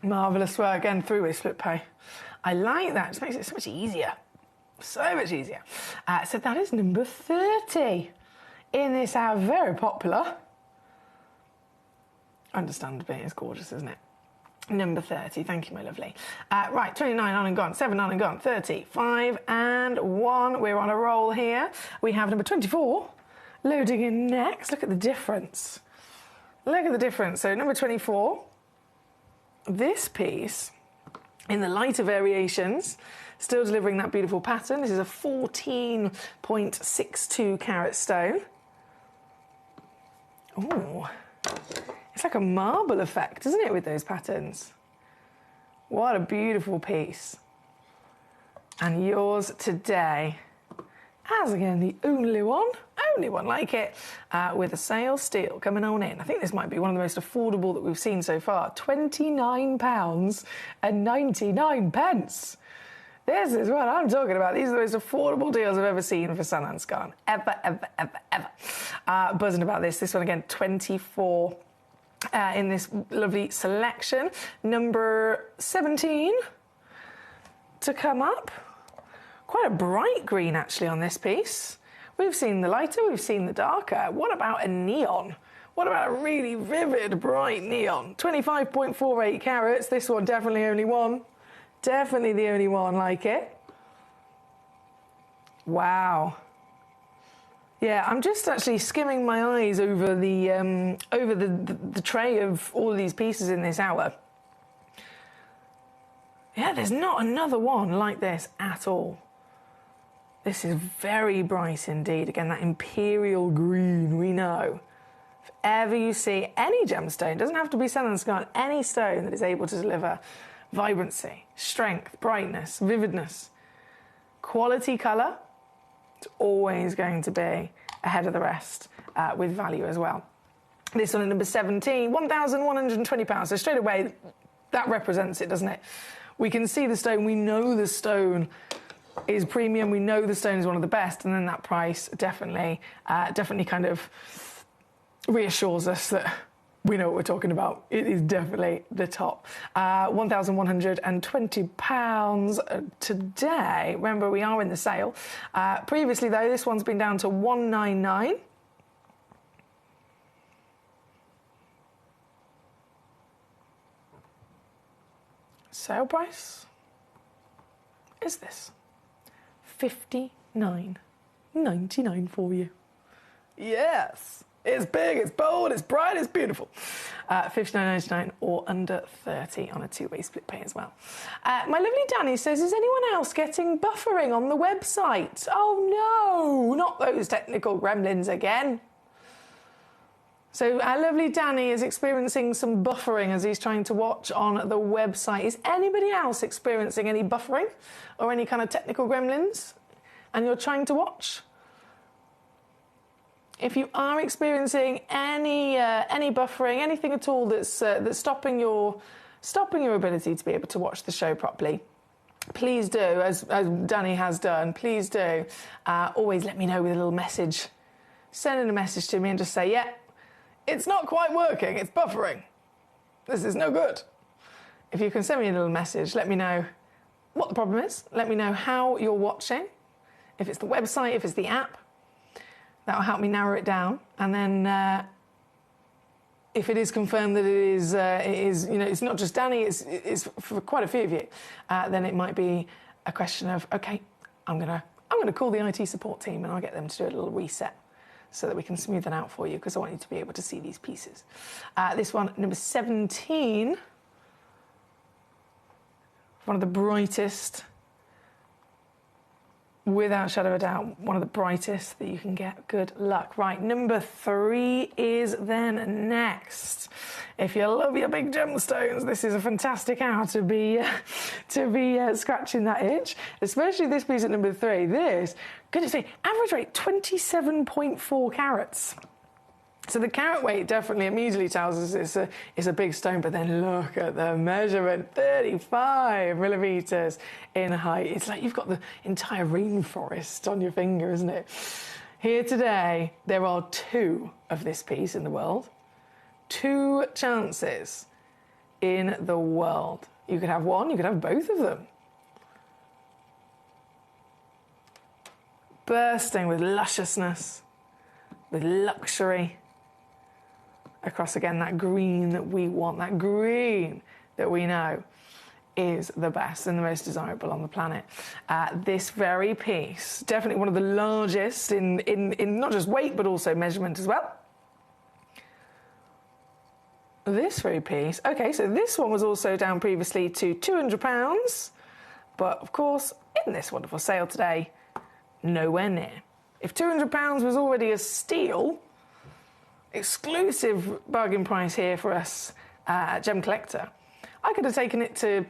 Marvellous work, again through with split pay. I like that, it just makes it so much easier. So much easier. So that is number 30 in this our very popular. Understandably, it's gorgeous, isn't it? Number 30, thank you, my lovely. Right, 29 on and gone, 7 on and gone, 30, 5 and 1. We're on a roll here. We have number 24 loading in next. Look at the difference. Look at the difference. So number 24. This piece, in the lighter variations, still delivering that beautiful pattern. This is a 14.62 carat stone. Oh, it's like a marble effect, isn't it, with those patterns? What a beautiful piece. And yours today, as again, the only one like it, with a sale steal coming on in. I think this might be one of the most affordable that we've seen so far. £29.99. This is what I'm talking about. These are the most affordable deals I've ever seen for Sandlandsgarn. Ever. Buzzing about this. This one again, 24 in this lovely selection. Number 17 to come up. Quite a bright green actually on this piece. We've seen the lighter, we've seen the darker. What about a neon? What about a really vivid, bright neon? 25.48 carats. This one definitely only one. Definitely the only one like it. Wow. Yeah, I'm just actually skimming my eyes over the tray of all of these pieces in this hour. Yeah, there's not another one like this at all. This is very bright indeed. Again, that imperial green, we know. If ever you see any gemstone, doesn't have to be Sandlandsgarn, any stone that is able to deliver vibrancy, strength, brightness, vividness, quality colour, it's always going to be ahead of the rest with value as well. This one at number 17, £1,120. So straight away, that represents it, doesn't it? We can see the stone, we know the stone is premium, we know the stone is one of the best, and then that price definitely kind of reassures us that we know what we're talking about. It is definitely the top. £1,120 today. Remember, we are in the sale. Previously, though, this one's been down to £199. Sale price is this. $59.99 for you. Yes. It's big, it's bold, it's bright, it's beautiful. $59.99 or under 30 on a two-way split pay as well. My lovely Danny says, is anyone else getting buffering on the website? Oh no, not those technical gremlins again. So our lovely Danny is experiencing some buffering as he's trying to watch on the website. Is anybody else experiencing any buffering or any kind of technical gremlins and you're trying to watch? If you are experiencing any buffering, anything at all that's stopping your ability to be able to watch the show properly, please do, as Danny has done, please do. Always let me know with a little message. Send in a message to me and just say, yeah, it's not quite working, it's buffering. This is no good. If you can send me a little message, let me know what the problem is. Let me know how you're watching. If it's the website, if it's the app. That'll help me narrow it down, and then if it is confirmed that it is, it's not just Danny, it's for quite a few of you, then it might be a question of, okay, I'm gonna call the IT support team and I'll get them to do a little reset so that we can smooth that out for you, because I want you to be able to see these pieces. This one, number 17, one of the brightest. Without a shadow of a doubt, one of the brightest that you can get. Good luck. Right, number 3 is then next. If you love your big gemstones, this is a fantastic hour to be scratching that itch. Especially this piece at number 3. This, goodness me, average rate 27.4 carats. So the carat weight definitely immediately tells us it's a big stone, but then look at the measurement, 35 millimetres in height. It's like you've got the entire rainforest on your finger, isn't it? Here today, there are 2 of this piece in the world. 2 chances in the world. You could have one, you could have both of them. Bursting with lusciousness, with luxury. Across again that green that we want, that green that we know is the best and the most desirable on the planet. This very piece, definitely one of the largest in not just weight but also measurement as well. This very piece, okay, so this one was also down previously to £200, but of course in this wonderful sale today, nowhere near. If £200 was already a steal, exclusive bargain price here for us at Gemcollector, I could have taken it to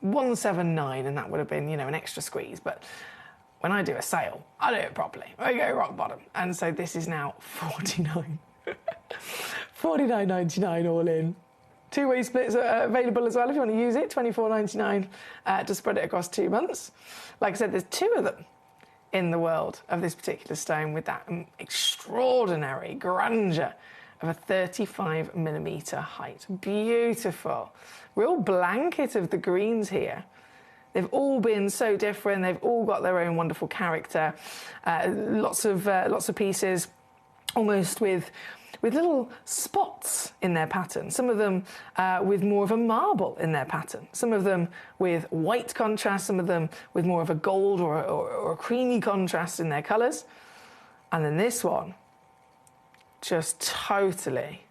$179 and that would have been, an extra squeeze. But when I do a sale, I do it properly. I go rock bottom. And so this is now $49.99 all in. Two-way splits are available as well if you want to use it. $24.99 to spread it across 2 months. Like I said, there's 2 of them in the world of this particular stone with that extraordinary grandeur of a 35mm height. Beautiful. Real blanket of the greens here. They've all been so different. They've all got their own wonderful character. Lots of pieces, almost with little spots in their pattern. Some of them with more of a marble in their pattern. Some of them with white contrast. Some of them with more of a gold or a creamy contrast in their colours. And then this one, just totally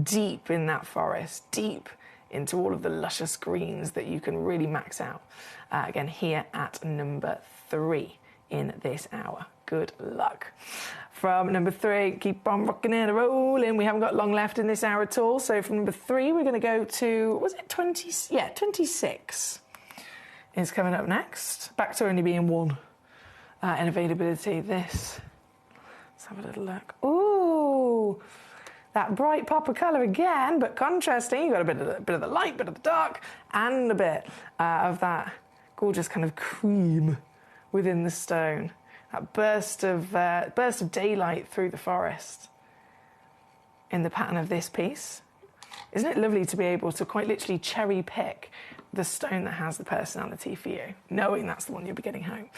deep in that forest, deep into all of the luscious greens that you can really max out. Again, here at number 3 in this hour. Good luck. From number 3, keep on rocking and rolling. We haven't got long left in this hour at all. So from number 3, we're going to go to, was it 20? Yeah, 26 is coming up next. Back to only being 1 in availability. This. Let's have a little look. Ooh, that bright pop of colour again, but contrasting. You've got a bit of the light, bit of the dark, and a bit of that gorgeous kind of cream within the stone. That burst of daylight through the forest in the pattern of this piece. Isn't it lovely to be able to quite literally cherry pick the stone that has the personality for you, knowing that's the one you'll be getting home.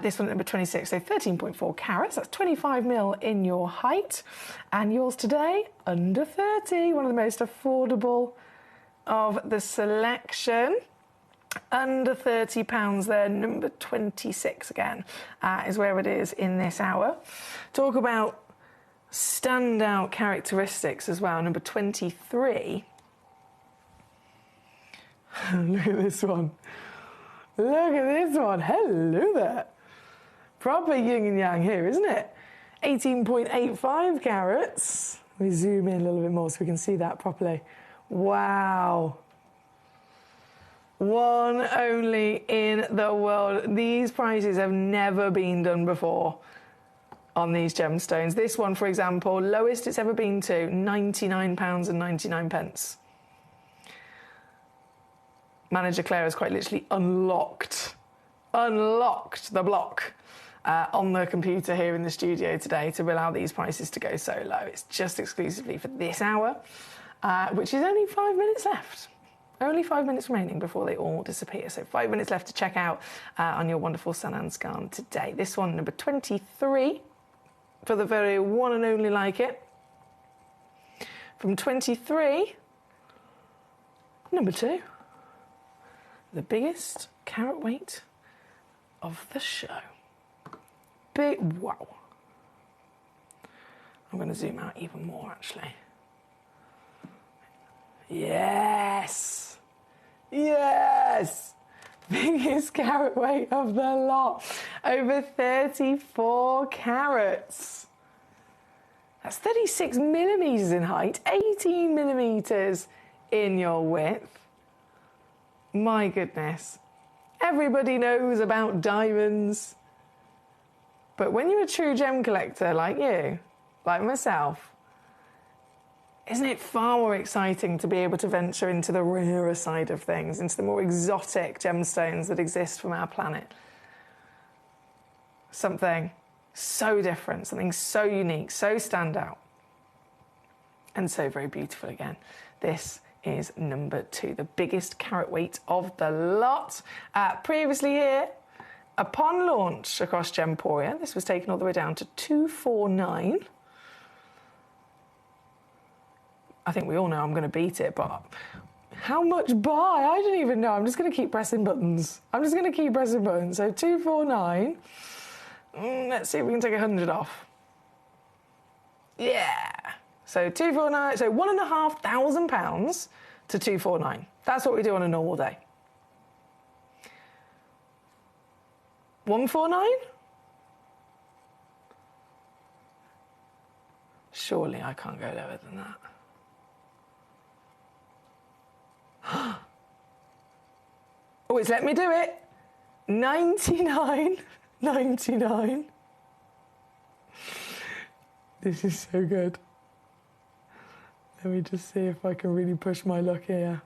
This one at number 26, so 13.4 carats. That's 25mm in your height. And yours today, under 30, one of the most affordable of the selection. Under £30 there, number 26 again, is where it is in this hour. Talk about standout characteristics as well. Number 23. Look at this one. Look at this one. Hello there. Proper yin and yang here, isn't it? 18.85 carats. Let me zoom in a little bit more so we can see that properly. Wow. One only in the world. These prices have never been done before on these gemstones. This one, for example, lowest it's ever been to, £99.99. Manager Claire has quite literally unlocked the block on the computer here in the studio today to allow these prices to go so low. It's just exclusively for this hour, which is only 5 minutes left. Only 5 minutes remaining before they all disappear. So 5 minutes left to check out on your wonderful San Scan today. This one, number 23, for the very one and only like it. From 23, number 2, the biggest carat weight of the show. Big, wow. I'm going to zoom out even more, actually. Yes! Yes! Biggest carat weight of the lot. Over 34 carats. That's 36mm in height, 18mm in your width. My goodness. Everybody knows about diamonds. But when you're a true gem collector like you, like myself, isn't it far more exciting to be able to venture into the rarer side of things, into the more exotic gemstones that exist from our planet? Something so different, something so unique, so standout, and so very beautiful again. This is number 2, the biggest carat weight of the lot. Previously here, upon launch across Gemporia, this was taken all the way down to 249. I think we all know I'm going to beat it, but how much buy? I don't even know. I'm just going to keep pressing buttons. So 249. Let's see if we can take 100 off. Yeah. So 249. So £1,500 to 249. That's what we do on a normal day. 149? Surely I can't go lower than that. Oh, it's let me do it. 99.99. This is so good. Let me just see if I can really push my luck here.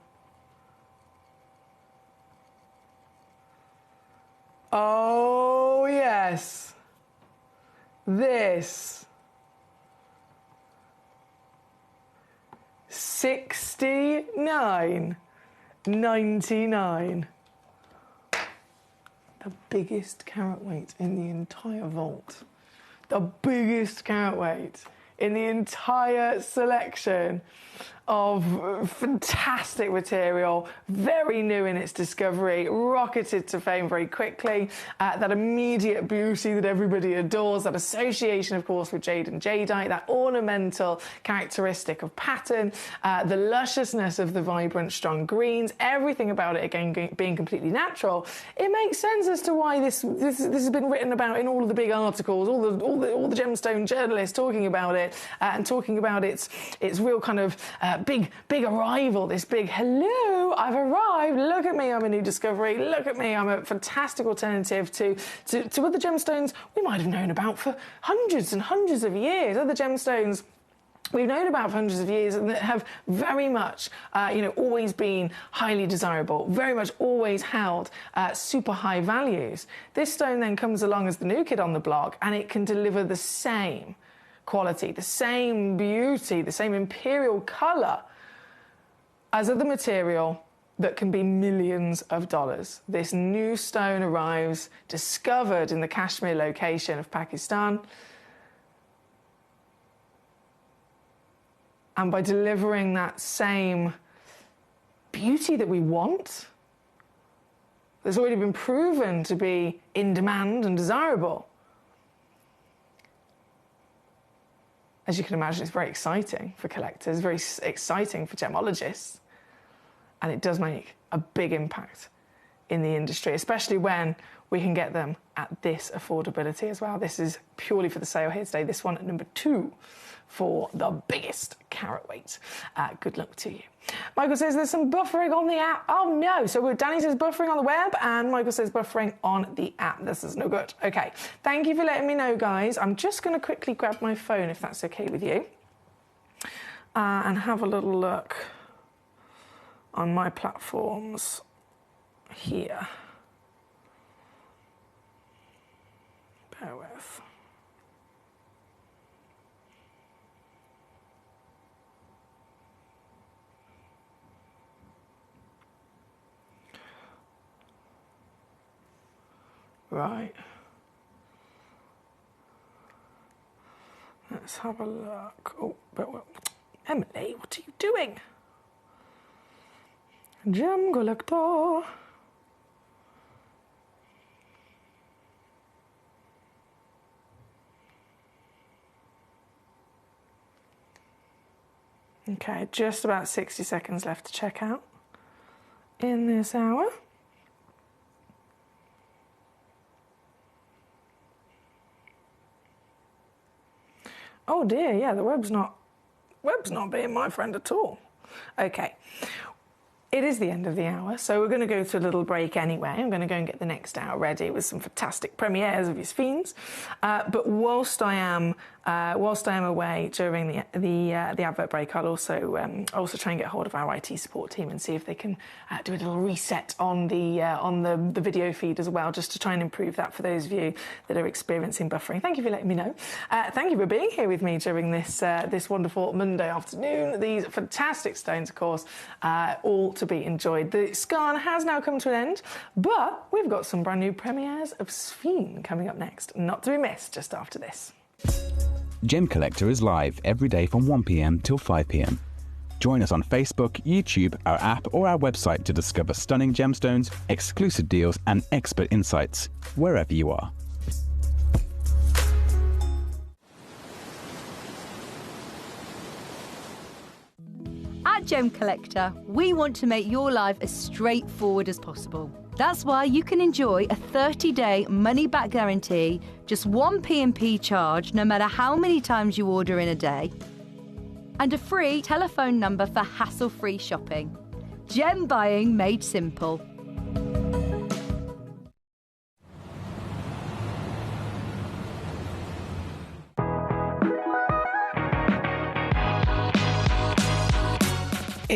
Oh, yes. This. 69.99. The biggest carat weight in the entire vault. The biggest carat weight in the entire selection of fantastic material, very new in its discovery, rocketed to fame very quickly, that immediate beauty that everybody adores, that association, of course, with jade and jadeite, that ornamental characteristic of pattern, the lusciousness of the vibrant, strong greens, everything about it, again, being completely natural. It makes sense as to why this has been written about in all of the big articles, all the gemstone journalists talking about it, and talking about its real kind of big arrival, this big, hello, I've arrived, look at me, I'm a new discovery, look at me, I'm a fantastic alternative to other gemstones we might have known about for hundreds and hundreds of years, other gemstones we've known about for hundreds of years and that have very much, always been highly desirable, very much always held super high values. This stone then comes along as the new kid on the block, and it can deliver the same quality, the same beauty, the same imperial colour as other material that can be millions of dollars. This new stone arrives, discovered in the Kashmir location of Pakistan, and by delivering that same beauty that we want, that's already been proven to be in demand and desirable. As you can imagine, it's very exciting for collectors, very exciting for gemologists, and it does make a big impact in the industry, especially when we can get them at this affordability as well. This is purely for the sale here today. This one at number 2 for the biggest carat weight. Good luck to you. Michael says there's some buffering on the app. Oh no, so Danny says buffering on the web and Michael says buffering on the app. This is no good. Okay, thank you for letting me know, guys. I'm just going to quickly grab my phone if that's okay with you and have a little look on my platforms here. Bear with. Right. Let's have a look. Oh, but well, Emily, what are you doing? Gemcollector. Okay, just about 60 seconds left to check out in this hour. Oh dear, yeah, the web's not being my friend at all. Okay. It is the end of the hour, so we're going to go to a little break anyway. I'm going to go and get the next hour ready with some fantastic premieres of his fiends. But whilst I am away during the advert break, I'll also try and get hold of our IT support team and see if they can do a little reset on the video feed as well, just to try and improve that for those of you that are experiencing buffering. Thank you for letting me know. Thank you for being here with me during this wonderful Monday afternoon. These fantastic stones, of course, all to be enjoyed. The scan has now come to an end, but we've got some brand new premieres of Sphene coming up next, not to be missed just after this. Gemcollector is live every day from 1 p.m. till 5 p.m. Join us on Facebook, YouTube, our app, or our website to discover stunning gemstones, exclusive deals, and expert insights wherever you are. At Gemcollector, we want to make your life as straightforward as possible. That's why you can enjoy a 30-day money-back guarantee, just one P&P charge, no matter how many times you order in a day, and a free telephone number for hassle-free shopping. Gem buying made simple.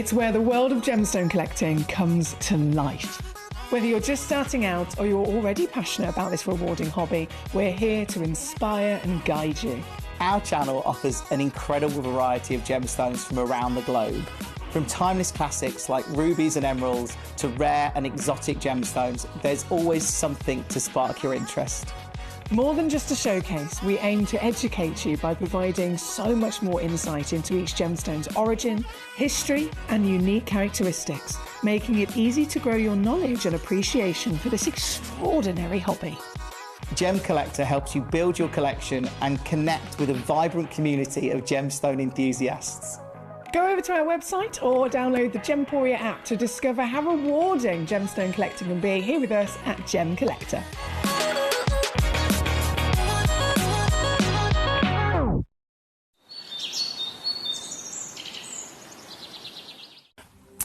It's where the world of gemstone collecting comes to life. Whether you're just starting out or you're already passionate about this rewarding hobby, we're here to inspire and guide you. Our channel offers an incredible variety of gemstones from around the globe. From timeless classics like rubies and emeralds to rare and exotic gemstones, there's always something to spark your interest. More than just a showcase, we aim to educate you by providing so much more insight into each gemstone's origin, history, and unique characteristics, making it easy to grow your knowledge and appreciation for this extraordinary hobby. Gemcollector helps you build your collection and connect with a vibrant community of gemstone enthusiasts. Go over to our website or download the Gemporia app to discover how rewarding gemstone collecting can be here with us at Gemcollector.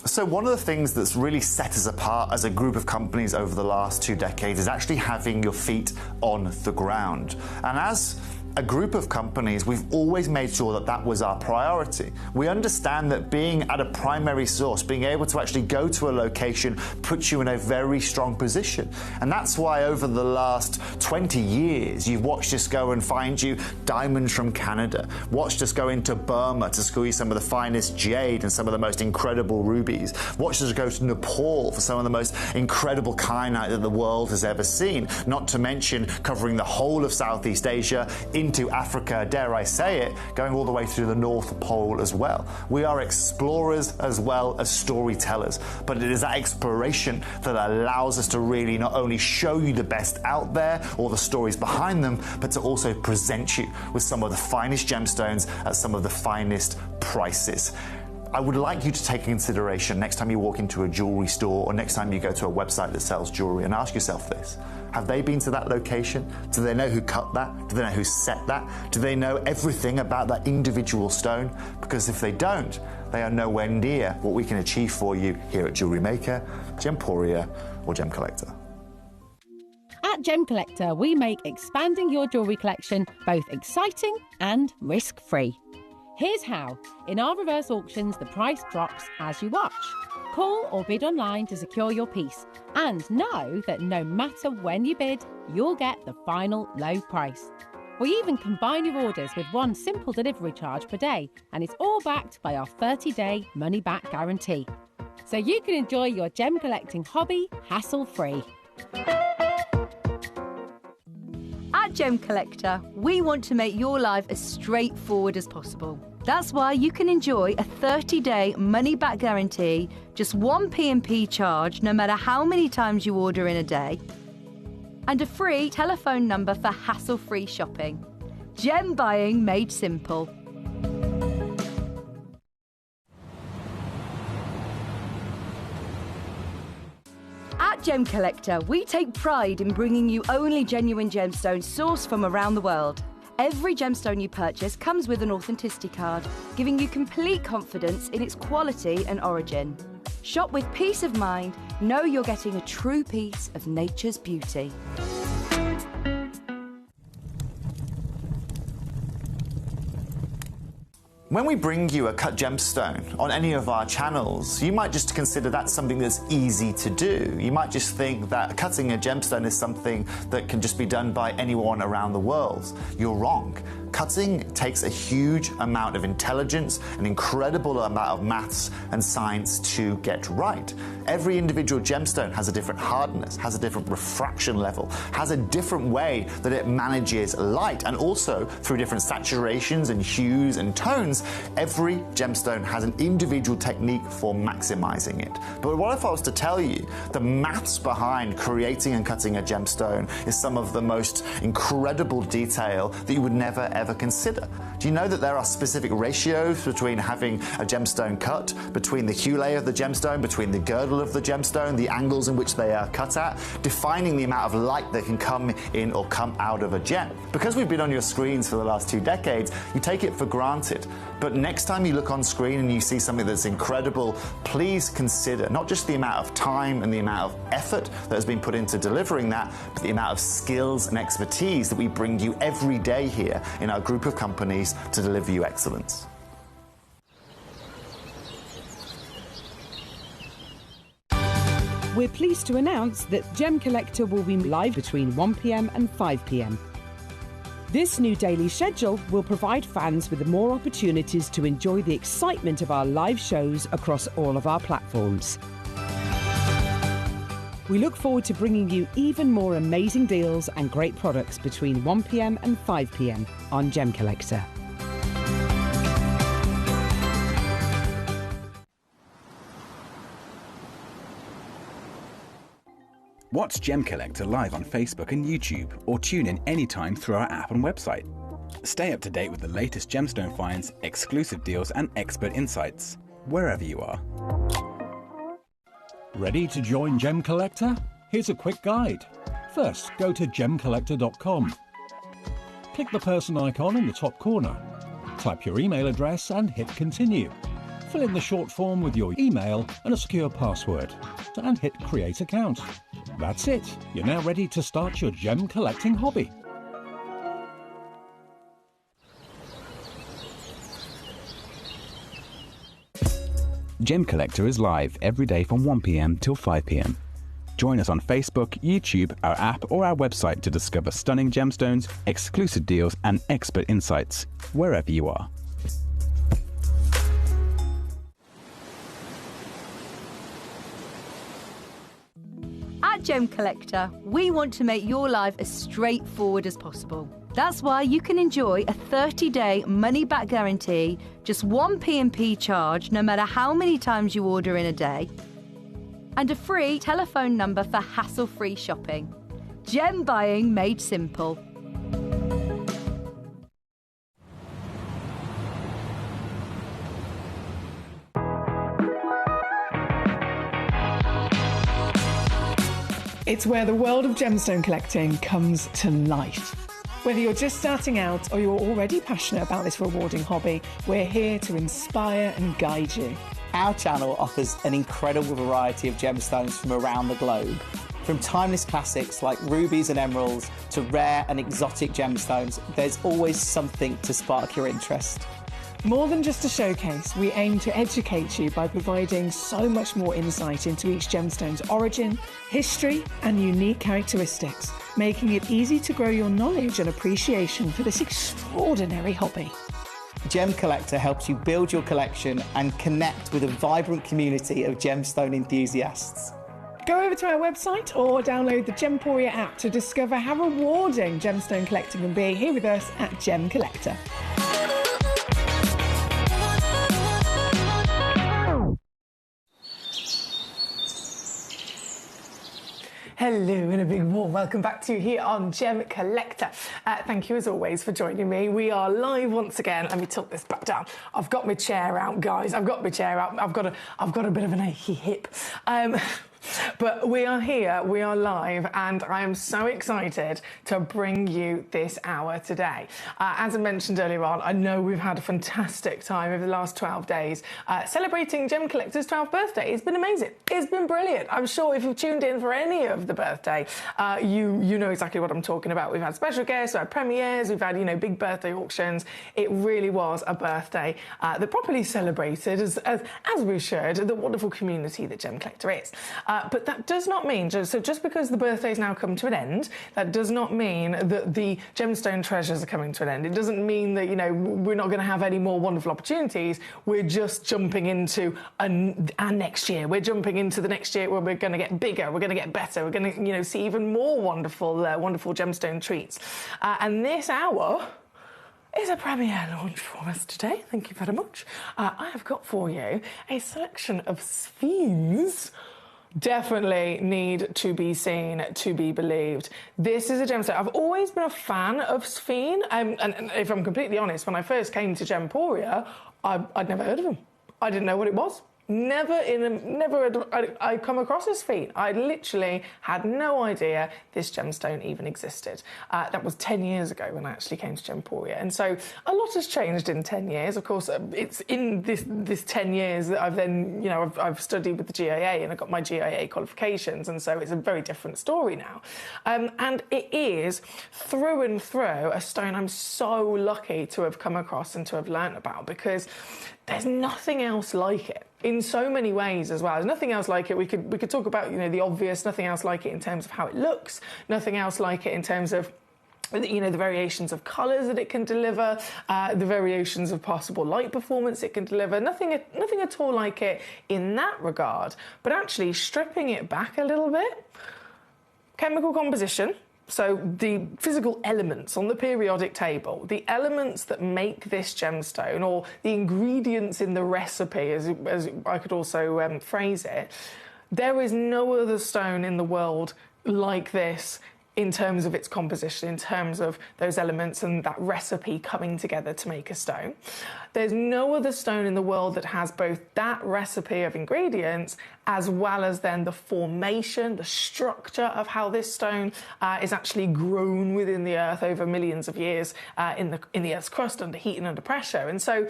So one of the things that's really set us apart as a group of companies over the last 2 decades is actually having your feet on the ground. And as a group of companies, we've always made sure that that was our priority. We understand that being at a primary source, being able to actually go to a location, puts you in a very strong position. And that's why over the last 20 years, you've watched us go and find you diamonds from Canada, watched us go into Burma to school you some of the finest jade and some of the most incredible rubies, watched us go to Nepal for some of the most incredible kyanite that the world has ever seen, not to mention covering the whole of Southeast Asia, into Africa, dare I say it, going all the way through the North Pole as well. We are explorers as well as storytellers, but it is that exploration that allows us to really not only show you the best out there or the stories behind them, but to also present you with some of the finest gemstones at some of the finest prices. I would like you to take into consideration next time you walk into a jewelry store or next time you go to a website that sells jewelry and ask yourself this. Have they been to that location? Do they know who cut that? Do they know who set that? Do they know everything about that individual stone? Because if they don't, they are nowhere near what we can achieve for you here at Jewelry Maker, Gemporia, or Gemcollector. At Gemcollector, we make expanding your jewellery collection both exciting and risk-free. Here's how. In our reverse auctions, the price drops as you watch. Call or bid online to secure your piece. And know that no matter when you bid, you'll get the final low price. We even combine your orders with one simple delivery charge per day, and it's all backed by our 30-day money-back guarantee. So you can enjoy your gem collecting hobby hassle-free. At Gemcollector, we want to make your life as straightforward as possible. That's why you can enjoy a 30-day money-back guarantee, just one P&P charge no matter how many times you order in a day, and a free telephone number for hassle-free shopping. Gem buying made simple. At Gemcollector, we take pride in bringing you only genuine gemstones sourced from around the world. Every gemstone you purchase comes with an authenticity card, giving you complete confidence in its quality and origin. Shop with peace of mind, know you're getting a true piece of nature's beauty. When we bring you a cut gemstone on any of our channels, you might just consider that something that's easy to do. You might just think that cutting a gemstone is something that can just be done by anyone around the world. You're wrong. Cutting takes a huge amount of intelligence, an incredible amount of maths and science to get right. Every individual gemstone has a different hardness, has a different refraction level, has a different way that it manages light, and also through different saturations and hues and tones, every gemstone has an individual technique for maximizing it. But what if I was to tell you the maths behind creating and cutting a gemstone is some of the most incredible detail that you would never ever consider? Do you know that there are specific ratios between having a gemstone cut, between the hue layer of the gemstone, between the girdle of the gemstone, the angles in which they are cut at, defining the amount of light that can come in or come out of a gem? Because we've been on your screens for the last 2 decades, you take it for granted. But next time you look on screen and you see something that's incredible, please consider not just the amount of time and the amount of effort that has been put into delivering that, but the amount of skills and expertise that we bring you every day here in our group of companies to deliver you excellence. We're pleased to announce that Gemcollector will be live between 1 p.m. and 5 p.m. This new daily schedule will provide fans with more opportunities to enjoy the excitement of our live shows across all of our platforms. We look forward to bringing you even more amazing deals and great products between 1 p.m. and 5 p.m. on Gemcollector. Watch Gemcollector live on Facebook and YouTube, or tune in anytime through our app and website. Stay up to date with the latest gemstone finds, exclusive deals and expert insights, wherever you are. Ready to join Gemcollector? Here's a quick guide. First, go to Gemcollector.com. Click the person icon in the top corner. Type your email address and hit continue. Fill in the short form with your email and a secure password, and hit create account. That's it. You're now ready to start your gem collecting hobby. Gemcollector is live every day from 1 p.m. till 5 p.m. Join us on Facebook, YouTube, our app or our website to discover stunning gemstones, exclusive deals and expert insights, wherever you are. At Gemcollector, we want to make your life as straightforward as possible. That's why you can enjoy a 30-day money-back guarantee, just one P&P charge no matter how many times you order in a day, and a free telephone number for hassle-free shopping. Gem buying made simple. It's where the world of gemstone collecting comes to life. Whether you're just starting out or you're already passionate about this rewarding hobby, we're here to inspire and guide you. Our channel offers an incredible variety of gemstones from around the globe. From timeless classics like rubies and emeralds to rare and exotic gemstones, there's always something to spark your interest. More than just a showcase, we aim to educate you by providing so much more insight into each gemstone's origin, history, and unique characteristics, making it easy to grow your knowledge and appreciation for this extraordinary hobby. Gemcollector helps you build your collection and connect with a vibrant community of gemstone enthusiasts. Go over to our website or download the Gemporia app to discover how rewarding gemstone collecting can be here with us at Gemcollector. Hello and a big warm welcome back to you here on Gemcollector. Thank you as always for joining me. We are live once again. Let me tilt this back down. I've got my chair out, guys. I've got my chair out. I've got a bit of an achy hip. But we are here, we are live, and I am so excited to bring you this hour today. As I mentioned earlier on, I know we've had a fantastic time over the last 12 days celebrating Gemcollector's 12th birthday. It's been amazing. It's been brilliant. I'm sure if you've tuned in for any of the birthday, you know exactly what I'm talking about. We've had special guests, we've had premieres, we've had, you know, big birthday auctions. It really was a birthday that properly celebrated, as we should, the wonderful community that Gemcollector is. But that does not mean, so just because the birthday's now come to an end, that does not mean that the gemstone treasures are coming to an end. It doesn't mean that, you know, we're not going to have any more wonderful opportunities. We're just jumping into our next year. We're jumping into the next year where we're going to get bigger, we're going to get better, we're going to, you know, see even more wonderful gemstone treats. And this hour is a premiere launch for us today. Thank you very much. I have got for you a selection of sphenes. Definitely need to be seen to be believed. This is a gemstone. I've always been a fan of sphene, and if I'm completely honest, when I first came to Gemporia, I'd never heard of them. I didn't know what it was. Never had I come across a sphene. I literally had no idea this gemstone even existed. That was 10 years ago when I actually came to Gemporia. And so a lot has changed in 10 years. Of course, it's in this 10 years that I've then, you know, I've studied with the GIA and I got my GIA qualifications. And so it's a very different story now. And it is through and through a stone I'm so lucky to have come across and to have learnt about, because there's nothing else like it in so many ways as well. There's nothing else like it. We could talk about, you know, the obvious, nothing else like it in terms of how it looks, nothing else like it in terms of, you know, the variations of colours that it can deliver, the variations of possible light performance it can deliver. Nothing at all like it in that regard. But actually stripping it back a little bit, chemical composition, so the physical elements on the periodic table, the elements that make this gemstone, or the ingredients in the recipe, as I could also phrase it, there is no other stone in the world like this in terms of its composition, in terms of those elements and that recipe coming together to make a stone. There's no other stone in the world that has both that recipe of ingredients as well as then the formation, the structure of how this stone is actually grown within the earth over millions of years in the earth's crust under heat and under pressure. And so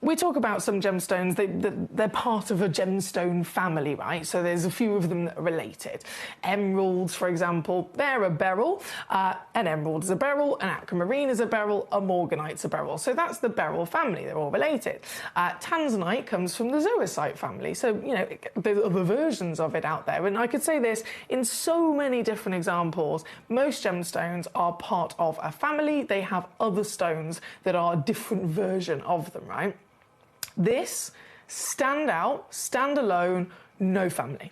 we talk about some gemstones, they're part of a gemstone family, right? So there's a few of them that are related. Emeralds, for example, they're a beryl. An emerald is a beryl, an aquamarine is a beryl, a morganite's a beryl. So that's the beryl family, they're all related. Tanzanite comes from the zoisite family. So, you know, there's other versions of it out there. And I could say this in so many different examples. Most gemstones are part of a family. They have other stones that are a different version of them, right? This, stand out, stand alone, no family.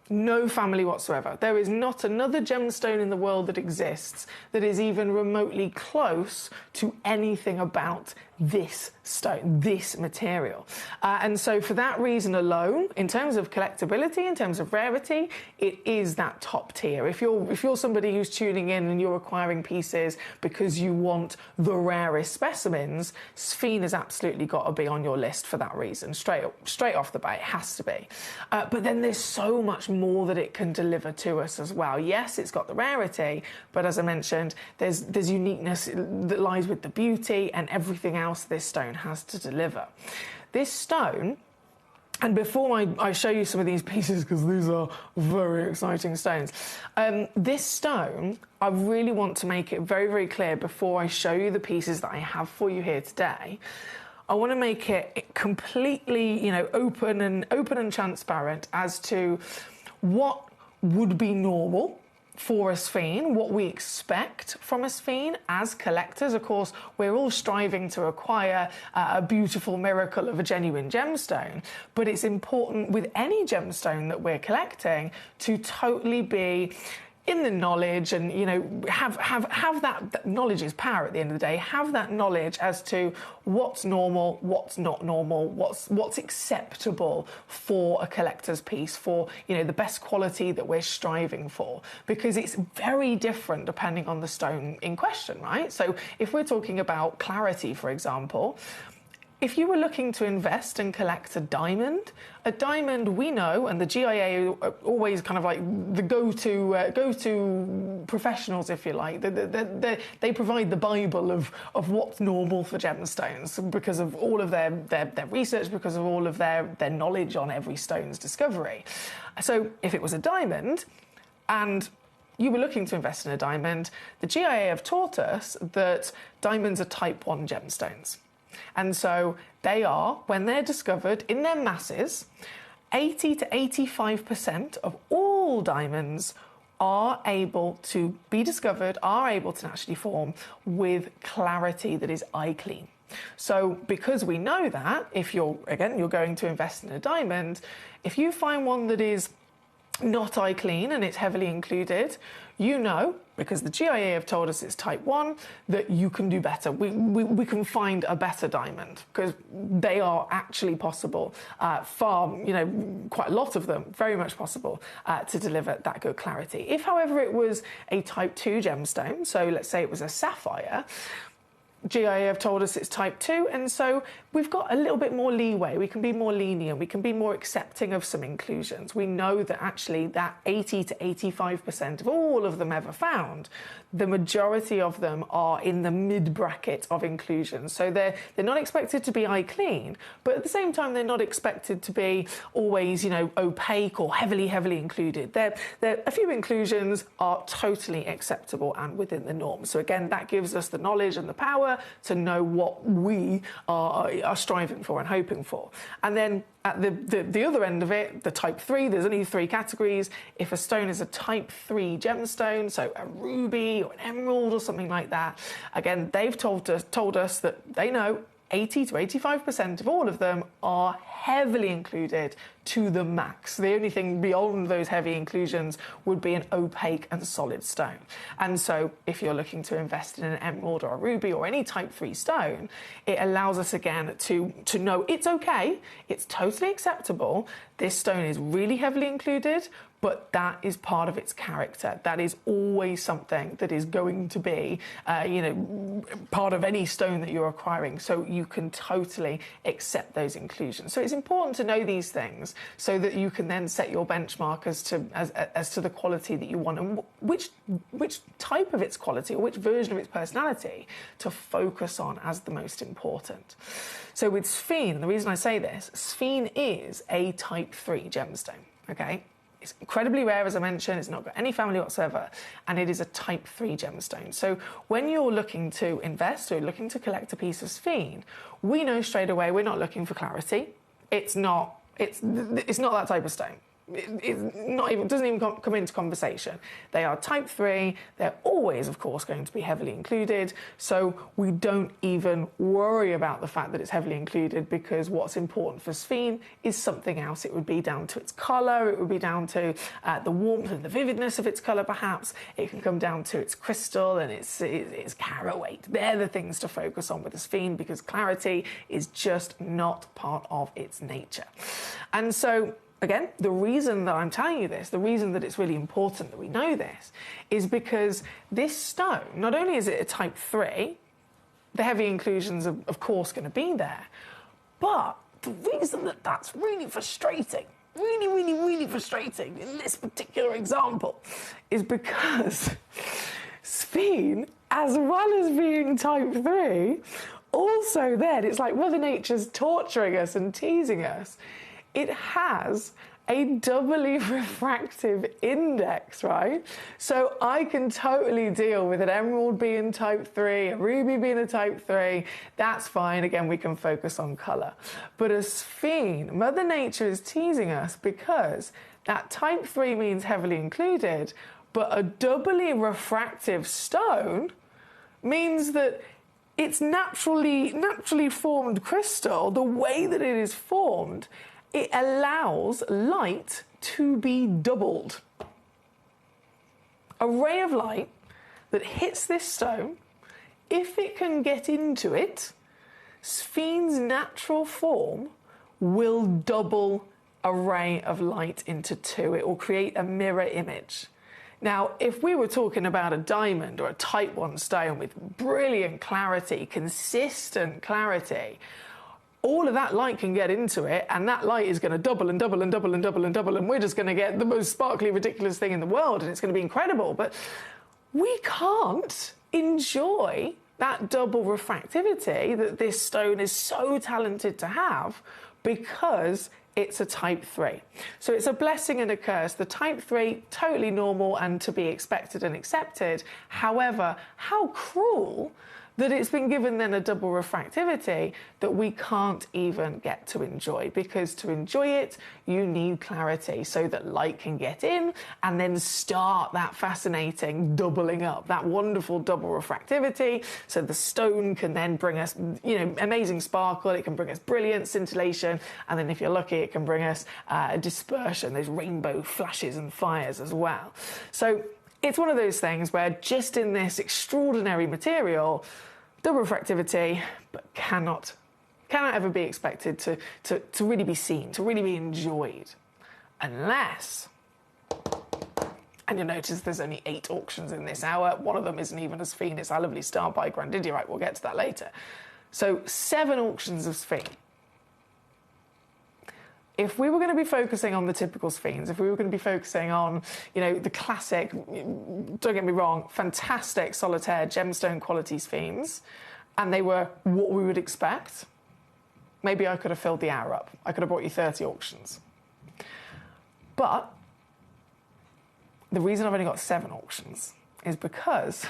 No family whatsoever. There is not another gemstone in the world that exists that is even remotely close to anything about this stone, this material. And so for that reason alone, in terms of collectability, in terms of rarity, it is that top tier. If you're somebody who's tuning in and you're acquiring pieces because you want the rarest specimens, sphene has absolutely got to be on your list for that reason. Straight off the bat, it has to be. But then there's so much more that it can deliver to us as well. Yes, it's got the rarity, but as I mentioned, there's uniqueness that lies with the beauty and everything else this stone has to deliver. This stone, and before I show you some of these pieces, because these are very exciting stones, this stone, I really want to make it very, very clear before I show you the pieces that I have for you here today. I want to make it completely, you know, open and transparent as to what would be normal for a sphene, what we expect from a sphene as collectors. Of course, we're all striving to acquire a beautiful miracle of a genuine gemstone, but it's important with any gemstone that we're collecting to totally be in the knowledge and, you know, have that knowledge is power at the end of the day. Have that knowledge as to what's normal, what's not normal, what's acceptable for a collector's piece, for, you know, the best quality that we're striving for, because it's very different depending on the stone in question, right? So if we're talking about clarity, for example, if you were looking to invest and collect a diamond we know, and the GIA are always kind of like the go-to professionals, if you like. They provide the Bible of what's normal for gemstones because of all of their research, because of all of their knowledge on every stone's discovery. So if it was a diamond and you were looking to invest in a diamond, the GIA have taught us that diamonds are type 1 gemstones. And so they are, when they're discovered in their masses, 80 to 85% of all diamonds are able to be discovered, are able to naturally form with clarity that is eye clean. So because we know that, if you're going to invest in a diamond, if you find one that is not eye clean and it's heavily included, you know, because the GIA have told us it's type 1, that you can do better. We can find a better diamond, because they are actually possible, quite a lot of them, very much possible to deliver that good clarity. If, however, it was a type 2 gemstone, so let's say it was a sapphire, GIA have told us it's type 2, and so we've got a little bit more leeway. We can be more lenient. We can be more accepting of some inclusions. We know that actually that 80 to 85% of all of them ever found, the majority of them are in the mid-bracket of inclusions. So they're not expected to be eye clean, but at the same time, they're not expected to be always, you know, opaque or heavily included. A few inclusions are totally acceptable and within the norm. So again, that gives us the knowledge and the power colour to know what we are striving for and hoping for. And then at the other end of it, the type 3, there's only 3 categories. If a stone is a type 3 gemstone, so a ruby or an emerald or something like that, again, they've told us that they know 80 to 85% of all of them are heavily included to the max. The only thing beyond those heavy inclusions would be an opaque and solid stone. And so if you're looking to invest in an emerald or a ruby or any type 3 stone, it allows us again to know it's okay, it's totally acceptable. This stone is really heavily included, but that is part of its character. That is always something that is going to be, part of any stone that you're acquiring. So you can totally accept those inclusions. So it's important to know these things so that you can then set your benchmark as to the quality that you want and which type of its quality or which version of its personality to focus on as the most important. So with sphene, the reason I say this, sphene is a type 3 gemstone, okay? It's incredibly rare, as I mentioned. It's not got any family whatsoever, and it is a type 3 gemstone. So when you're looking to invest or looking to collect a piece of sphene, we know straight away we're not looking for clarity. It's not that type of stone. It doesn't even come into conversation. They are type 3. They're always, of course, going to be heavily included. So we don't even worry about the fact that it's heavily included, because what's important for sphene is something else. It would be down to its colour. It would be down to the warmth and the vividness of its colour, perhaps. It can come down to its crystal and its carat weight. They're the things to focus on with the sphene, because clarity is just not part of its nature. And so, again, the reason that I'm telling you this, the reason that it's really important that we know this, is because this stone, not only is it a type 3, the heavy inclusions are, of course, going to be there, but the reason that that's really frustrating, really frustrating in this particular example, is because sphene, as well as being type 3, also then, it's like Mother Nature's torturing us and teasing us. It has a doubly refractive index, right? So I can totally deal with an emerald being type 3, a ruby being a type 3. That's fine. Again, we can focus on colour. But a sphene, Mother Nature is teasing us because that type 3 means heavily included, but a doubly refractive stone means that its naturally formed crystal, the way that it is formed, it allows light to be doubled. A ray of light that hits this stone, if it can get into it, sphene's natural form will double a ray of light into 2. It will create a mirror image. Now, if we were talking about a diamond or a type 1 stone with brilliant clarity, consistent clarity, all of that light can get into it, and that light is going to double and double and double and double and double, and we're just going to get the most sparkly, ridiculous thing in the world, and it's going to be incredible. But we can't enjoy that double refractivity that this stone is so talented to have because it's a type 3. So it's a blessing and a curse. The type 3, totally normal and to be expected and accepted. However, how cruel that it's been given then a double refractivity that we can't even get to enjoy, because to enjoy it, you need clarity so that light can get in and then start that fascinating doubling up, that wonderful double refractivity, so the stone can then bring us, amazing sparkle, it can bring us brilliant scintillation, and then if you're lucky, it can bring us dispersion, those rainbow flashes and fires as well. So it's one of those things where just in this extraordinary material, double refractivity, but cannot ever be expected to really be seen, to really be enjoyed, unless, and you'll notice there's only 8 auctions in this hour. One of them isn't even a sphene, it's our lovely star by Grandidiorite. We'll get to that later. So 7 auctions of sphene. If we were going to be focusing on the typical sphenes, if we were going to be focusing on, the classic, don't get me wrong, fantastic solitaire gemstone quality sphenes, and they were what we would expect, maybe I could have filled the hour up. I could have brought you 30 auctions. But the reason I've only got 7 auctions is because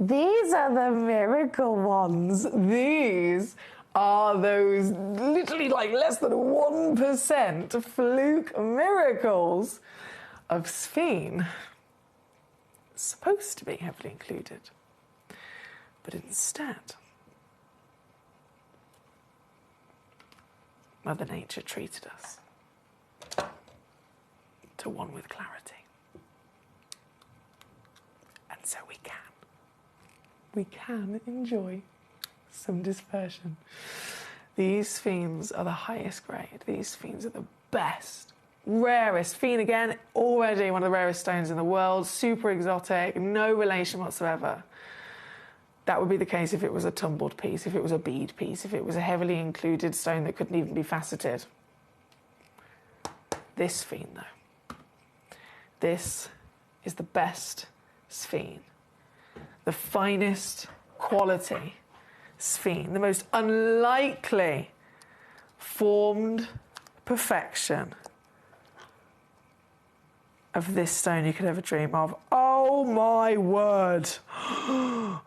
These are the miracle ones. These are those literally like less than 1% fluke miracles of sphene. It's supposed to be heavily included, but instead, Mother Nature treated us to one with clarity. And so we can enjoy some dispersion. These sphenes are the highest grade. These sphenes are the best, rarest. Sphene, again, already one of the rarest stones in the world, super exotic, no relation whatsoever. That would be the case if it was a tumbled piece, if it was a bead piece, if it was a heavily included stone that couldn't even be faceted. This sphene, though, this is the best sphene, the finest quality sphene, the most unlikely formed perfection of this stone you could ever dream of. Oh my word! Oh,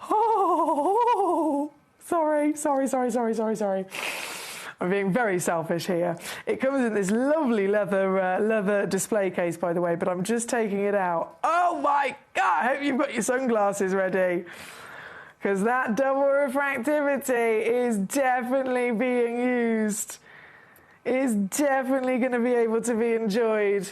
oh, sorry. I'm being very selfish here. It comes in this lovely leather display case, by the way, but I'm just taking it out. Oh my God, I hope you've got your sunglasses ready, because that double refractivity is definitely being used. It is definitely going to be able to be enjoyed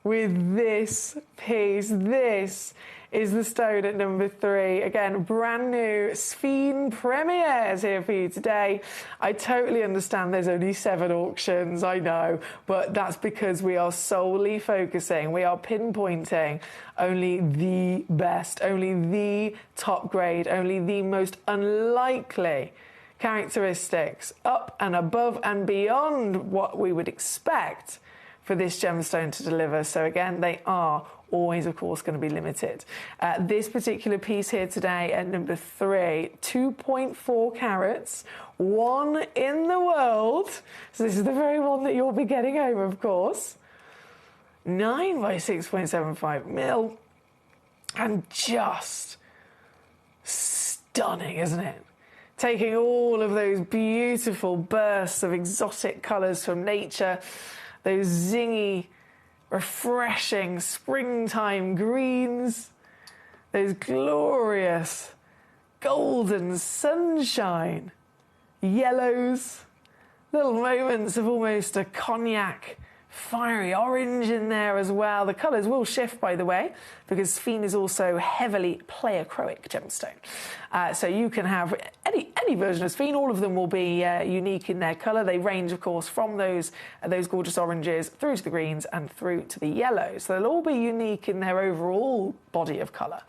with this piece. This is the stone at number 3. Again, brand new Sphene premieres here for you today. I totally understand there's only 7 auctions, I know, but that's because we are solely focusing, we are pinpointing only the best, only the top grade, only the most unlikely characteristics up and above and beyond what we would expect for this gemstone to deliver. So again, they are always, of course, going to be limited. This particular piece here today at number 3, 2.4 carats, 1 in the world. So this is the very one that you'll be getting home, of course. 9 by 6.75 mil, and just stunning, isn't it? Taking all of those beautiful bursts of exotic colours from nature, those zingy, refreshing springtime greens, those glorious golden sunshine yellows, little moments of almost a cognac fiery orange in there as well. The colours will shift, by the way, because Sphene is also heavily pleochroic gemstone. So you can have any version of Sphene. All of them will be unique in their colour. They range, of course, from those gorgeous oranges through to the greens and through to the yellows. So they'll all be unique in their overall body of colour.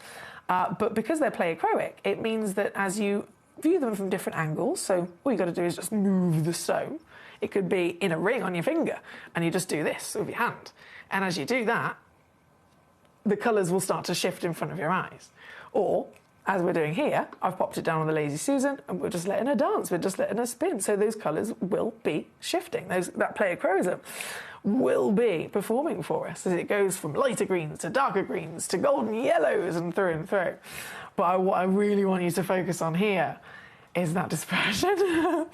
But because they're pleochroic, it means that as you view them from different angles, so all you've got to do is just move the stone. It could be in a ring on your finger, and you just do this with your hand. And as you do that, the colours will start to shift in front of your eyes. Or, as we're doing here, I've popped it down on the Lazy Susan, and we're just letting her dance, we're just letting her spin. So those colours will be shifting. That pleochroism will be performing for us as it goes from lighter greens to darker greens to golden yellows and through. But what I really want you to focus on here is that dispersion.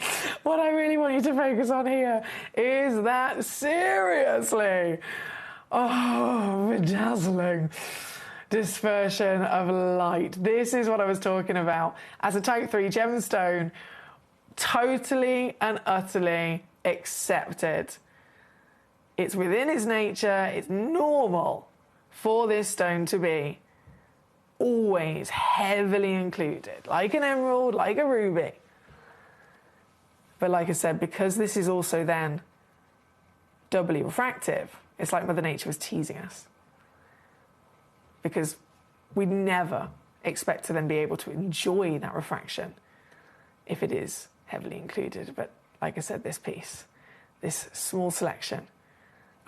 What I really want you to focus on here is that, seriously, bedazzling dispersion of light. This is what I was talking about. As a type 3 gemstone, totally and utterly accepted. It's within its nature, it's normal for this stone to be always heavily included, like an emerald, like a ruby. But like I said, because this is also then doubly refractive, it's like Mother Nature was teasing us. Because we never expect to then be able to enjoy that refraction if it is heavily included. But like I said, this piece, this small selection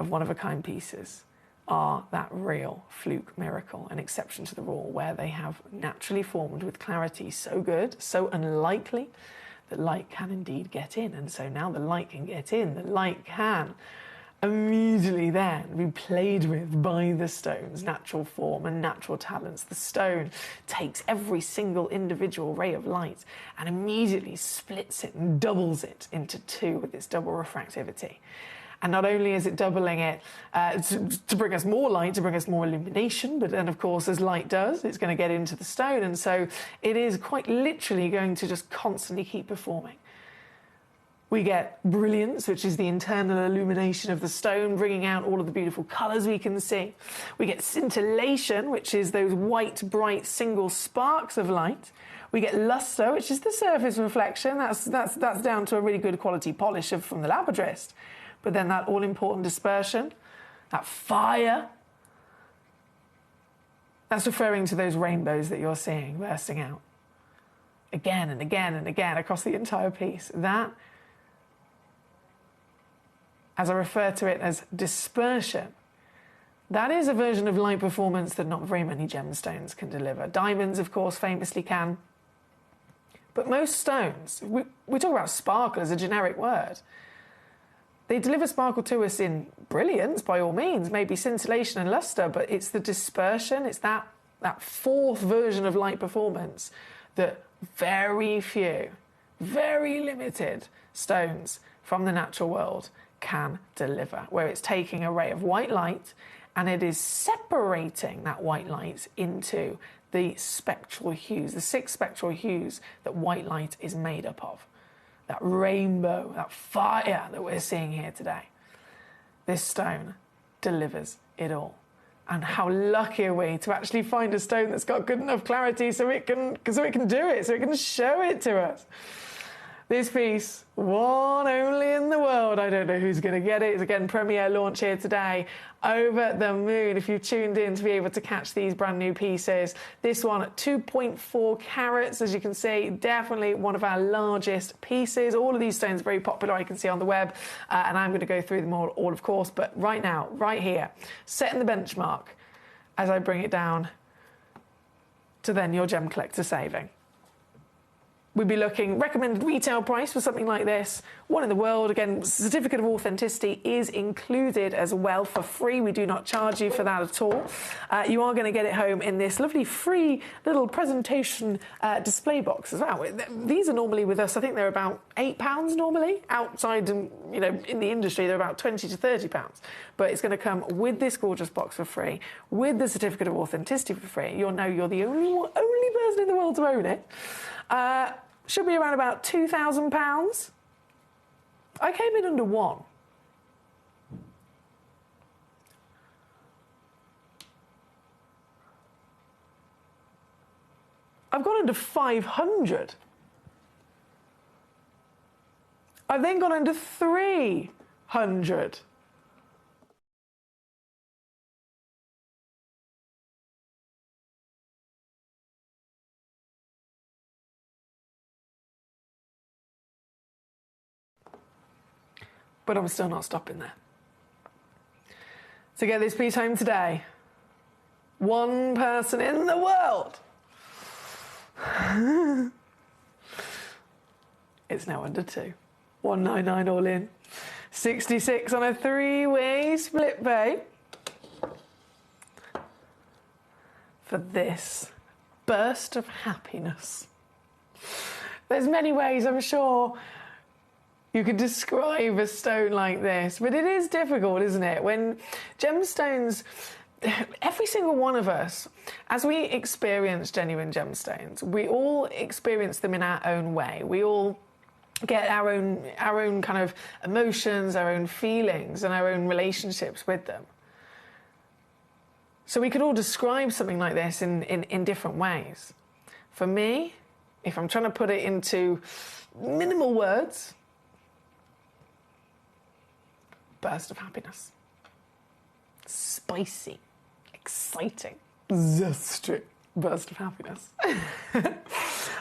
of one-of-a-kind pieces, are that real fluke miracle, an exception to the rule, where they have naturally formed with clarity so good, so unlikely, that light can indeed get in. And so now the light can get in, the light can immediately then be played with by the stone's natural form and natural talents. The stone takes every single individual ray of light and immediately splits it and doubles it into two with its double refractivity. And not only is it doubling it to bring us more light, to bring us more illumination, but then, of course, as light does, it's going to get into the stone. And so it is quite literally going to just constantly keep performing. We get brilliance, which is the internal illumination of the stone, bringing out all of the beautiful colours we can see. We get scintillation, which is those white, bright, single sparks of light. We get lustre, which is the surface reflection. That's down to a really good quality polish from the labraдрist. But then that all-important dispersion, that fire, that's referring to those rainbows that you're seeing bursting out again and again and again across the entire piece. That, as I refer to it as dispersion, that is a version of light performance that not very many gemstones can deliver. Diamonds, of course, famously can. But most stones, we talk about sparkle as a generic word. They deliver sparkle to us in brilliance, by all means, maybe scintillation and lustre, but it's the dispersion, it's that fourth version of light performance that very few, very limited stones from the natural world can deliver, where it's taking a ray of white light and it is separating that white light into the spectral hues, the 6 spectral hues that white light is made up of. That rainbow, that fire that we're seeing here today. This stone delivers it all. And how lucky are we to actually find a stone that's got good enough clarity so it can do it, so it can show it to us. This piece, one only in the world. I don't know who's going to get it. It's again premiere launch here today. Over the moon if you've tuned in to be able to catch these brand new pieces. This one at 2.4 carats, as you can see, definitely one of our largest pieces. All of these stones are very popular, I can see on the web, and I'm going to go through them all, of course. But right now, right here, setting the benchmark as I bring it down to then your gem collector saving. We'd be looking, recommended retail price for something like this, one in the world. Again, certificate of authenticity is included as well for free. We do not charge you for that at all. You are going to get it home in this lovely free little presentation display box as well. These are normally with us, I think they're about £8 normally. Outside, in the industry, they're about £20 to £30. But it's going to come with this gorgeous box for free, with the certificate of authenticity for free. You'll know you're the only person in the world to own it. Should be around about £2,000. I came in under one. I've gone under 500. I've then gone under 300. But I'm still not stopping there. To get this piece home today, one person in the world. It's now under 2. 199 all in. 66 on a 3-way split pay. For this burst of happiness. There's many ways, I'm sure, you could describe a stone like this, but it is difficult, isn't it? When gemstones, every single one of us, as we experience genuine gemstones, we all experience them in our own way. We all get our own kind of emotions, our own feelings, and our own relationships with them. So we could all describe something like this in different ways. For me, if I'm trying to put it into minimal words, burst of happiness. Spicy, exciting, zesty burst of happiness.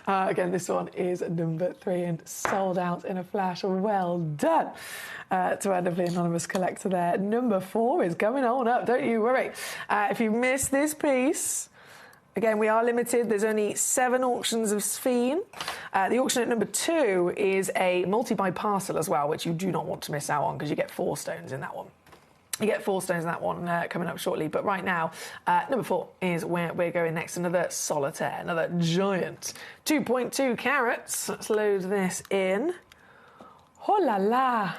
Again, this one is number 3 and sold out in a flash. Well done to our lovely anonymous collector there. Number 4 is going on up, don't you worry. If you missed this piece, again, we are limited. There's only 7 auctions of Sphene. The auction at number 2 is a multi-buy parcel as well, which you do not want to miss out on because you get 4 stones in that one. You get 4 stones in that one coming up shortly. But right now, number 4 is where we're going next. Another solitaire, another giant 2.2 carats. Let's load this in. Oh la la.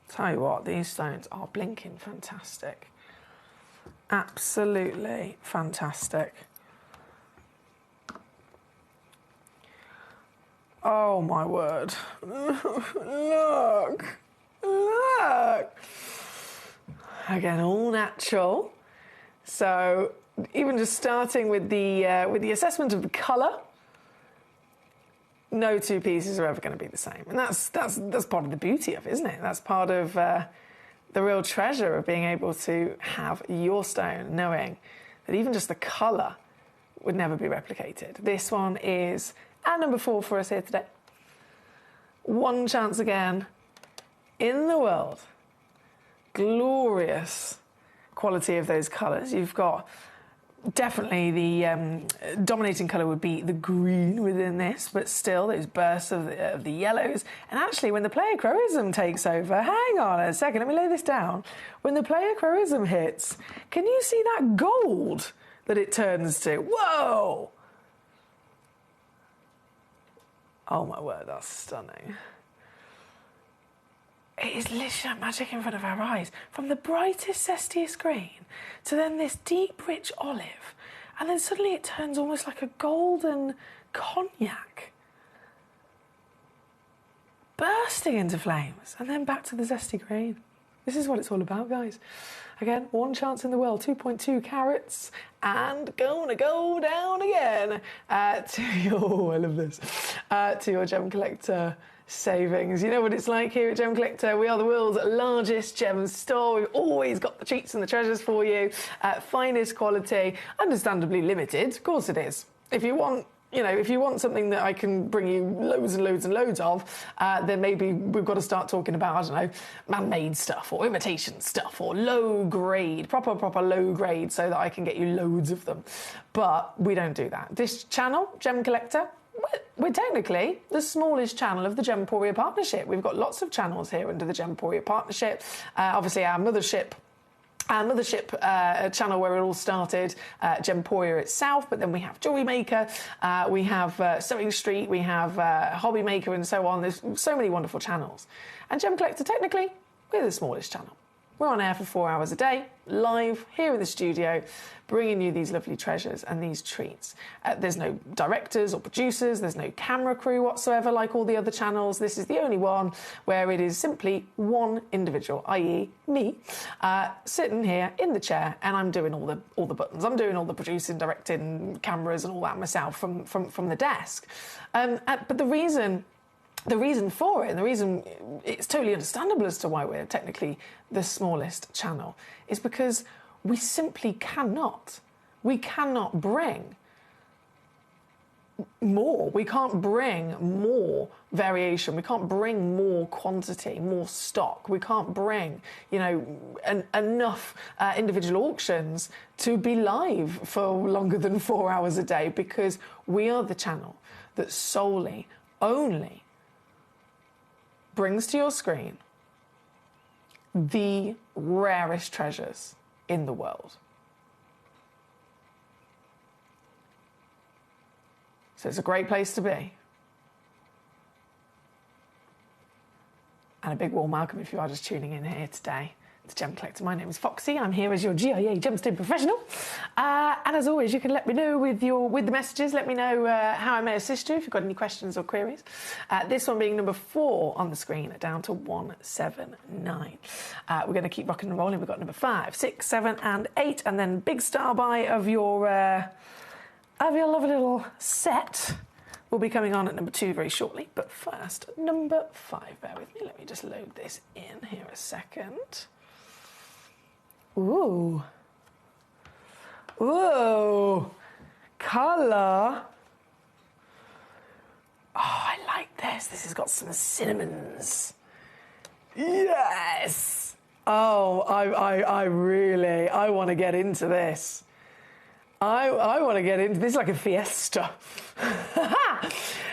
Tell you what, these stones are blinking fantastic. Absolutely fantastic. Oh my word. Look. Again, all natural. So even just starting with the assessment of the colour, no 2 pieces are ever going to be the same. And that's part of the beauty of it, isn't it? That's part of the real treasure of being able to have your stone, knowing that even just the colour would never be replicated. This one is at number 4 for us here today. One chance again in the world. Glorious quality of those colours. You've got definitely the dominating colour would be the green within this, but still those bursts of the yellows. And actually, when the player Croism takes over, hang on a second, let me lay this down. When the player Croism hits, can you see that gold that it turns to? Whoa! Oh my word, that's stunning. It is literally like magic in front of our eyes. From the brightest, zestiest green to then this deep, rich olive. And then suddenly it turns almost like a golden cognac. Bursting into flames. And then back to the zesty green. This is what it's all about, guys. Again, one chance in the world, 2.2 carats, and gonna go down again to your, I love this, to your Gem Collector savings. You know what it's like here at Gem Collector. We are the world's largest gem store. We've always got the treats and the treasures for you. Finest quality, understandably limited. Of course it is. If you want, if you want something that I can bring you loads and loads and loads of, then maybe we've got to start talking about, I don't know, man-made stuff or imitation stuff or low grade, proper low grade, so that I can get you loads of them. But we don't do that. This channel, Gem Collector, we're technically the smallest channel of the Gemporia Partnership. We've got lots of channels here under the Gemporia Partnership. Obviously, our mothership channel where it all started, Gemporia itself, but then we have Jewelry Maker, we have Sewing Street, we have Hobby Maker and so on. There's so many wonderful channels. And Gem Collector, technically, we're the smallest channel. We're on air for 4 hours a day, live here in the studio, bringing you these lovely treasures and these treats. There's no directors or producers, there's no camera crew whatsoever like all the other channels. This is the only one where it is simply one individual, i.e. me, sitting here in the chair, and I'm doing all the buttons. I'm doing all the producing, directing, cameras and all that myself from the desk. But the reason for it, and the reason it's totally understandable as to why we're technically the smallest channel, is because we simply cannot bring more. We can't bring more variation. We can't bring more quantity, more stock. We can't bring, enough individual auctions to be live for longer than 4 hours a day, because we are the channel that solely, only brings to your screen the rarest treasures in the world. So it's a great place to be. And a big warm welcome if you are just tuning in here today to Gem Collector. My name is Foxy. I'm here as your GIA Gemstone professional. And as always, you can let me know with the messages. Let me know how I may assist you if you've got any questions or queries. This one being number 4 on the screen, down to 179. We're going to keep rocking and rolling. We've got number 5, 6, 7, and 8, and then big star buy of your lovely little set will be coming on at number 2 very shortly. But first, number 5. Bear with me. Let me just load this in here a second. Ooh. Ooh. Colour. Oh, I like this. This has got some cinnamons. Yes. Oh, I want to get into this. I want to get into this like a fiesta.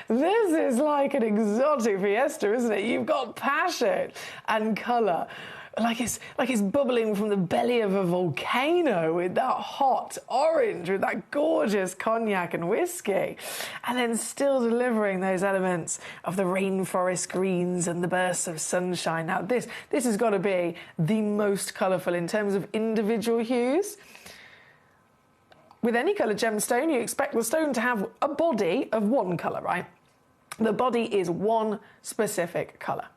This is like an exotic fiesta, isn't it? You've got passion and colour. Like it's bubbling from the belly of a volcano with that hot orange, with that gorgeous cognac and whiskey, and then still delivering those elements of the rainforest greens and the bursts of sunshine. Now this has got to be the most colourful in terms of individual hues. With any coloured gemstone, you expect the stone to have a body of one colour, right? The body is one specific colour.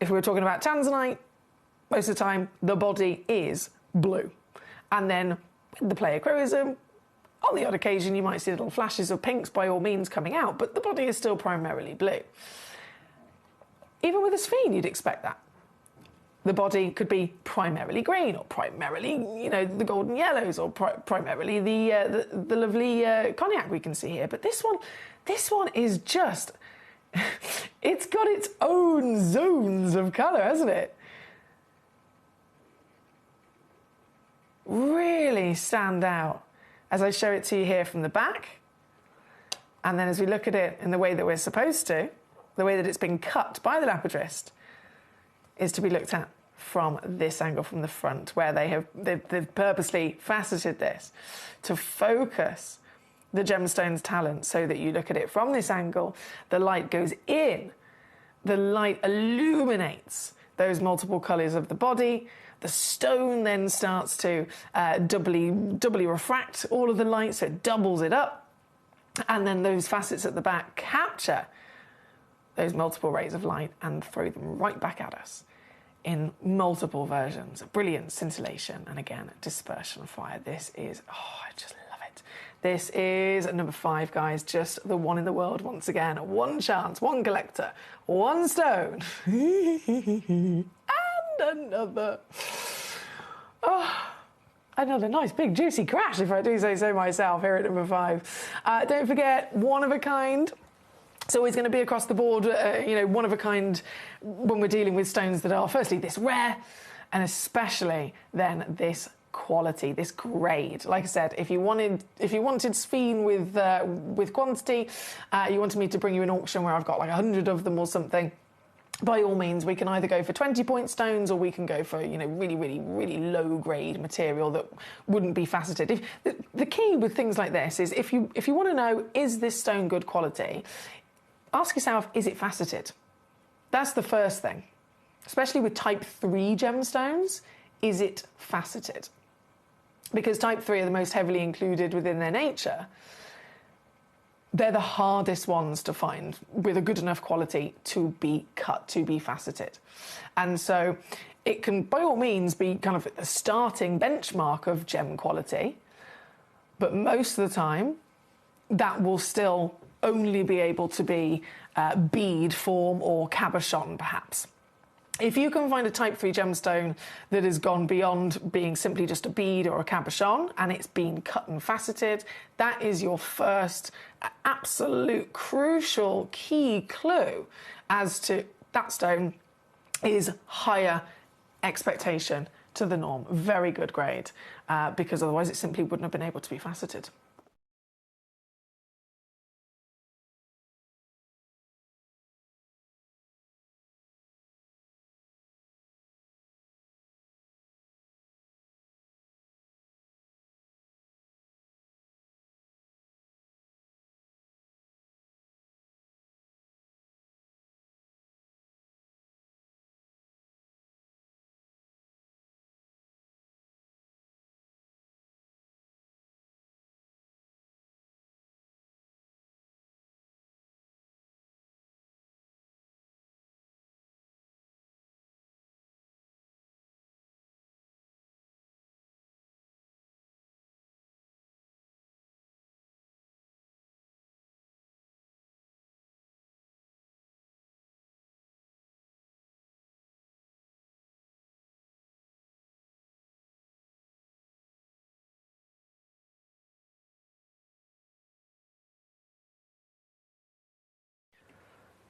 If we were talking about tanzanite, most of the time, the body is blue. And then with the pleochroism, on the odd occasion, you might see little flashes of pinks by all means coming out, but the body is still primarily blue. Even with a sphene, you'd expect that. The body could be primarily green, or primarily, you know, the golden yellows, or primarily the lovely cognac we can see here. But this one is just, it's got its own zones of colour, hasn't it? Really stand out as I show it to you here from the back, and then as we look at it in the way that we're supposed to, the way that it's been cut by the lapidrist is to be looked at from this angle, from the front, where they've purposely faceted this to focus the gemstone's talent, so that you look at it from this angle, the light goes in, the light illuminates those multiple colours of the body. The stone then starts to doubly refract all of the light, so it doubles it up, and then those facets at the back capture those multiple rays of light and throw them right back at us in multiple versions. Brilliant scintillation, and again, dispersion fire. This is, oh, I just love it. This is number 5, guys, just the one in the world once again. One chance, one collector, one stone. And another. Oh, another nice big juicy crash, if I do say so myself, here at number 5. Don't forget, one of a kind. It's always going to be across the board, you know, one of a kind when we're dealing with stones that are firstly this rare, and especially then this quality, this grade. Like I said, if you wanted sphene with quantity, you wanted me to bring you an auction where I've got like 100 of them or something, by all means, we can either go for 20-point stones, or we can go for, you know, really low grade material that wouldn't be faceted. The key with things like this is if you want to know, is this stone good quality, ask yourself, is it faceted? That's the first thing. Especially with type 3 gemstones, is it faceted? Because type 3 are the most heavily included within their nature. They're the hardest ones to find with a good enough quality to be cut, to be faceted. And so it can, by all means, be kind of the starting benchmark of gem quality, but most of the time, that will still only be able to be bead form or cabochon, perhaps. If you can find a type 3 gemstone that has gone beyond being simply just a bead or a cabochon, and it's been cut and faceted, that is your first absolute crucial key clue as to that stone is higher expectation to the norm, very good grade, because otherwise it simply wouldn't have been able to be faceted.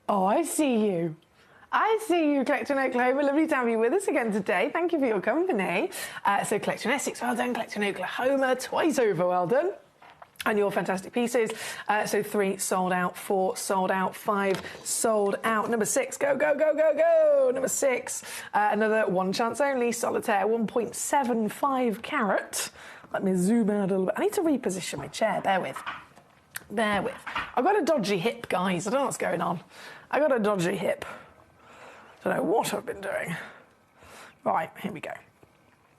Oh, I see you. I see you, Collector in Oklahoma. Lovely to have you with us again today. Thank you for your company. So Collector in Essex, well done. Collector in Oklahoma, twice over, well done. And your fantastic pieces. So 3 sold out, 4 sold out, 5 sold out. Number 6, go, go, go, go, go. Number 6, another one chance only, solitaire, 1.75 carat. Let me zoom out a little bit. I need to reposition my chair, bear with. Bear with. I've got a dodgy hip, guys. I don't know what's going on. I got a dodgy hip. Don't know what I've been doing. Right, here we go.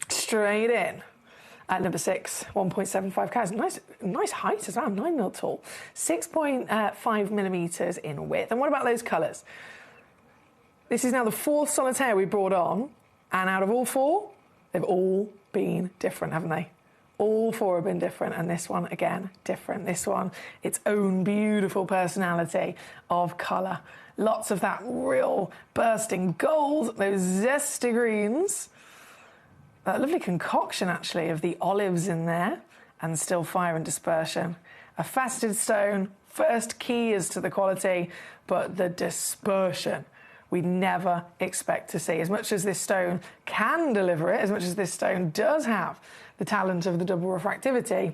Straight in. At number 6, 1.75 carats. Nice height as well, 9 mil tall. 6.5 millimetres in width. And what about those colours? This is now the 4th solitaire we brought on. And out of all 4, they've all been different, haven't they? All 4 have been different. And this one, again, different. This one, its own beautiful personality of colour. Lots of that real bursting gold, those zesty greens. A lovely concoction, actually, of the olives in there, and still fire and dispersion. A faceted stone, first key is to the quality, but the dispersion we never expect to see. As much as this stone can deliver it, as much as this stone does have the talent of the double refractivity,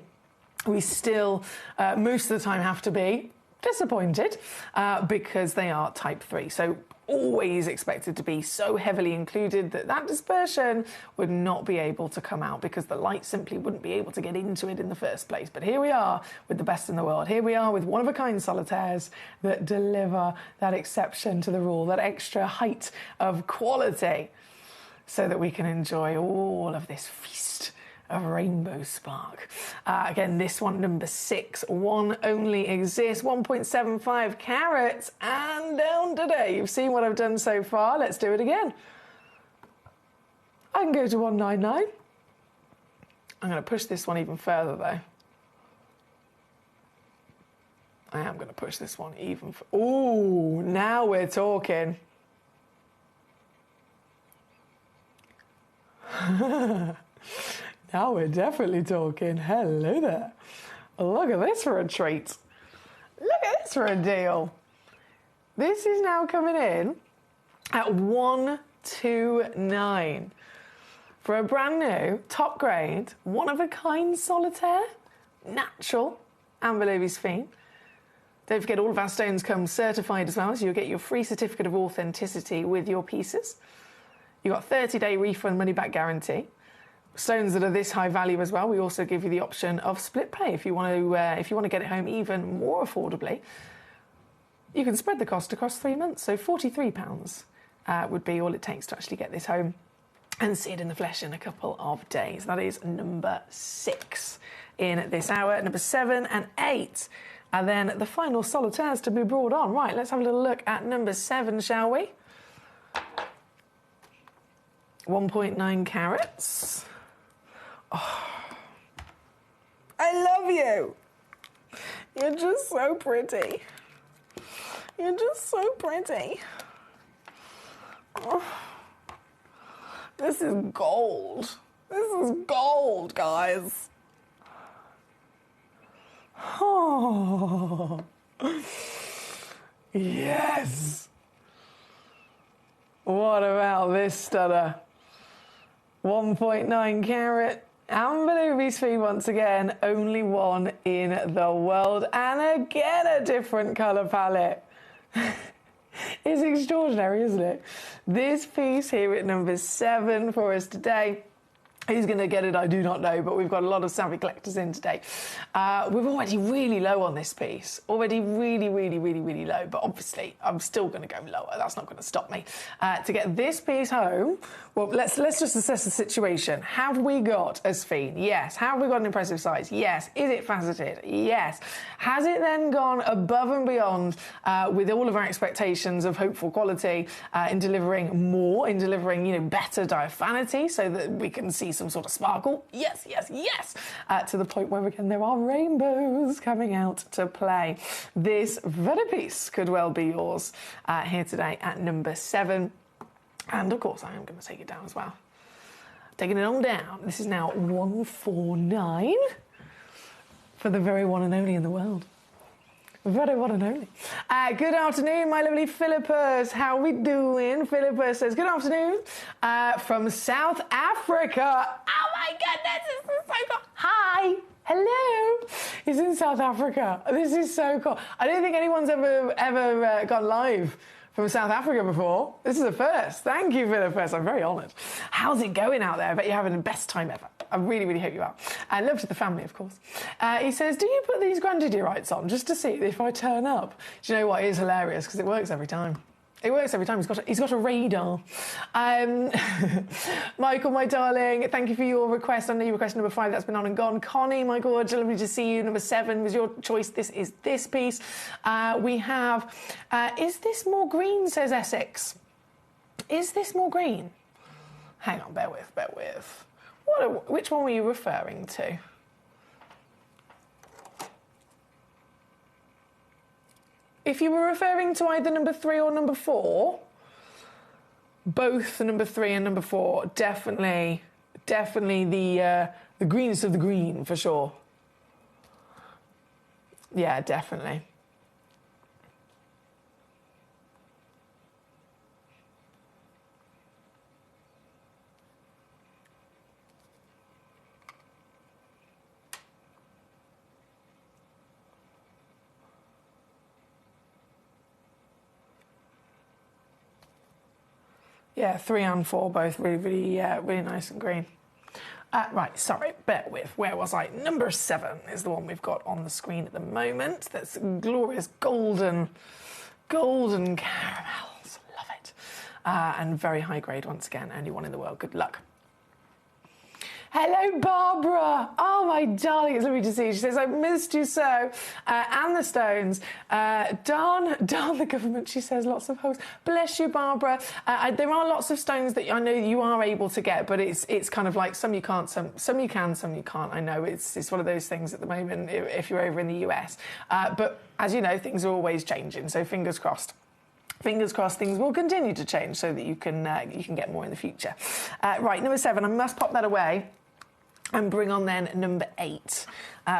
we still, most of the time, have to be disappointed because they are type 3. So always expected to be so heavily included that that dispersion would not be able to come out because the light simply wouldn't be able to get into it in the first place. But here we are with the best in the world. Here we are with one-of-a-kind solitaires that deliver that exception to the rule, that extra height of quality, so that we can enjoy all of this feast of rainbow spark. Again, this one, number 6, one only exists, 1.75 carats, and down today. You've seen what I've done so far. Let's do it again. I can go to 199. I'm going to push this one even further, though. I am going to push this one even further. Ooh, now we're talking. Now we're definitely talking. Hello there. Look at this for a treat. Look at this for a deal. This is now coming in at 129 for a brand new, top grade, one-of-a-kind solitaire, natural amber ladies fiend. Don't forget, all of our stones come certified as well, so you'll get your free certificate of authenticity with your pieces. You've got 30-day refund money-back guarantee. Stones that are this high value as well, we also give you the option of split pay if you want to get it home even more affordably. You can spread the cost across 3 months, so £43 would be all it takes to actually get this home and see it in the flesh in a couple of days. That is number 6 in this hour. Number 7 and 8, and then the final solitaires to be brought on. Right, let's have a little look at number 7, shall we? 1.9 carats. Oh, I love you. You're just so pretty. You're just so pretty. Oh, this is gold. This is gold, guys. Oh, yes. What about this stunner? 1.9 carat. Amber Ruby's feed once again, only one in the world, and again a different colour palette. It's extraordinary, isn't it? This piece here at number 7 for us today. Who's going to get it, I do not know, but we've got a lot of savvy collectors in today. We're already really low on this piece. Already really, really, really, really low. But obviously, I'm still going to go lower. That's not going to stop me. To get this piece home, well, let's just assess the situation. Have we got a sphere? Yes. Have we got an impressive size? Yes. Is it faceted? Yes. Has it then gone above and beyond with all of our expectations of hopeful quality in delivering more, in delivering, better diaphanity so that we can see some sort of sparkle? Yes, yes, yes. To the point where, again, there are rainbows coming out to play. This very piece could well be yours here today at number 7. And, of course, I am going to take it down as well. Taking it on down. This is now 149 for the very one and only in the world. Very one and only. Good afternoon, my lovely Philippus. How we doing? Philippus says, good afternoon from South Africa. Oh my goodness, this is so cool. Hi. Hello. He's in South Africa. This is so cool. I don't think anyone's ever gone live from South Africa before. This is a first. Thank you, Philippus. I'm very honoured. How's it going out there? I bet you're having the best time ever. I really, really hope you are. And love to the family, of course. He says, do you put these grandidiorites on just to see if I turn up? Do you know what? It is hilarious because it works every time. It works every time. He's got a radar. Michael, my darling, thank you for your request. I know you requested number 5. That's been on and gone. Connie, my God, lovely to see you. Number 7 was your choice. This is this piece. We have, is this more green, says Essex. Is this more green? Hang on, bear with. Which one were you referring to? If you were referring to either number 3 or number 4, both number 3 and number 4, definitely the greenest of the green, for sure. Yeah, definitely. Yeah, 3 and 4, both really nice and green. Right, sorry, bear with. Where was I? Number 7 is the one we've got on the screen at the moment. That's glorious golden caramels. Love it. And very high grade once again. Only one in the world. Good luck. Hello, Barbara. Oh, my darling, it's lovely to see you. She says, I missed you so. And the Stones. Darn the government, she says, lots of hoes. Bless you, Barbara. There are lots of stones that I know you are able to get, but it's kind of like some you can't, some you can, some you can't. I know it's one of those things at the moment if you're over in the US. But as you know, things are always changing, so fingers crossed. Fingers crossed things will continue to change so that you can get more in the future. Right, number 7, I must pop that away and bring on then number 8,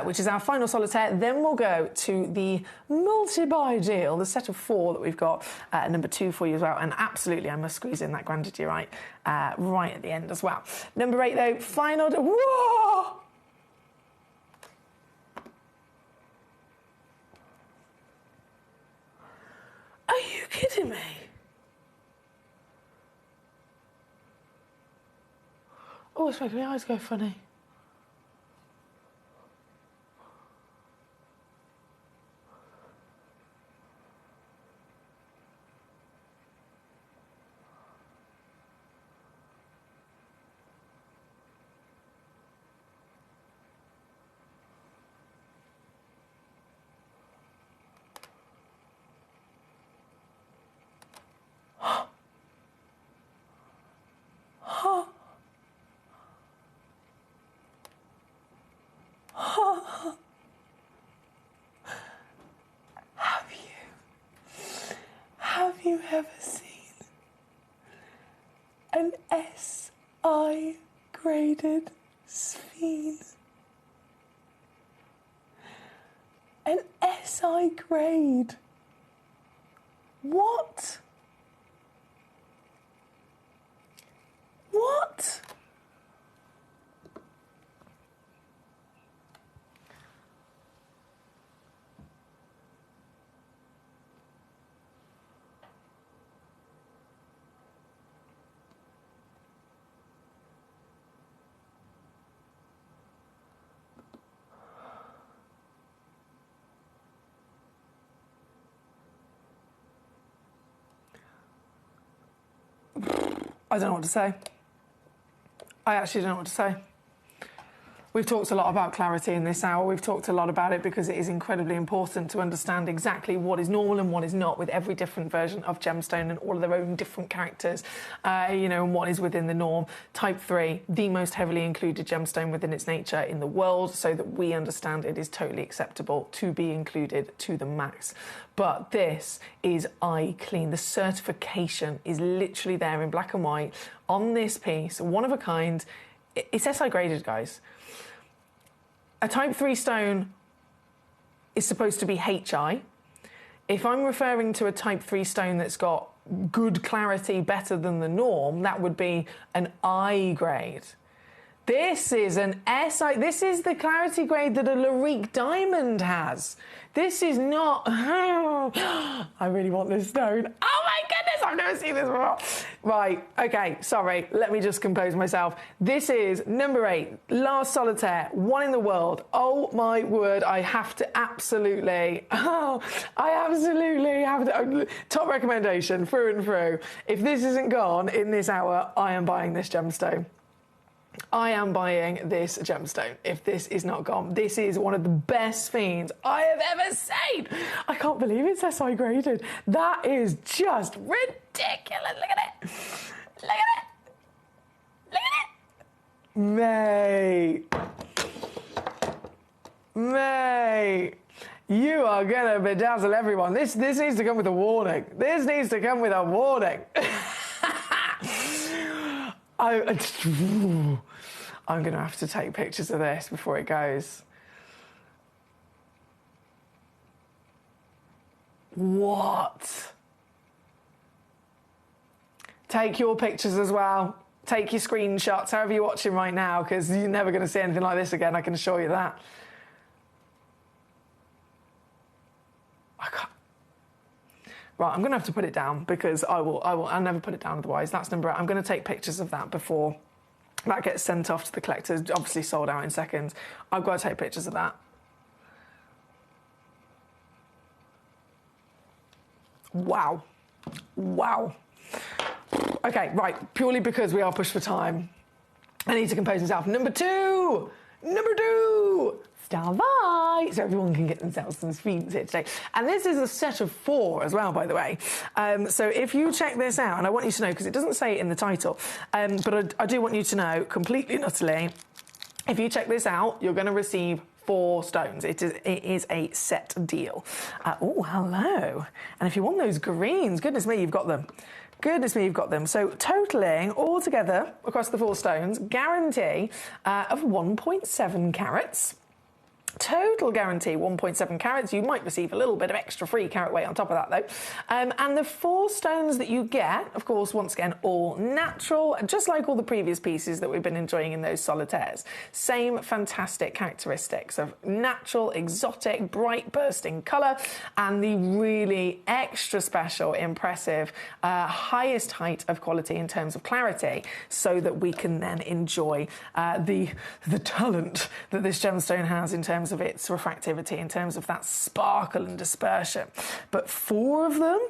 which is our final solitaire. Then we'll go to the multi-buy deal, the set of 4 that we've got, number 2 for you as well. And absolutely, I must squeeze in that grandidiorite right at the end as well. Number 8, though, final... Whoa! Are you kidding me? Oh, it's making my eyes go funny. Have you ever seen an SI graded sphere? An SI grade? What? What? I don't know what to say. I actually don't know what to say. We've talked a lot about clarity in this hour. We've talked a lot about it because it is incredibly important to understand exactly what is normal and what is not with every different version of gemstone and all of their own different characters, and what is within the norm. Type 3, the most heavily included gemstone within its nature in the world, so that we understand it is totally acceptable to be included to the max. But this is eye clean. The certification is literally there in black and white on this piece, one of a kind. It's SI graded, guys. A type 3 stone is supposed to be HI, If I'm referring to a type 3 stone that's got good clarity, better than the norm, that would be an I grade. This is an SI. This is the clarity grade that a Larique diamond has. This is not... I really want this stone. Oh my goodness, I've never seen this before. Right, okay, sorry, let me just compose myself. This is number 8, last solitaire, 1 in the world. Oh my word, I have to absolutely... I absolutely have to... Top recommendation, through and through. If this isn't gone in this hour, I am buying this gemstone. I am buying this gemstone. If this is not gone, this is one of the best fiends I have ever seen. I can't believe it's SI graded. That is just ridiculous. Look at it. Look at it. Look at it. Mate. Mate. You are going to bedazzle everyone. This needs to come with a warning. This needs to come with a warning. I'm going to have to take pictures of this before it goes. What? Take your pictures as well. Take your screenshots, however you're watching right now, because you're never going to see anything like this again, I can assure you that. I can't. Right, I'm going to have to put it down because I'll never put it down otherwise. That's number 8. I'm going to take pictures of that before that gets sent off to the collectors. Obviously sold out in seconds. I've got to take pictures of that. Wow. Wow. Okay, right, purely because we are pushed for time, I need to compose myself. Number 2! Number 2! Starlight, so everyone can get themselves some fiends here today. And this is a set of 4 as well, by the way. So if you check this out, and I want you to know, because it doesn't say it in the title, but I do want you to know completely and utterly, if you check this out, you're going to receive 4 stones. It is a set deal. Oh, hello. And if you want those greens, goodness me, you've got them. Goodness me, you've got them. So totalling all together across the 4 stones, guarantee of 1.7 carats. Total guarantee 1.7 carats. You might receive a little bit of extra free carat weight on top of that though. And the 4 stones that you get, of course, once again, all natural, just like all the previous pieces that we've been enjoying in those solitaires. Same fantastic characteristics of natural, exotic, bright bursting colour, and the really extra special, impressive, highest height of quality in terms of clarity, so that we can then enjoy the talent that this gemstone has in terms of its refractivity, in terms of that sparkle and dispersion. But 4 of them,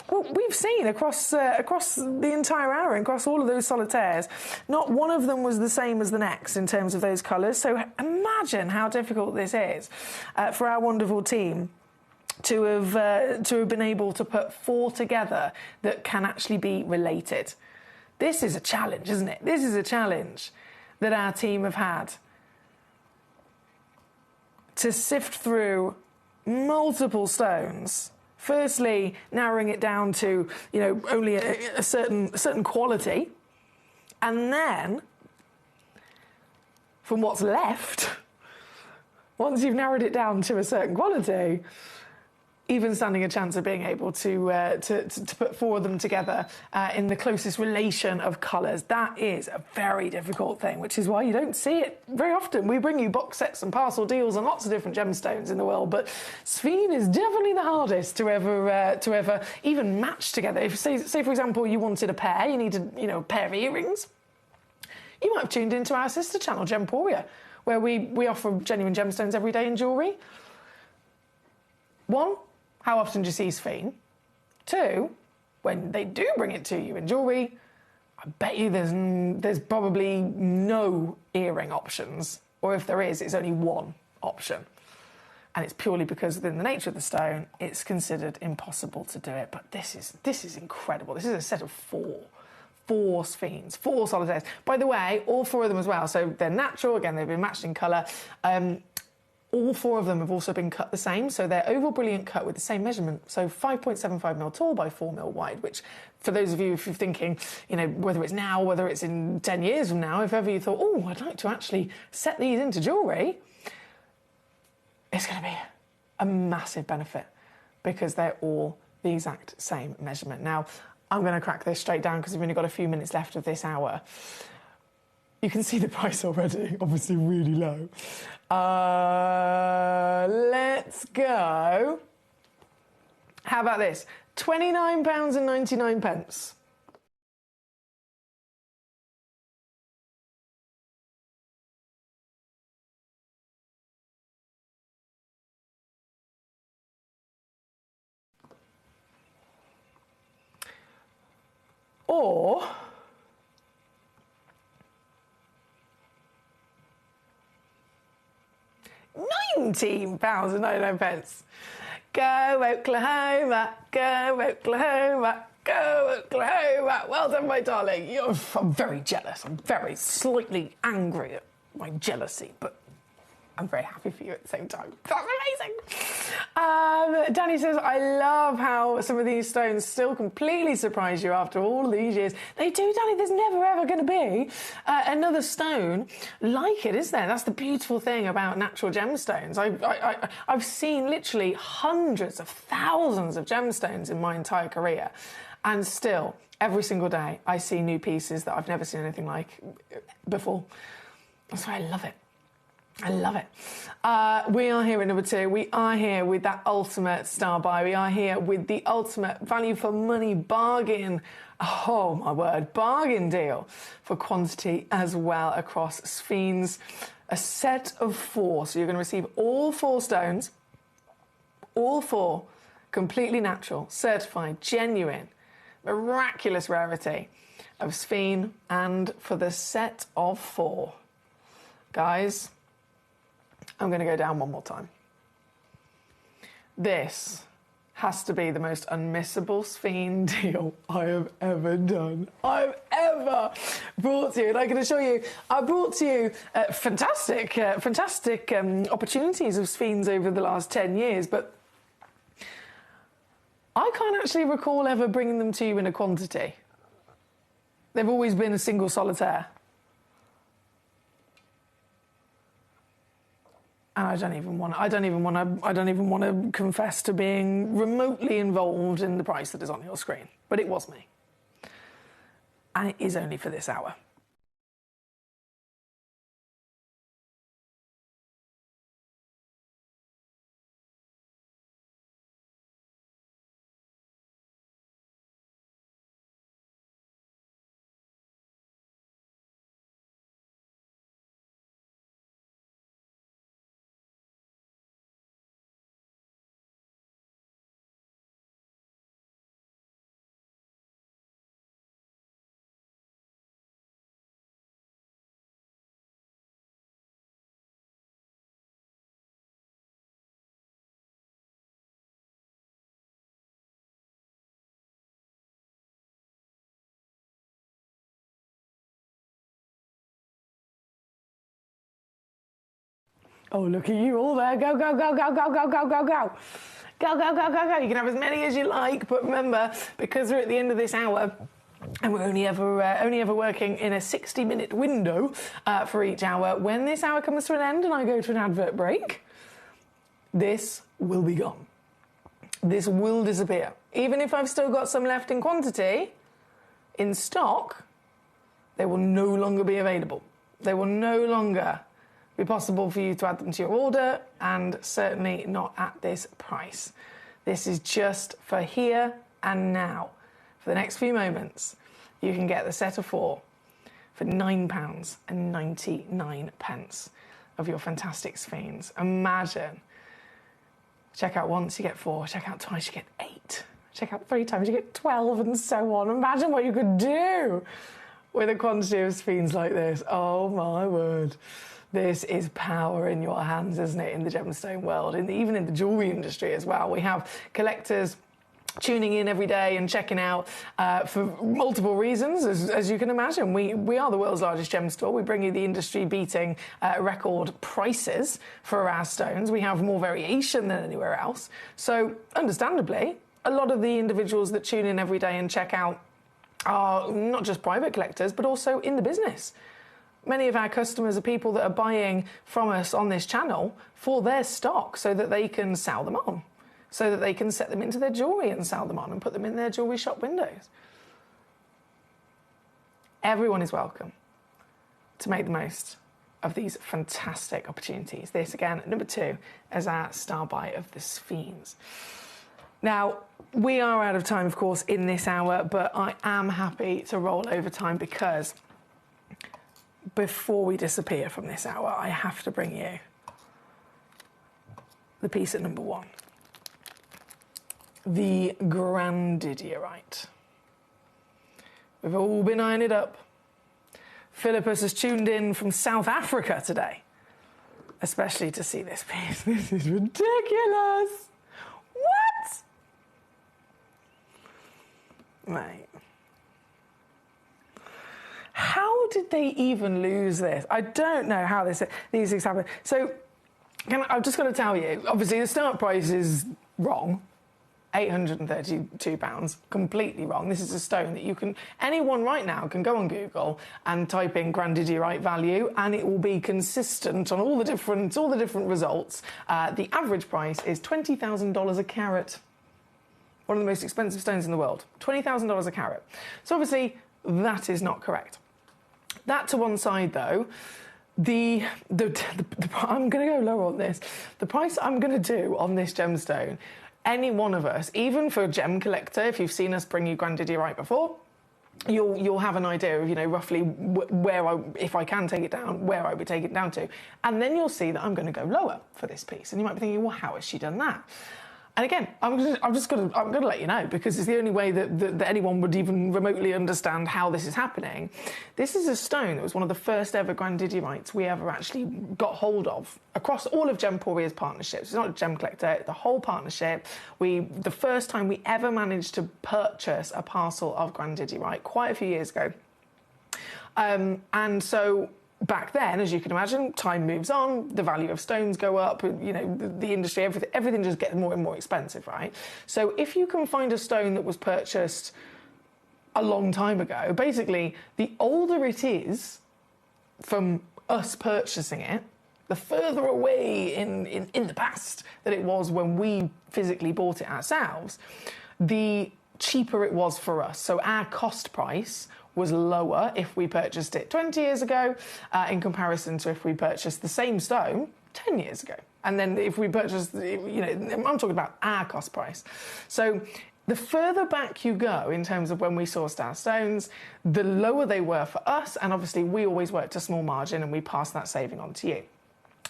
well, we've seen across the entire hour, across all of those solitaires, not one of them was the same as the next in terms of those colours. So imagine how difficult this is for our wonderful team to have been able to put 4 together that can actually be related. This is a challenge, isn't it? This is a challenge that our team have had, to sift through multiple stones. Firstly, narrowing it down to, you know, only a certain quality, and then from what's left, once you've narrowed it down to a certain quality, even standing a chance of being able to put 4 of them together in the closest relation of colours. That is a very difficult thing, which is why you don't see it very often. We bring you box sets and parcel deals and lots of different gemstones in the world, but Sphene is definitely the hardest to ever even match together. If say for example you wanted a pair, you needed, you know, a pair of earrings, you might have tuned into our sister channel Gemporia, where we offer genuine gemstones every day in jewellery. 1, how often do you see Sphene? 2, when they do bring it to you in jewellery, I bet you there's probably no earring options, or if there is, it's only 1 option. And it's purely because within the nature of the stone, it's considered impossible to do it. But this is incredible. This is a set of 4 Sphenes, 4 solitaires. By the way, all 4 of them as well. So they're natural. Again, they've been matched in colour. All 4 of them have also been cut the same, so they're oval brilliant cut with the same measurement, so 5.75mm tall by 4mm wide, which, for those of you, if you're thinking, you know, whether it's now, whether it's in 10 years from now, if ever you thought, oh, I'd like to actually set these into jewellery, it's going to be a massive benefit. because they're all the exact same measurement. Now, I'm going to crack this straight down because we've only got a few minutes left of this hour. You can see the price already, obviously really low. Let's go. How about this? £29.99. Or £19.99. Go Oklahoma, go Oklahoma, go Oklahoma. Well done, my darling. I'm very jealous. I'm very slightly angry at my jealousy, but I'm very happy for you at the same time. That's amazing. Danny says, I love how some of these stones still completely surprise you after all these years. They do, Danny. There's never, ever going to be another stone like it, is there? That's the beautiful thing about natural gemstones. I've seen literally hundreds of thousands of gemstones in my entire career, and still, every single day, I see new pieces that I've never seen anything like before. That's why I love it. I love it. We are here at number 2. We are here with that ultimate star buy. We are here with the ultimate value for money bargain. Oh, my word. Bargain deal for quantity as well across sphenes. A set of 4. So you're going to receive all 4 stones, all 4 completely natural, certified, genuine, miraculous rarity of sphene, and for the set of 4. Guys, I'm going to go down one more time. This has to be the most unmissable sphene deal I have ever done. I've ever brought to you. And I can assure you, I brought to you fantastic opportunities of sphenes over the last 10 years, but I can't actually recall ever bringing them to you in a quantity. They've always been a single solitaire. And I don't even want to confess to being remotely involved in the price that is on your screen. But it was me. And it is only for this hour. Oh, look at you all there. Go, go, go, go, go, go, go, go, go. Go, go, go, go, go. You can have as many as you like, but remember, because we're at the end of this hour, and we're only ever working in a 60-minute window for each hour, when this hour comes to an end and I go to an advert break, this will be gone. This will disappear. Even if I've still got some left in quantity, in stock, they will no longer be available. They will no longer be possible for you to add them to your order, and certainly not at this price. This is just for here and now. For the next few moments, you can get the set of 4 for £9.99 of your fantastic sphenes. Imagine. Check out once, you get 4. Check out twice, you get 8. Check out 3 times, you get 12, and so on. Imagine what you could do with a quantity of sphenes like this. Oh, my word. This is power in your hands, isn't it, in the gemstone world, even in the jewellery industry as well. We have collectors tuning in every day and checking out for multiple reasons, as you can imagine. We are the world's largest gem store. We bring you the industry-beating record prices for our stones. We have more variation than anywhere else. So, understandably, a lot of the individuals that tune in every day and check out are not just private collectors, but also in the business. Many of our customers are people that are buying from us on this channel for their stock so that they can sell them on, so that they can set them into their jewellery and sell them on and put them in their jewellery shop windows. Everyone is welcome to make the most of these fantastic opportunities. This, again, at number 2, is our star buy of the Sphenes. Now, we are out of time, of course, in this hour, but I am happy to roll over time because before we disappear from this hour, I have to bring you the piece at number 1. The Grandidierite. We've all been eyeing it up. Philippus has tuned in from South Africa today, especially to see this piece. This is ridiculous. What? Mate. How did they even lose this? I don't know how these things happen. So, I've just got to tell you, obviously the start price is wrong. £832, completely wrong. This is a stone that you can, anyone right now can go on Google and type in Grandidierite value, and it will be consistent on all the different results. The average price is $20,000 a carat. One of the most expensive stones in the world, $20,000 a carat. So obviously that is not correct. That to one side though. I'm going to go lower on this. The price I'm going to do on this gemstone, any one of us, even for Gemcollector, if you've seen us bring you Grandidierite before, you'll have an idea of, roughly where if I can take it down, where I would take it down to. And then you'll see that I'm going to go lower for this piece. And you might be thinking, well, how has she done that? And again, I'm going to let you know, because it's the only way that anyone would even remotely understand how this is happening. This is a stone that was one of the first ever Grandidierite we ever actually got hold of across all of Gemporia's partnerships. It's not Gemcollector, the whole partnership. The first time we ever managed to purchase a parcel of Grandidierite quite a few years ago. And so back then, as you can imagine, time moves on, the value of stones go up, the industry, everything just gets more and more expensive, right? So if you can find a stone that was purchased a long time ago, basically, the older it is from us purchasing it, the further away in the past that it was when we physically bought it ourselves, the cheaper it was for us. So our cost price was lower if we purchased it 20 years ago in comparison to if we purchased the same stone 10 years ago. And then if we purchased, I'm talking about our cost price. So the further back you go in terms of when we sourced our stones, the lower they were for us. And obviously we always worked a small margin and we passed that saving on to you.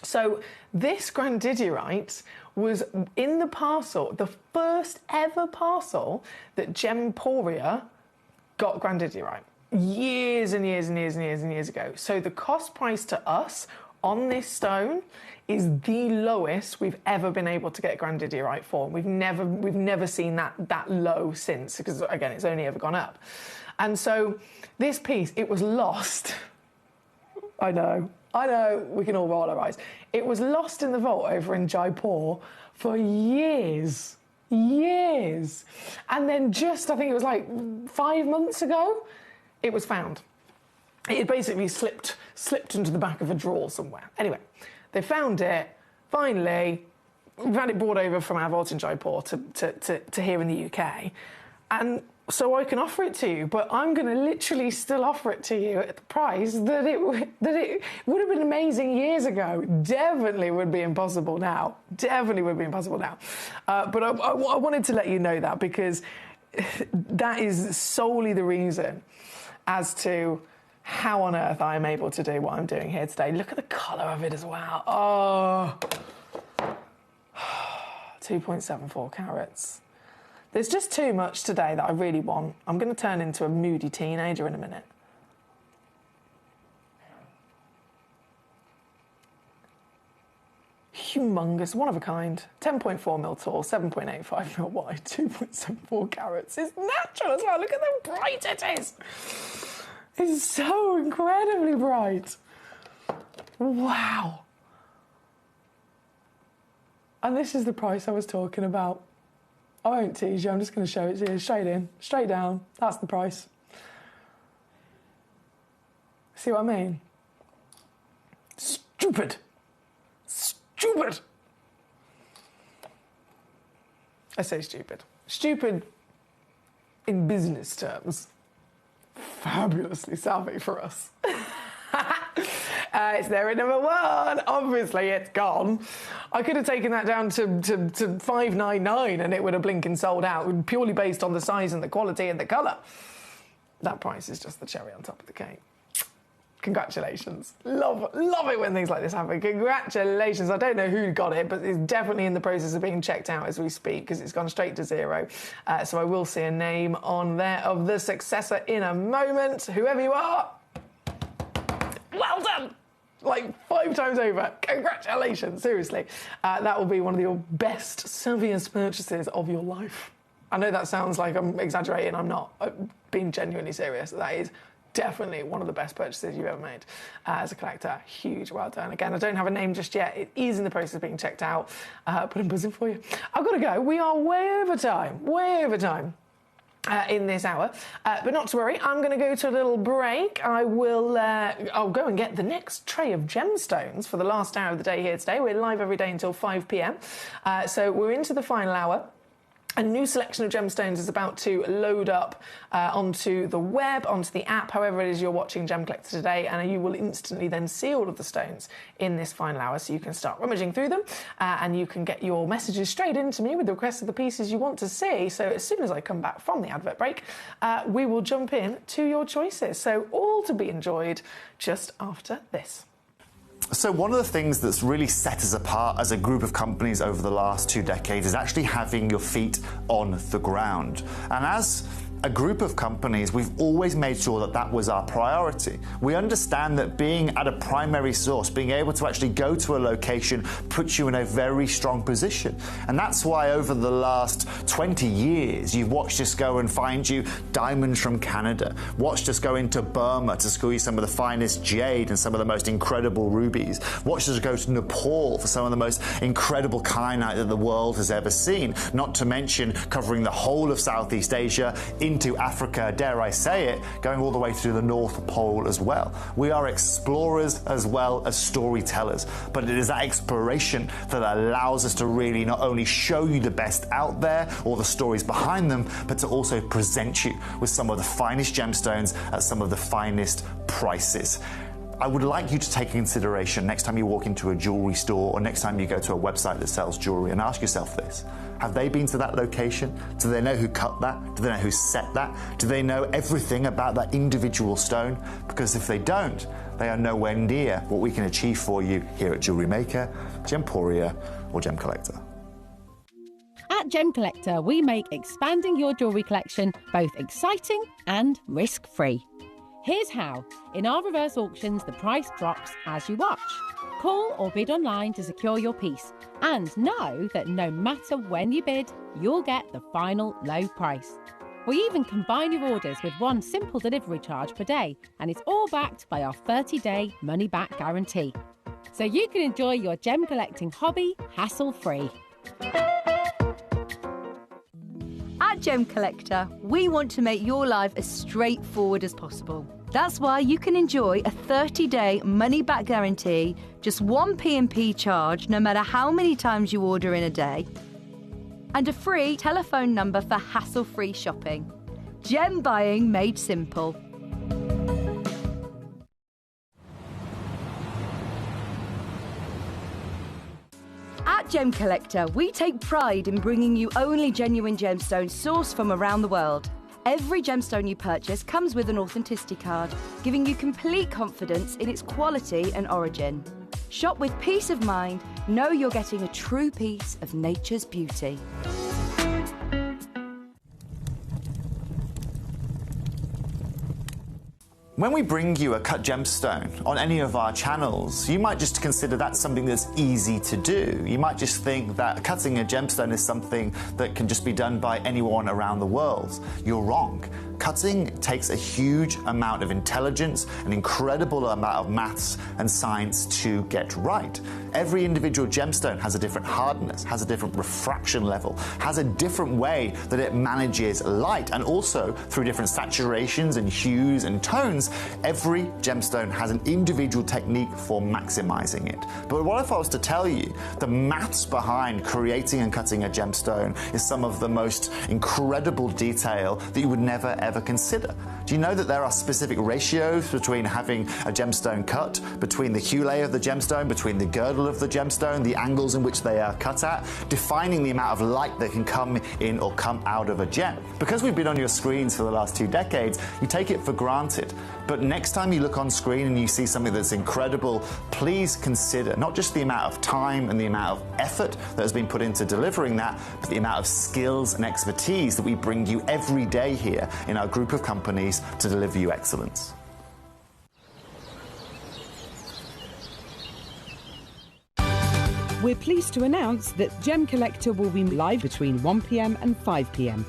So this Grandidierite was in the parcel, the first ever parcel that Gemporia got Grandidierite. Years and years and years and years and years ago. So the cost price to us on this stone is the lowest we've ever been able to get Grandidierite for. We've never seen that low since, because again, it's only ever gone up. And so this piece, it was lost. I know, we can all roll our eyes. It was lost in the vault over in Jaipur for years. And then just, I think it was like 5 months ago, it was found. It had basically slipped into the back of a drawer somewhere. Anyway, they found it. Finally, we've had it brought over from our vault in Jaipur to here in the UK. And so I can offer it to you, but I'm going to literally still offer it to you at the price that it would have been amazing years ago. Definitely would be impossible now. But I wanted to let you know that, because that is solely the reason as to how on earth I am able to do what I'm doing here today. Look at the colour of it as well. Oh, 2.74 carats. There's just too much today that I really want. I'm going to turn into a moody teenager in a minute. Humongous, one of a kind. 10.4 mil tall, 7.85 mil wide, 2.74 carats. It's natural as well. Look at how bright it is. It's so incredibly bright. Wow. And this is the price I was talking about. I won't tease you, I'm just going to show it to you. Straight down. That's the price. See what I mean? Stupid. I say stupid. Stupid in business terms. Fabulously savvy for us. It's there at number 1. Obviously, it's gone. I could have taken that down to $5.99 and it would have blinking sold out, purely based on the size and the quality and the colour. That price is just the cherry on top of the cake. Congratulations. Love it when things like this happen. Congratulations. I don't know who got it, but it's definitely in the process of being checked out as we speak because it's gone straight to 0. So I will see a name on there of the successor in a moment. Whoever you are, well done. Like 5 times over. Congratulations. Seriously. That will be one of your best, savviest purchases of your life. I know that sounds like I'm exaggerating. I'm not. I'm being genuinely serious. That is definitely one of the best purchases you've ever made as a collector. Huge well done. Again, I don't have a name just yet. It is in the process of being checked out, but I'm buzzing for you. I've got to go. We are way over time. In this hour, but not to worry. I'm going to go to a little break. I'll go and get the next tray of gemstones for the last hour of the day here today. We're live every day until 5 p.m. So we're into the final hour. A new selection of gemstones is about to load up onto the web, onto the app, however it is you're watching Gemcollector today, and you will instantly then see all of the stones in this final hour, so you can start rummaging through them, and you can get your messages straight into me with the request of the pieces you want to see. So as soon as I come back from the advert break, we will jump in to your choices. So all to be enjoyed just after this. So one of the things that's really set us apart as a group of companies over the last 2 decades is actually having your feet on the ground. And as a group of companies, we've always made sure that that was our priority. We understand that being at a primary source, being able to actually go to a location, puts you in a very strong position. And that's why over the last 20 years, you've watched us go and find you diamonds from Canada, watched us go into Burma to school you some of the finest jade and some of the most incredible rubies, watched us go to Nepal for some of the most incredible kyanite that the world has ever seen, not to mention covering the whole of Southeast Asia, into Africa, dare I say it, going all the way to the North Pole as well. We are explorers as well as storytellers, but it is that exploration that allows us to really not only show you the best out there or the stories behind them, but to also present you with some of the finest gemstones at some of the finest prices. I would like you to take into consideration next time you walk into a jewelry store or next time you go to a website that sells jewelry and ask yourself this. Have they been to that location? Do they know who cut that? Do they know who set that? Do they know everything about that individual stone? Because if they don't, they are nowhere near what we can achieve for you here at Jewelry Maker, Gemporia or Gemcollector. At Gemcollector, we make expanding your jewellery collection both exciting and risk-free. Here's how. In our reverse auctions, the price drops as you watch. Call or bid online to secure your piece. And know that no matter when you bid, you'll get the final low price. We even combine your orders with one simple delivery charge per day, and it's all backed by our 30-day money-back guarantee. So you can enjoy your gem collecting hobby hassle-free. At Gemcollector, we want to make your life as straightforward as possible. That's why you can enjoy a 30-day money-back guarantee, just one P&P charge no matter how many times you order in a day, and a free telephone number for hassle-free shopping. Gem buying made simple. At Gemcollector, we take pride in bringing you only genuine gemstones sourced from around the world. Every gemstone you purchase comes with an authenticity card, giving you complete confidence in its quality and origin. Shop with peace of mind, know you're getting a true piece of nature's beauty. When we bring you a cut gemstone on any of our channels, you might just consider that something that's easy to do. You might just think that cutting a gemstone is something that can just be done by anyone around the world. You're wrong. Cutting takes a huge amount of intelligence, an incredible amount of maths and science to get right. Every individual gemstone has a different hardness, has a different refraction level, has a different way that it manages light, and also through different saturations and hues and tones, every gemstone has an individual technique for maximizing it. But what if I was to tell you the maths behind creating and cutting a gemstone is some of the most incredible detail that you would never ever consider? Do you know that there are specific ratios between having a gemstone cut, between the hue layer of the gemstone, between the girdle of the gemstone, the angles in which they are cut at, defining the amount of light that can come in or come out of a gem? Because we've been on your screens for the last 2 decades, you take it for granted. But next time you look on screen and you see something that's incredible, please consider not just the amount of time and the amount of effort that has been put into delivering that, but the amount of skills and expertise that we bring you every day here in our group of companies to deliver you excellence. We're pleased to announce that Gemcollector will be live between 1 p.m. and 5 p.m.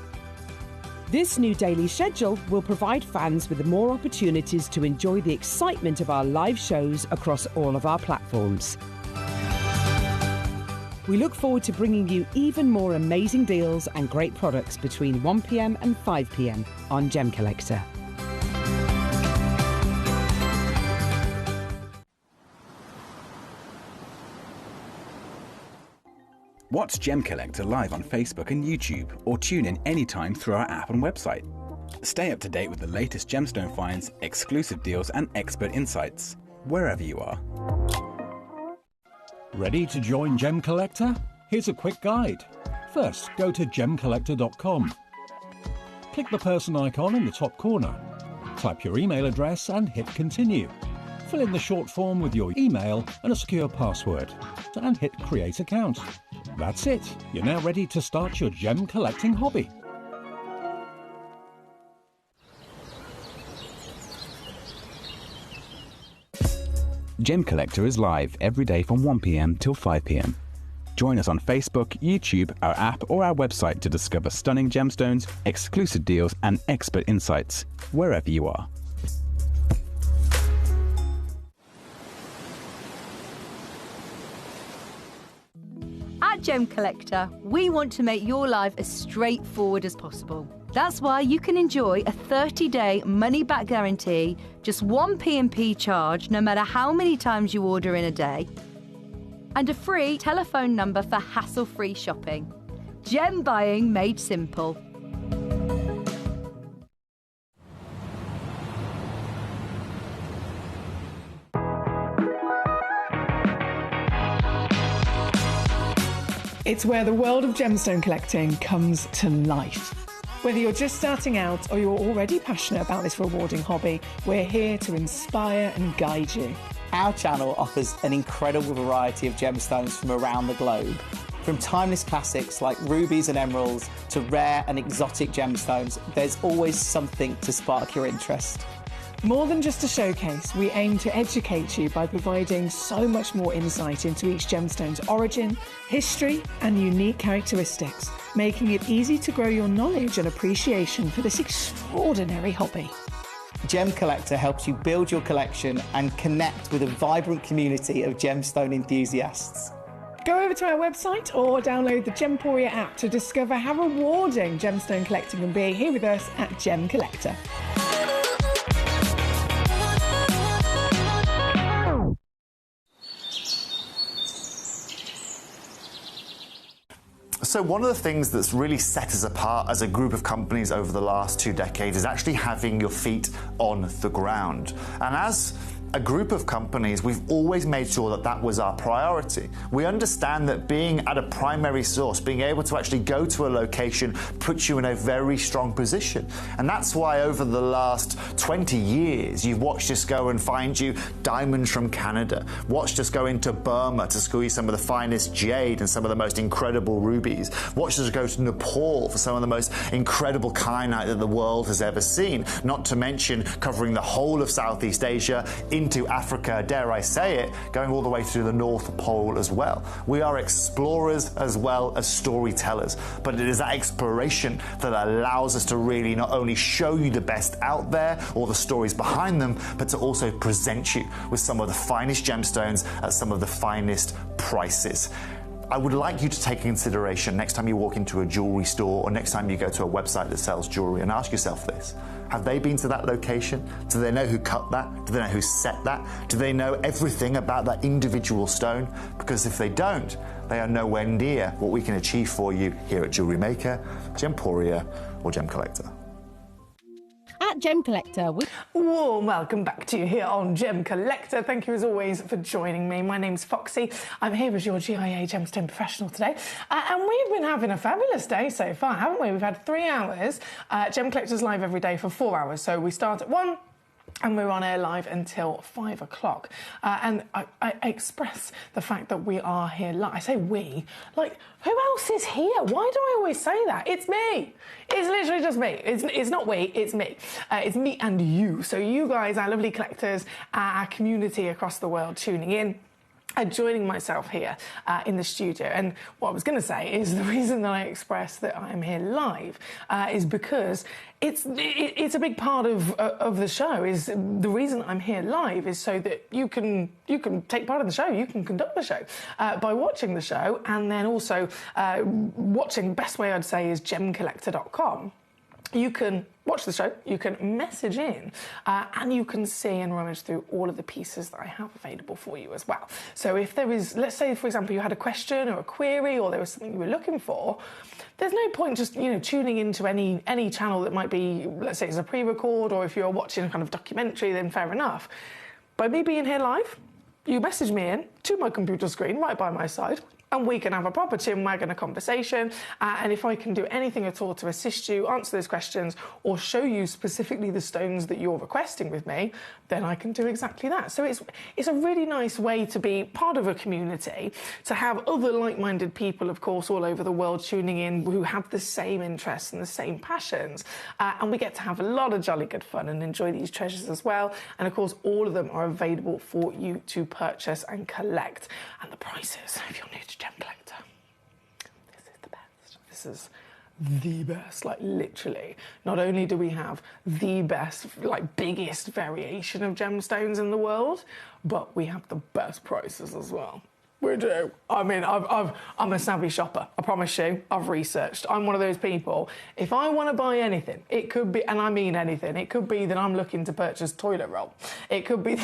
This new daily schedule will provide fans with more opportunities to enjoy the excitement of our live shows across all of our platforms. We look forward to bringing you even more amazing deals and great products between 1 p.m. and 5 p.m. on Gemcollector. Watch Gemcollector live on Facebook and YouTube, or tune in anytime through our app and website. Stay up to date with the latest gemstone finds, exclusive deals and expert insights, wherever you are. Ready to join Gemcollector? Here's a quick guide. First, go to Gemcollector.com. Click the person icon in the top corner. Type your email address and hit continue. Fill in the short form with your email and a secure password, and hit create account. That's it. You're now ready to start your gem collecting hobby. Gemcollector is live every day from 1 p.m. till 5 p.m. Join us on Facebook, YouTube, our app or our website to discover stunning gemstones, exclusive deals and expert insights, wherever you are. At Gemcollector, we want to make your life as straightforward as possible. That's why you can enjoy a 30-day money-back guarantee, just 1 P&P charge no matter how many times you order in a day, and a free telephone number for hassle-free shopping. Gem buying made simple. It's where the world of gemstone collecting comes to life. Whether you're just starting out or you're already passionate about this rewarding hobby, we're here to inspire and guide you. Our channel offers an incredible variety of gemstones from around the globe. From timeless classics like rubies and emeralds to rare and exotic gemstones, there's always something to spark your interest. More than just a showcase, we aim to educate you by providing so much more insight into each gemstone's origin, history, and unique characteristics, making it easy to grow your knowledge and appreciation for this extraordinary hobby. Gemcollector helps you build your collection and connect with a vibrant community of gemstone enthusiasts. Go over to our website or download the Gemporia app to discover how rewarding gemstone collecting can be here with us at Gemcollector. So one of the things that's really set us apart as a group of companies over the last 2 decades is actually having your feet on the ground. And as a group of companies, we've always made sure that that was our priority. We understand that being at a primary source, being able to actually go to a location, puts you in a very strong position. And that's why over the last 20 years, you've watched us go and find you diamonds from Canada, watched us go into Burma to squeeze some of the finest jade and some of the most incredible rubies, watched us go to Nepal for some of the most incredible kyanite that the world has ever seen, not to mention covering the whole of Southeast Asia, into Africa, dare I say it, going all the way to the North Pole as well. We are explorers as well as storytellers, but it is that exploration that allows us to really not only show you the best out there or the stories behind them, but to also present you with some of the finest gemstones at some of the finest prices. I would like you to take consideration next time you walk into a jewelry store or next time you go to a website that sells jewelry and ask yourself this. Have they been to that location? Do they know who cut that? Do they know who set that? Do they know everything about that individual stone? Because if they don't, they are nowhere near what we can achieve for you here at Jewelry Maker, Gemporia or Gemcollector. At Gemcollector, we... Warm welcome back to you here on Gemcollector. Thank you as always for joining me. My name's Foxy. I'm here as your GIA gemstone professional today. And we've been having a fabulous day so far, haven't we? We've had 3 hours. Gemcollector's live every day for 4 hours. So we start at 1 and we're on air live until 5 o'clock. And I express the fact that we are here live. I say we, like, who else is here? Why do I always say that? It's me. It's literally just me. It's not we, it's me. It's me and you. So you guys, our lovely collectors, our community across the world tuning in, joining myself here in the studio. And what I was going to say is the reason that I express that I'm here live is because it's a big part of the show. Is the reason I'm here live is so that you can take part in the show, you can conduct the show by watching the show, and then also watching. Best way I'd say is gemcollector.com. You can watch the show, you can message in, and you can see and rummage through all of the pieces that I have available for you as well. So if there is, let's say, for example, you had a question or a query, or there was something you were looking for, there's no point just, tuning into any channel that might be, let's say it's a pre-record, or if you're watching a kind of documentary, then fair enough. By me being here live, you message me in to my computer screen right by my side, and we can have a proper chin-wag and a conversation. And if I can do anything at all to assist you, answer those questions, or show you specifically the stones that you're requesting with me, then I can do exactly that. So it's a really nice way to be part of a community, to have other like-minded people, of course, all over the world tuning in who have the same interests and the same passions. And we get to have a lot of jolly good fun and enjoy these treasures as well. And of course, all of them are available for you to purchase and collect. And the prices, if you're new to Gemcollector, this is the best. This is the best, like literally. Not only do we have the best, like biggest variation of gemstones in the world, but we have the best prices as well. We do. I mean, I'm a savvy shopper. I promise you, I've researched. I'm one of those people. If I want to buy anything, it could be, and I mean anything, it could be that I'm looking to purchase toilet roll. It could be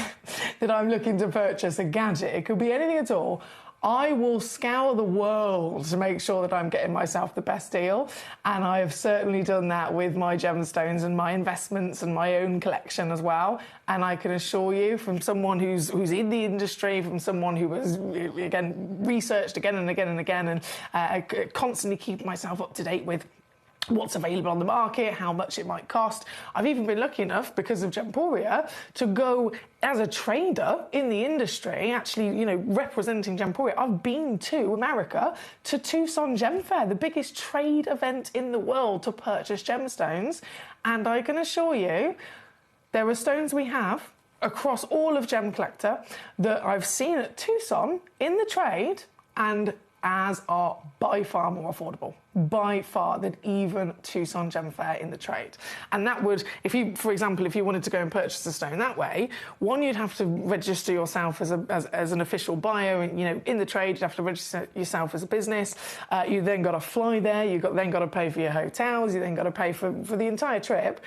that I'm looking to purchase a gadget. It could be anything at all. I will scour the world to make sure that I'm getting myself the best deal. And I have certainly done that with my gemstones and my investments and my own collection as well. And I can assure you, from someone who's in the industry, from someone who has, again, researched again and again and again, and constantly keep myself up to date with what's available on the market, how much it might cost. I've even been lucky enough, because of Gemporia, to go as a trader in the industry, actually, representing Gemporia. I've been to America, to Tucson Gem Fair, the biggest trade event in the world to purchase gemstones. And I can assure you, there are stones we have across all of Gemcollector that I've seen at Tucson in the trade, and as are by far more affordable, by far, than even Tucson Gem Fair in the trade. And that would, if you, for example, if you wanted to go and purchase a stone that way, one, you'd have to register yourself as an official buyer. In the trade, you'd have to register yourself as a business. You then got to fly there. Then got to pay for your hotels. You then got to pay for the entire trip.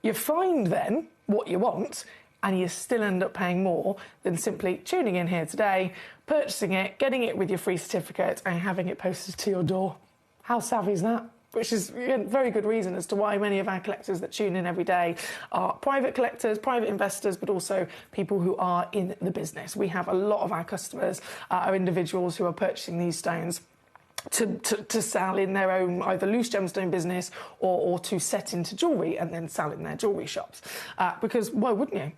You find then what you want, and you still end up paying more than simply tuning in here today, purchasing it, getting it with your free certificate, and having it posted to your door. How savvy is that? Which is a very good reason as to why many of our collectors that tune in every day are private collectors, private investors, but also people who are in the business. We have a lot of our customers are individuals who are purchasing these stones to sell in their own either loose gemstone business or to set into jewellery and then sell in their jewellery shops. Because why wouldn't you?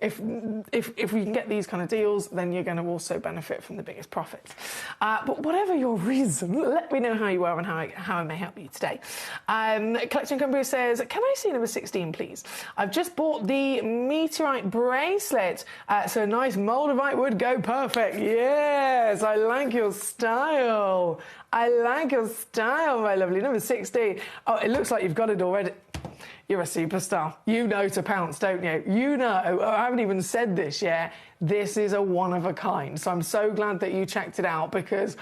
If we can get these kind of deals, then you're going to also benefit from the biggest profits. But whatever your reason, let me know how you are and how I may help you today. Collecting Cumbria says, can I see number 16, please? I've just bought the meteorite bracelet, so a nice moldavite would go perfect. Yes, I like your style. I like your style, my lovely. Number 16. Oh, it looks like you've got it already. You're a superstar. You know to pounce, don't you? You know. I haven't even said this yet. This is a one of a kind. So I'm so glad that you checked it out because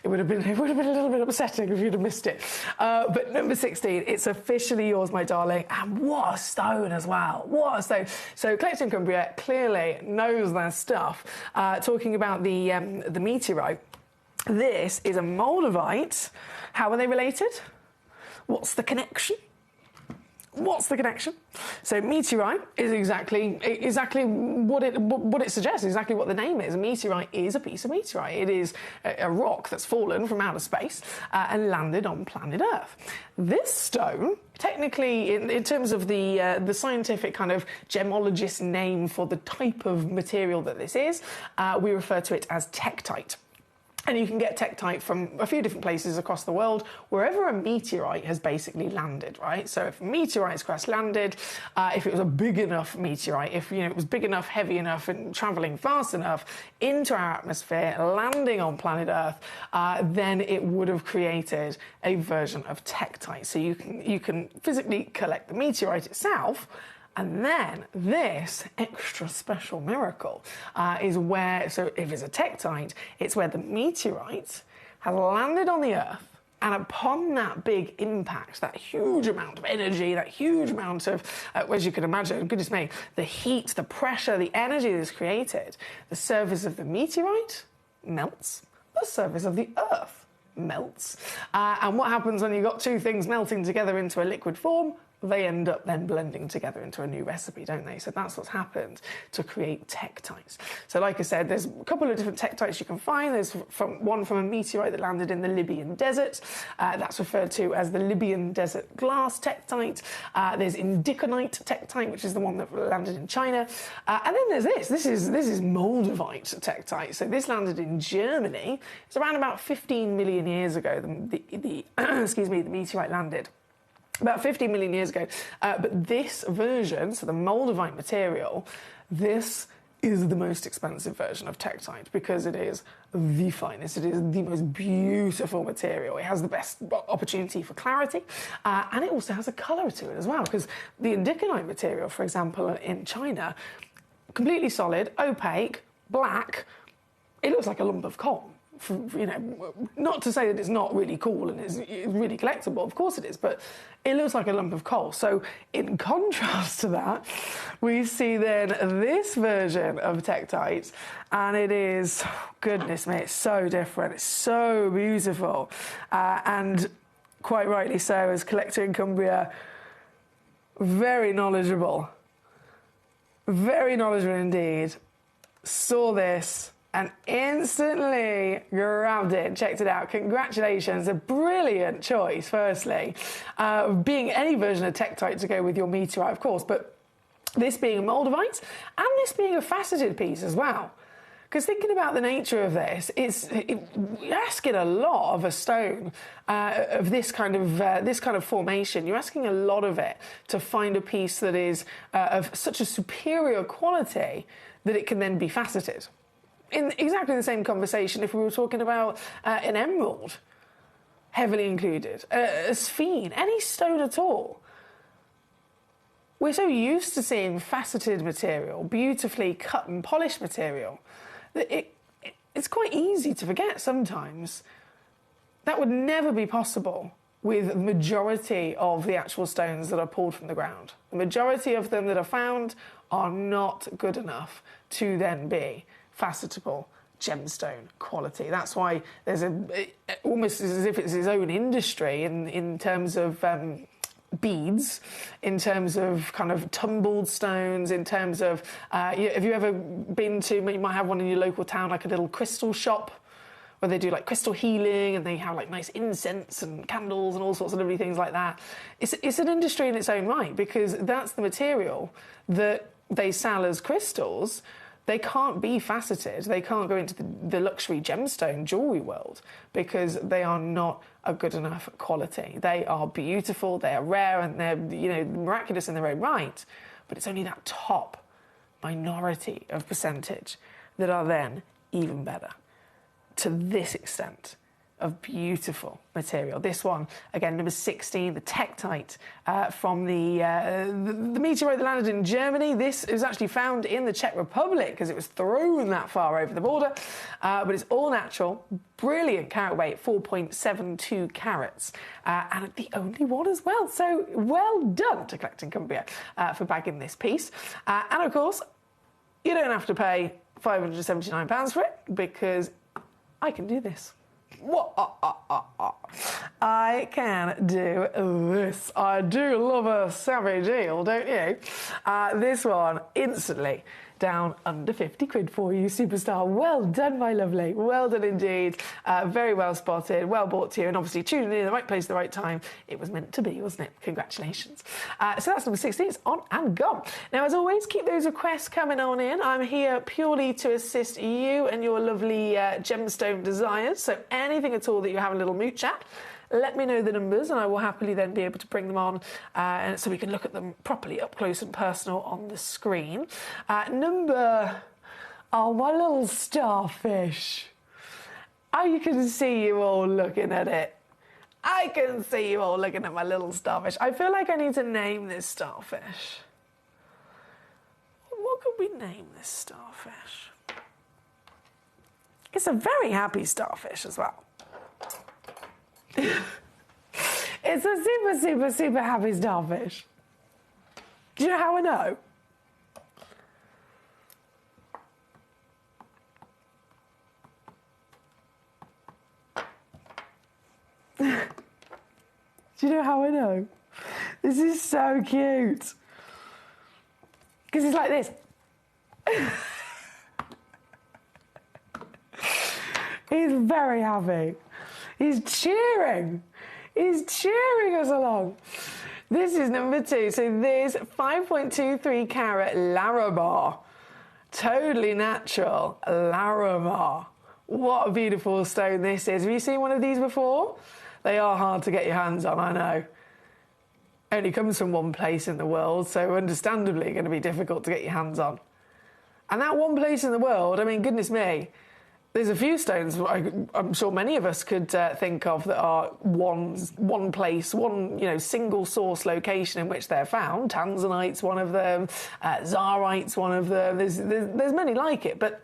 it would have been a little bit upsetting if you'd have missed it. But number 16, it's officially yours, my darling. And what a stone as well. What a stone. So Collecting Cumbria clearly knows their stuff. Talking about the meteorite. This is a moldavite. How are they related? What's the connection? What's the connection? So meteorite is exactly what it suggests, exactly what the name is. A meteorite is a piece of meteorite. It is a rock that's fallen from outer space and landed on planet Earth. This stone, technically, in terms of the scientific kind of gemologist name for the type of material that this is, we refer to it as tektite. And you can get tektite from a few different places across the world, wherever a meteorite has basically landed, right? So if a meteorite's crash landed, if it was a big enough meteorite, if it was big enough, heavy enough, and travelling fast enough into our atmosphere, landing on planet Earth, then it would have created a version of tektite. So you can physically collect the meteorite itself. And then this extra special miracle is where, so if it's a tektite, it's where the meteorite has landed on the Earth, and upon that big impact, that huge amount of energy, that huge amount of, as you can imagine, goodness me, the heat, the pressure, the energy that's created, the surface of the meteorite melts, the surface of the Earth melts. And what happens when you've got two things melting together into a liquid form? They end up then blending together into a new recipe, don't they? So that's what's happened to create tektites. So like I said, there's a couple of different tektites you can find. There's one from a meteorite that landed in the Libyan desert. That's referred to as the Libyan desert glass tektite. There's indiconite tektite, which is the one that landed in China. And then there's this. This is moldavite tektite. So this landed in Germany. It's around about 15 million years ago. The meteorite landed. About 15 million years ago. But this version, so the moldavite material, this is the most expensive version of tektite because it is the finest. It is the most beautiful material. It has the best opportunity for clarity, and it also has a colour to it as well, because the indiconite material, for example, in China, completely solid, opaque, black, it looks like a lump of coal. Not to say that it's not really cool and it's really collectible, of course it is, but it looks like a lump of coal. So in contrast to that, we see then this version of tektite, and it is, goodness me, it's so different, it's so beautiful, and quite rightly so, as Collector in Cumbria, very knowledgeable indeed, saw this and instantly grabbed it, checked it out. Congratulations, a brilliant choice, firstly. Being any version of tektite to go with your meteorite, of course, but this being a moldavite and this being a faceted piece as well. Because thinking about the nature of this, you're asking a lot of a stone of this kind of formation. You're asking a lot of it to find a piece that is of such a superior quality that it can then be faceted. In exactly the same conversation, if we were talking about an emerald, heavily included, a sphene, any stone at all. We're so used to seeing faceted material, beautifully cut and polished material, that it's quite easy to forget sometimes. That would never be possible with the majority of the actual stones that are pulled from the ground. The majority of them that are found are not good enough to then be facetable gemstone quality. That's why there's almost as if it's its own industry in terms of beads, in terms of kind of tumbled stones, in terms of have you ever been to, you might have one in your local town, like a little crystal shop where they do like crystal healing and they have like nice incense and candles and all sorts of lovely things like that. It's an industry in its own right, because that's the material that they sell as crystals. They can't be faceted. They can't go into the luxury gemstone jewellery world because they are not a good enough quality. They are beautiful, they are rare, and they're, you know, miraculous in their own right. But it's only that top minority of percentage that are then even better, to this extent of beautiful material. This one, again, number 16, the Tektite from the meteorite that landed in Germany. This is actually found in the Czech Republic because it was thrown that far over the border, but it's all natural, brilliant carat weight, 4.72 carats, and the only one as well. So well done to Collecting Cumbria for bagging this piece. And of course, you don't have to pay £579 for it, because I can do this. I can do this. I do love a savvy deal, don't you? This one, instantly down under 50 quid for you, superstar. Well done, my lovely. Well done indeed. Very well spotted, well brought to you, and obviously tuning in the right place at the right time. It was meant to be, wasn't it? Congratulations. So that's number 16. It's on and gone. Now, as always, keep those requests coming on in. I'm here purely to assist you and your lovely gemstone desires. So anything at all that you have a little mooch at, let me know the numbers and I will happily then be able to bring them on so we can look at them properly up close and personal on the screen. Number... Oh, my little starfish. I can see you all looking at it. I can see you all looking at my little starfish. I feel like I need to name this starfish. What could we name this starfish? It's a very happy starfish as well. It's a super, super, super happy starfish. Do you know how I know? Do you know how I know? This is so cute. Because it's like this. He's very happy. He's cheering. He's cheering us along. This is number 2. So this 5.23 carat Larimar. Totally natural Larimar. What a beautiful stone this is. Have you seen one of these before? They are hard to get your hands on, I know. Only comes from one place in the world, so understandably going to be difficult to get your hands on. And that one place in the world, I mean, goodness me, there's a few stones I'm sure many of us could think of that are one place, one single source location in which they're found. Tanzanite's one of them, Zarite's one of them. There's many like it, but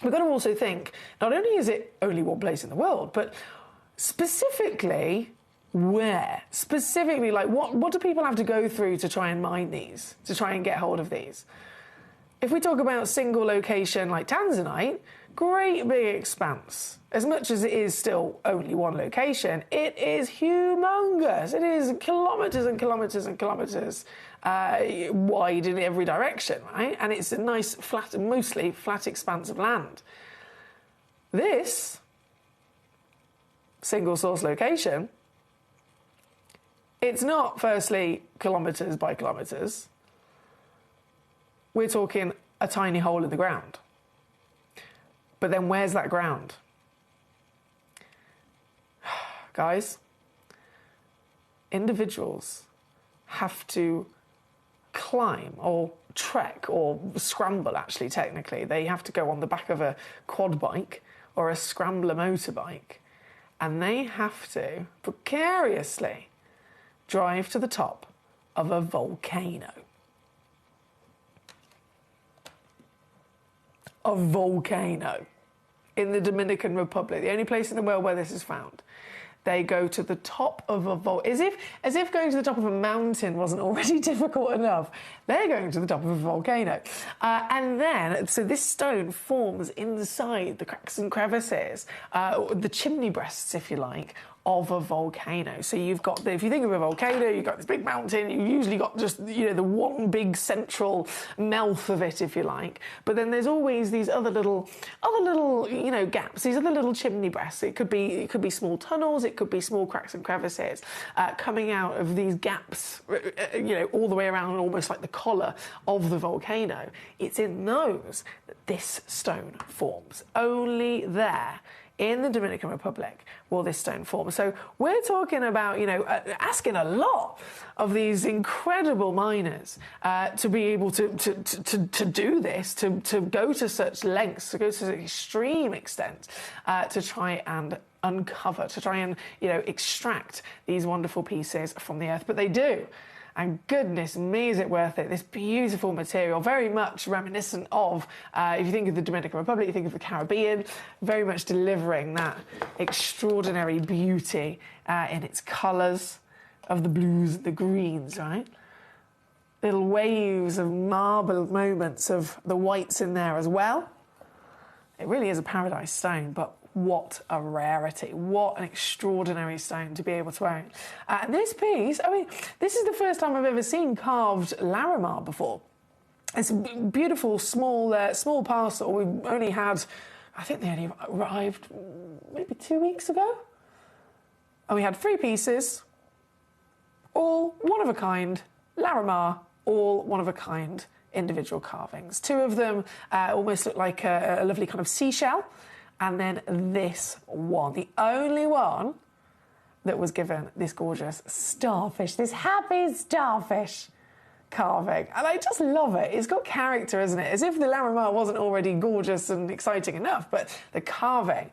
we've got to also think, not only is it only one place in the world, but specifically where? Specifically, like what do people have to go through to try and mine these, to try and get hold of these? If we talk about single location like Tanzanite, great big expanse. As much as it is still only one location, it is humongous. It is kilometres and kilometres and kilometres wide in every direction, right? And it's a nice, flat, mostly flat expanse of land. This single source location, it's not, firstly, kilometres by kilometres. We're talking a tiny hole in the ground. But then where's that ground? Guys, individuals have to climb or trek or scramble, actually, technically. They have to go on the back of a quad bike or a scrambler motorbike, and they have to precariously drive to the top of a volcano. A volcano in the Dominican Republic, the only place in the world where this is found. They go to the top of a volcano, as if going to the top of a mountain wasn't already difficult enough. They're going to the top of a volcano. And then, so this stone forms inside the cracks and crevices, the chimney breasts, if you like, of a volcano. So you've got, if you think of a volcano, you've got this big mountain, you've usually got just, you know, the one big central mouth of it, if you like. But then there's always these other little, you know, gaps, these other little chimney breasts. It could be small tunnels, it could be small cracks and crevices coming out of these gaps, you know, all the way around, almost like the collar of the volcano. It's in those that this stone forms. Only there in the Dominican Republic will this stone form. So we're talking about, you know, asking a lot of these incredible miners to be able to do this, to go to such lengths, to go to an extreme extent to try and uncover, to try and, you know, extract these wonderful pieces from the earth. But they do. And goodness me, is it worth it? This beautiful material, very much reminiscent of, if you think of the Dominican Republic, you think of the Caribbean, very much delivering that extraordinary beauty in its colours of the blues, the greens, right? Little waves of marble moments of the whites in there as well. It really is a paradise stone, but what a rarity. What an extraordinary stone to be able to own. And this piece, I mean, this is the first time I've ever seen carved Larimar before. It's a beautiful, small parcel. We only had, I think they only arrived maybe 2 weeks ago. And we had 3 pieces, all one of a kind, Larimar, all one of a kind individual carvings. 2 of them almost look like a lovely kind of seashell. And then this one, the only one that was given this gorgeous starfish, this happy starfish carving. And I just love it. It's got character, isn't it? As if the Larimar wasn't already gorgeous and exciting enough, but the carving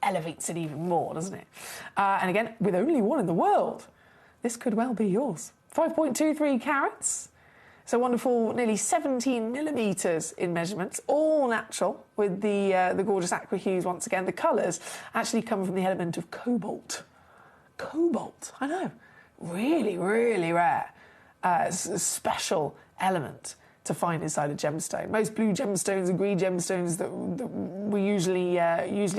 elevates it even more, doesn't it? And again, with only one in the world, this could well be yours. 5.23 carats. It's a wonderful, nearly 17 millimetres in measurements, all natural, with the gorgeous aqua hues once again. The colours actually come from the element of cobalt. Cobalt, I know, really, really rare. It's a special element to find inside a gemstone. Most blue gemstones and green gemstones that we usually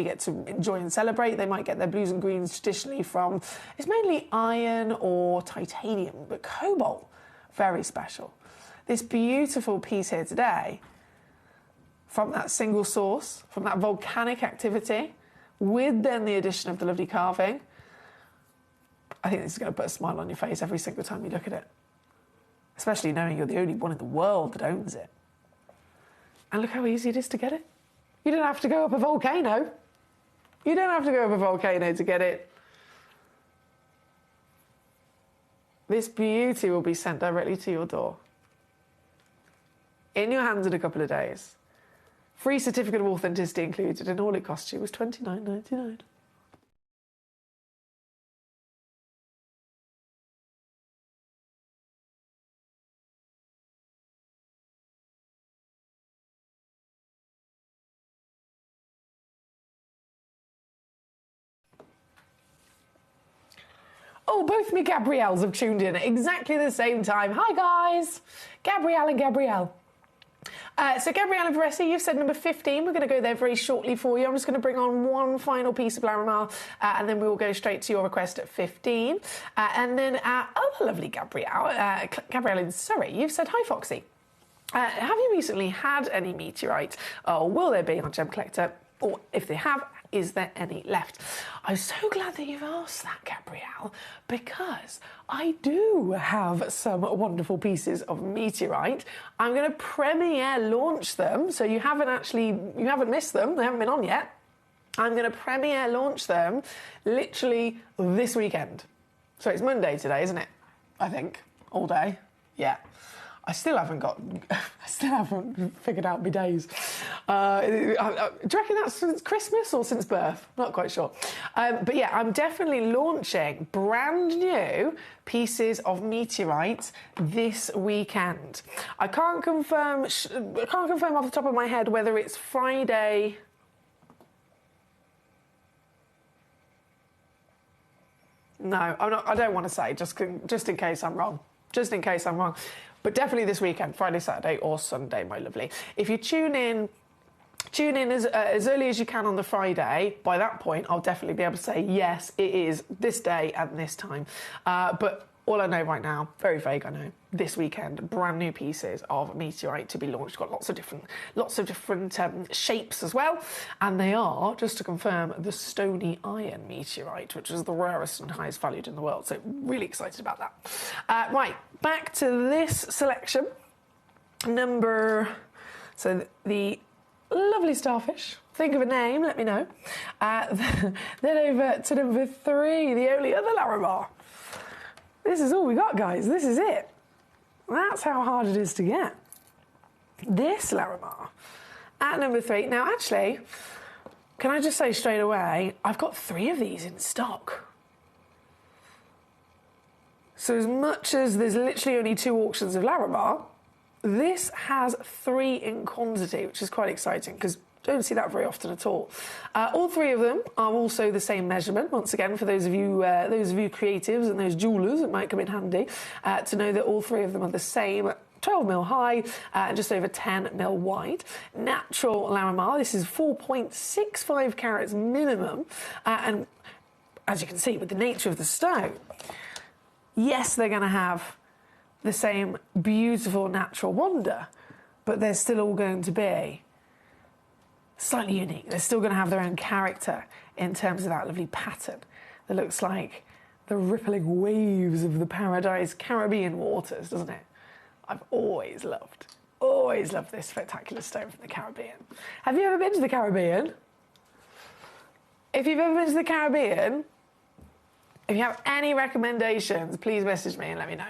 get to enjoy and celebrate, they might get their blues and greens traditionally from, it's mainly iron or titanium, but cobalt, very special. This beautiful piece here today, from that single source, from that volcanic activity, with then the addition of the lovely carving, I think this is going to put a smile on your face every single time you look at it. Especially knowing you're the only one in the world that owns it. And look how easy it is to get it. You don't have to go up a volcano. You don't have to go up a volcano to get it. This beauty will be sent directly to your door. In your hands in a couple of days. Free certificate of authenticity included, and all it cost you was $29.99. Oh, both me Gabrielles have tuned in at exactly the same time. Hi, guys. Gabrielle and Gabrielle. So Gabriella Veresi, you've said number 15. We're going to go there very shortly for you. I'm just going to bring on one final piece of Larimar, and then we will go straight to your request at 15. And then other lovely Gabrielle in Surrey, you've said, hi, Foxy. Have you recently had any meteorite, or will there be on Gemcollector? Or if they have, is there any left? I'm so glad that you've asked that, Gabrielle, because I do have some wonderful pieces of meteorite. I'm going to premiere launch them, so you haven't missed them. They haven't been on yet. I'm going to premiere launch them literally this weekend. So it's Monday today, isn't it? I think. All day. Yeah. I still haven't figured out my days. Do you reckon that's since Christmas or since birth? Not quite sure. But yeah, I'm definitely launching brand new pieces of meteorite this weekend. I can't confirm off the top of my head whether it's Friday. No, I'm not. I don't want to say, just in case I'm wrong. Just in case I'm wrong. But definitely this weekend, Friday, Saturday or Sunday, my lovely. If you tune in tune in as early as you can on the Friday. By that point, I'll definitely be able to say, yes, it is this day and this time. But all I know right now, very vague, I know, this weekend, brand new pieces of meteorite to be launched. Got lots of different shapes as well. And they are, just to confirm, the stony iron meteorite, which is the rarest and highest valued in the world. So really excited about that. Right, back to this selection. So the lovely starfish. Think of a name, let me know. Then over to number 3, the only other Larimar. This is all we got, guys. This is it. That's how hard it is to get. This Larimar at number 3. Now, actually, can I just say straight away, I've got 3 of these in stock. So as much as there's literally only 2 auctions of Larimar, this has 3 in quantity, which is quite exciting because don't see that very often at all. All 3 of them are also the same measurement. Once again, for those of you creatives and those jewelers, it might come in handy to know that all 3 of them are the same. 12mm high and just over 10mm wide. Natural Larimar. This is 4.65 carats minimum, and as you can see, with the nature of the stone, yes, they're going to have the same beautiful natural wonder, but they're still all going to be slightly unique. They're still going to have their own character in terms of that lovely pattern that looks like the rippling waves of the paradise Caribbean waters, doesn't it? I've always loved this spectacular stone from the Caribbean. Have you ever been to the Caribbean? If you've ever been to the Caribbean, if you have any recommendations, please message me and let me know.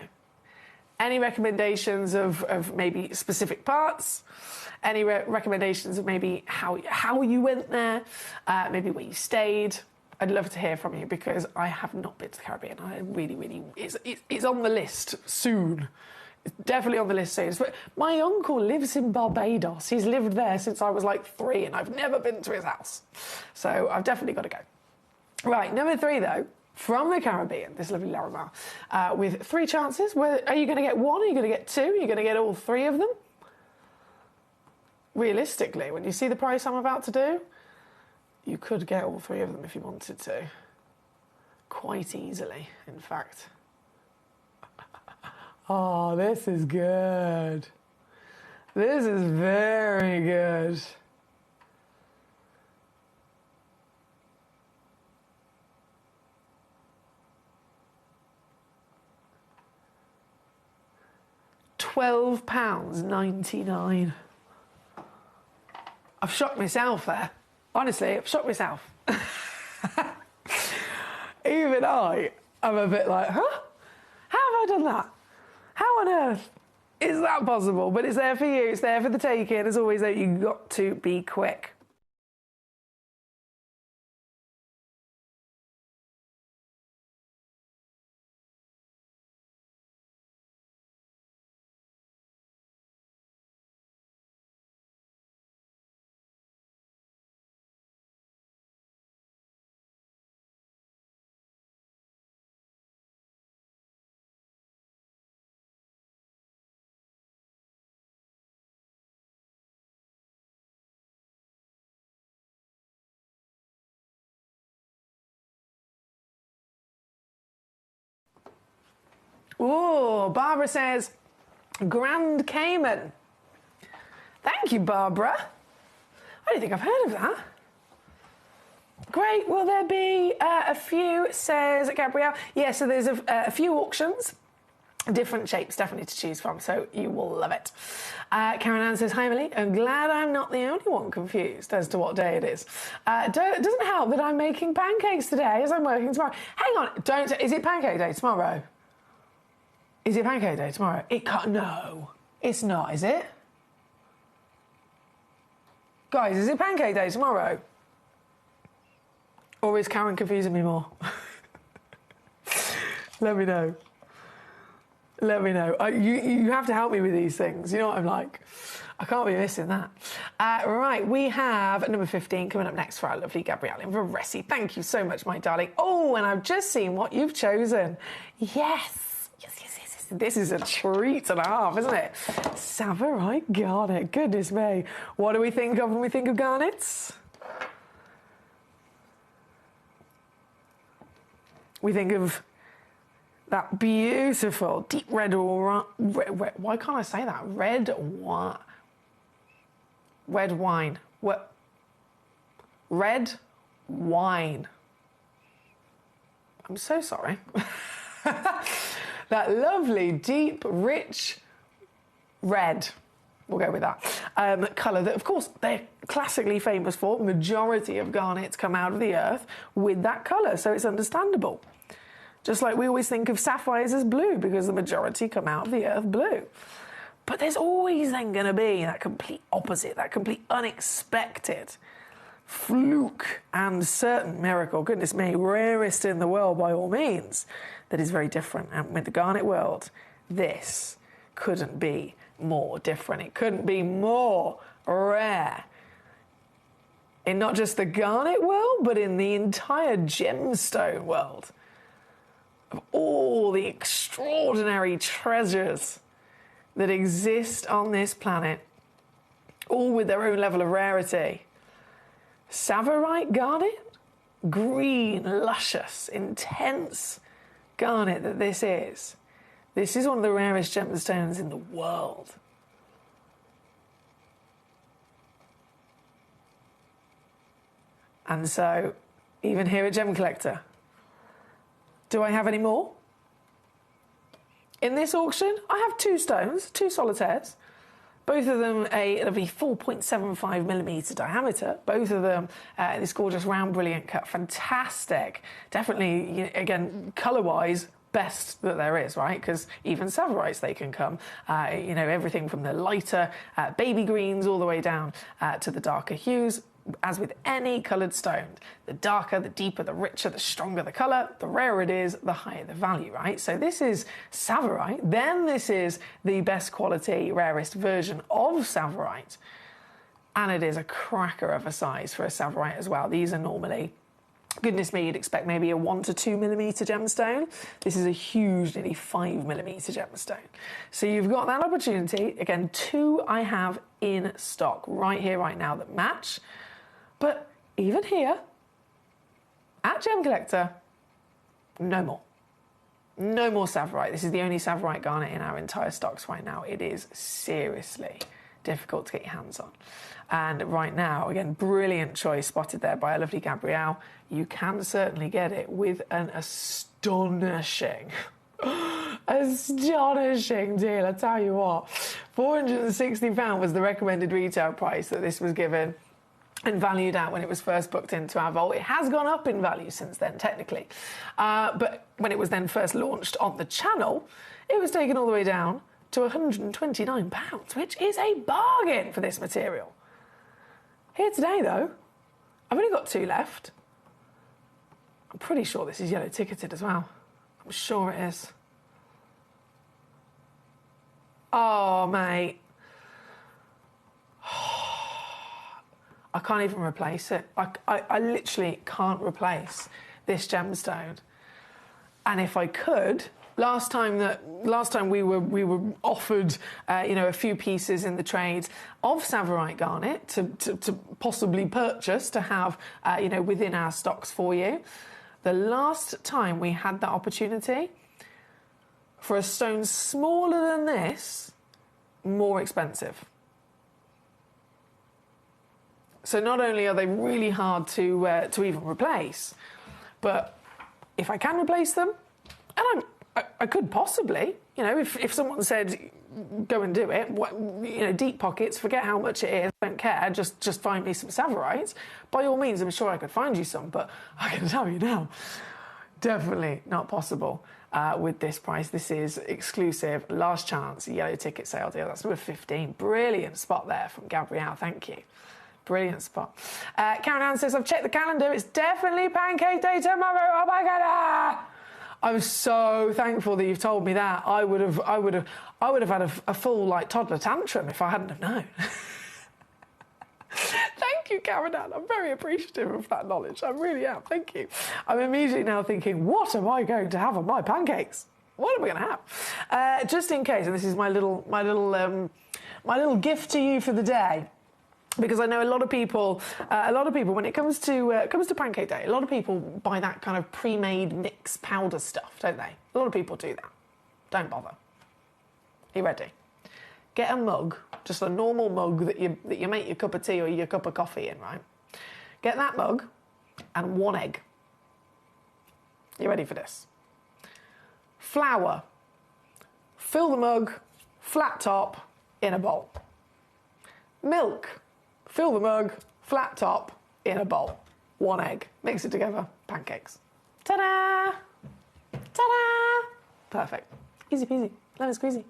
Any recommendations of maybe specific parts? Any recommendations of maybe how you went there, maybe where you stayed? I'd love to hear from you because I have not been to the Caribbean. I really, it's on the list soon. It's definitely on the list soon. But my uncle lives in Barbados. He's lived there since I was like 3 and I've never been to his house. So I've definitely got to go. Right, number 3 though, from the Caribbean, this lovely Larimar, with 3 chances. Are you going to get 1? Are you going to get 2? Are you going to get all 3 of them? Realistically, when you see the price I'm about to do, you could get all 3 of them if you wanted to. Quite easily, in fact. Oh, this is good. This is very good. £12.99. I've shocked myself there. Honestly, I've shocked myself. Even I am a bit like, huh? How have I done that? How on earth is that possible? But it's there for you. It's there for the taking. As always, though, you've got to be quick. Oh, Barbara says, Grand Cayman. Thank you, Barbara. I don't think I've heard of that. Great. Will there be a few, says Gabrielle? Yeah, so there's a few auctions. Different shapes, definitely to choose from, so you will love it. Karen Ann says, hi, Emily. I'm glad I'm not the only one confused as to what day it is. Doesn't help that I'm making pancakes today as I'm working tomorrow. Hang on, is it pancake day tomorrow? Is it pancake day tomorrow? It can't, no, it's not, is it? Guys, is it pancake day tomorrow? Or is Karen confusing me more? Let me know. Let me know. You have to help me with these things. You know what I'm like. I can't be missing that. Right, we have number 15 coming up next for our lovely Gabrielle in Varese. Thank you so much, my darling. Oh, and I've just seen what you've chosen. Yes. This is a treat and a half, isn't it? Tsavorite garnet. Goodness me. What do we think of when we think of garnets? We think of that beautiful deep red, why can't I say that? Red wine. What? Red wine. I'm so sorry. That lovely, deep, rich red. We'll go with that. Colour that, of course, they're classically famous for. Majority of garnets come out of the earth with that colour, so it's understandable. Just like we always think of sapphires as blue because the majority come out of the earth blue. But there's always then going to be that complete opposite, that complete unexpected fluke and certain miracle, goodness me, rarest in the world by all means, that is very different. And with the garnet world, this couldn't be more different. It couldn't be more rare. In not just the garnet world, but in the entire gemstone world. Of all the extraordinary treasures that exist on this planet, all with their own level of rarity. Tsavorite garnet, green, luscious, intense garnet that this is. This is one of the rarest gemstones in the world. And so, even here at Gemcollector, do I have any more? In this auction, I have two stones, two solitaires. Both of them a lovely 4.75mm diameter. Both of them this gorgeous round brilliant cut. Fantastic. Definitely, again, colour-wise, best that there is, right? Because even Tsavorites, they can come, everything from the lighter baby greens all the way down to the darker hues. As with any coloured stone, the darker, the deeper, the richer, the stronger the colour, the rarer it is, the higher the value, right? So this is Tsavorite. Then this is the best quality, rarest version of Tsavorite. And it is a cracker of a size for a Tsavorite as well. These are normally, goodness me, you'd expect maybe a 1 to 2mm gemstone. This is a huge, nearly 5mm gemstone. So you've got that opportunity. Again, two I have in stock right here, right now that match. But even here, at Gemcollector, no more. No more Tsavorite. This is the only Tsavorite garnet in our entire stocks right now. It is seriously difficult to get your hands on. And right now, again, brilliant choice spotted there by a lovely Gabrielle. You can certainly get it with an astonishing deal, I tell you what. £460 was the recommended retail price that this was given and valued at when it was first booked into our vault. It has gone up in value since then, technically. But when it was then first launched on the channel, it was taken all the way down to £129, which is a bargain for this material. Here today, though, I've only got two left. I'm pretty sure this is yellow ticketed as well. I'm sure it is. Oh, mate. I can't even replace it. I literally can't replace this gemstone. And if I could, last time we were offered a few pieces in the trade of Tsavorite garnet to possibly purchase to have within our stocks for you. The last time we had that opportunity for a stone smaller than this, more expensive. So not only are they really hard to even replace, but if I can replace them, and I could possibly, if someone said, go and do it, deep pockets, forget how much it is, don't care, just find me some Tsavorites. By all means, I'm sure I could find you some, but I can tell you now, definitely not possible with this price. This is exclusive, last chance, yellow ticket sale deal. That's number 15. Brilliant spot there from Gabrielle, thank you. Brilliant spot. Karen Ann says, I've checked the calendar. It's definitely Pancake Day tomorrow. Oh my God! I'm so thankful that you've told me that. I would have had a full toddler tantrum if I hadn't have known. Thank you, Karen Ann. I'm very appreciative of that knowledge. I really am. Thank you. I'm immediately now thinking, what am I going to have on my pancakes? What are we going to have? Just in case, and this is my little gift to you for the day. Because I know a lot of people, when it comes to pancake day, a lot of people buy that kind of pre-made mix powder stuff, don't they? A lot of people do that. Don't bother. Are you ready? Get a mug, just a normal mug that you make your cup of tea or your cup of coffee in, right? Get that mug and 1 egg. You ready for this? Flour. Fill the mug, flat top, in a bowl. Milk. Fill the mug, flat top, in a bowl. 1 egg. Mix it together. Pancakes. Ta-da! Ta-da! Perfect. Easy peasy. Lemon squeezy.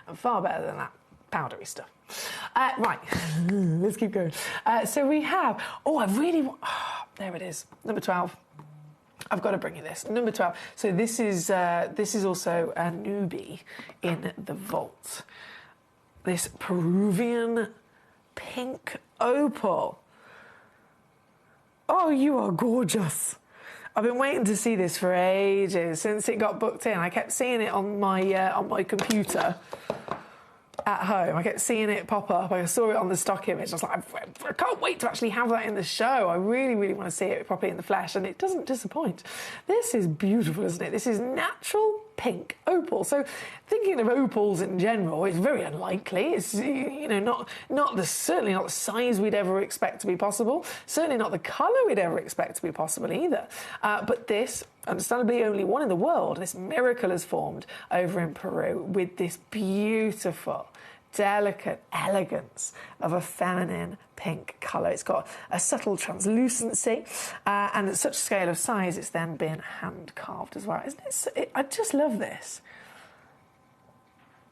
And far better than that powdery stuff. Right. Let's keep going. So we have... Oh, I really want... Oh, there it is. Number 12. I've got to bring you this. Number 12. So this is also a newbie in the vault. This Peruvian pink opal. Oh, you are gorgeous. I've been waiting to see this for ages, since it got booked in. I kept seeing it on my computer at home. I kept seeing it pop up. I saw it on the stock image. I was like, I can't wait to actually have that in the show. I really, really want to see it properly in the flesh, and it doesn't disappoint. This is beautiful, isn't it? This is natural pink opal. So thinking of opals in general is very unlikely. It's, you know, certainly not the size we'd ever expect to be possible. Certainly not the colour we'd ever expect to be possible either. But this, understandably only one in the world, this miracle has formed over in Peru with this beautiful, delicate elegance of a feminine pink colour. It's got a subtle translucency, and at such scale of size, it's then been hand carved as well. Isn't it? I just love this.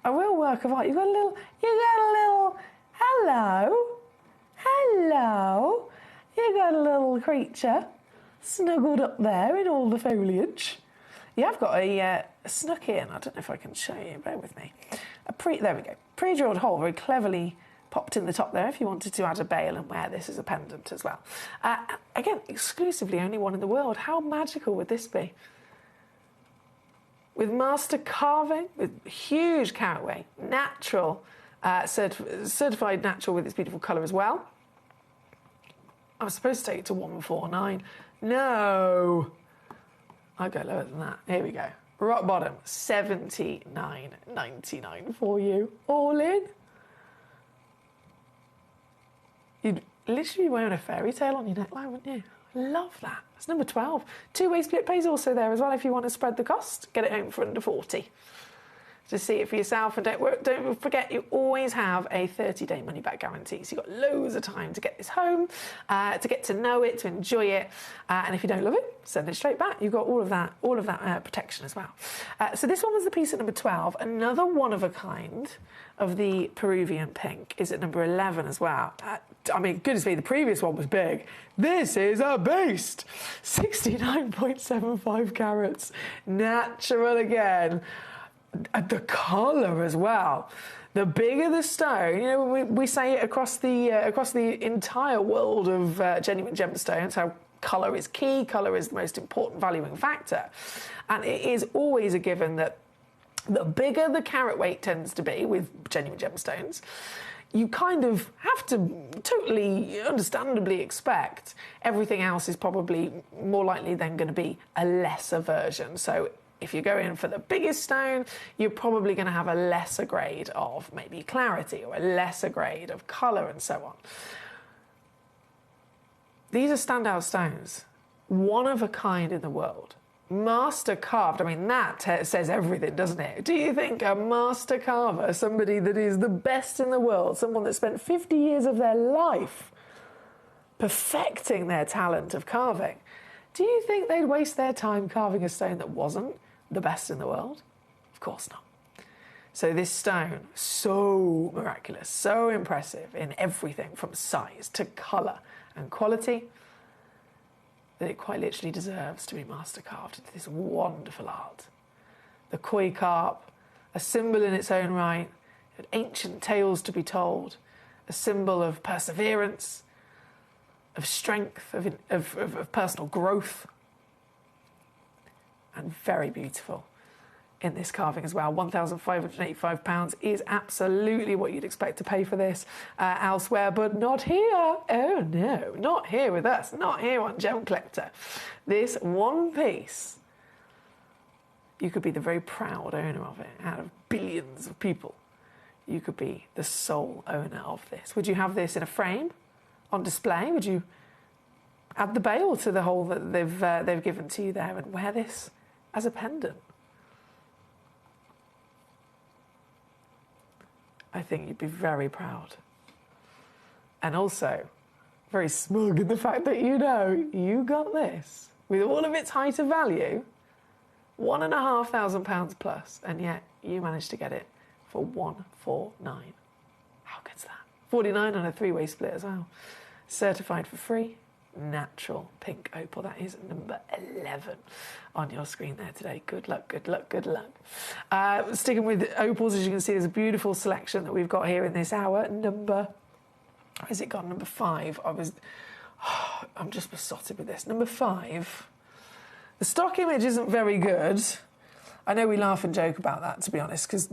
A real work of art. You got a little. Hello. You got a little creature snuggled up there in all the foliage. Yeah, I've got a snuck in. I don't know if I can show you. Bear with me. There we go. Pre-drilled hole, very cleverly popped in the top there if you wanted to add a bail and wear this as a pendant as well. Again, exclusively only one in the world. How magical would this be? With master carving, with huge carat weight, natural, certified natural with its beautiful colour as well. I was supposed to take it to 149. No. I'll go lower than that. Here we go. Rock bottom, $79.99 for you. All in. You'd literally be wearing a fairy tale on your neckline, wouldn't you? Love that. It's number 12. Two-way split pay's also there as well if you want to spread the cost. Get it home for under 40. Just see it for yourself, and don't forget you always have a 30-day money-back guarantee. So you've got loads of time to get this home, to get to know it, to enjoy it, and if you don't love it, send it straight back. You've got all of that protection as well. So this one was the piece at number 12. Another one of a kind of the Peruvian pink is at number 11 as well. I mean, goodness me, the previous one was big. This is a beast. 69.75 carats, natural again. The colour as well. The bigger the stone, you know, we say it across the entire world of genuine gemstones, how colour is key, colour is the most important valuing factor. And it is always a given that the bigger the carat weight tends to be with genuine gemstones, you kind of have to totally understandably expect everything else is probably more likely than going to be a lesser version. So if you go in for the biggest stone, you're probably going to have a lesser grade of maybe clarity or a lesser grade of colour and so on. These are standout stones, one of a kind in the world. Master carved, I mean, that says everything, doesn't it? Do you think a master carver, somebody that is the best in the world, someone that spent 50 years of their life perfecting their talent of carving, do you think they'd waste their time carving a stone that wasn't the best in the world? Of course not. So this stone, so miraculous, so impressive in everything from size to colour and quality, that it quite literally deserves to be master carved into this wonderful art. The koi carp, a symbol in its own right, had ancient tales to be told, a symbol of perseverance, of strength, of personal growth, and very beautiful. in this carving as well. £1,585 is absolutely what you'd expect to pay for this elsewhere, but not here. Oh no, not here with us, not here on Gem Collector. This one piece, you could be the very proud owner of it out of billions of people. You could be the sole owner of this. Would you have this in a frame on display? Would you add the bail to the hole that they've given to you there and wear this as a pendant? I think you'd be very proud. And also very smug in the fact that you know you got this with all of its height of value, £1,500 plus, and yet you managed to get it for $149. How good's that? 49 on a three-way split as well. Certified for free. Natural pink opal. That is number 11 on your screen there today. Good luck, good luck, good luck. Sticking with opals, as you can see, there's a beautiful selection that we've got here in this hour. Has it got number 5? I'm just besotted with this. Number 5. The stock image isn't very good. I know we laugh and joke about that, to be honest, because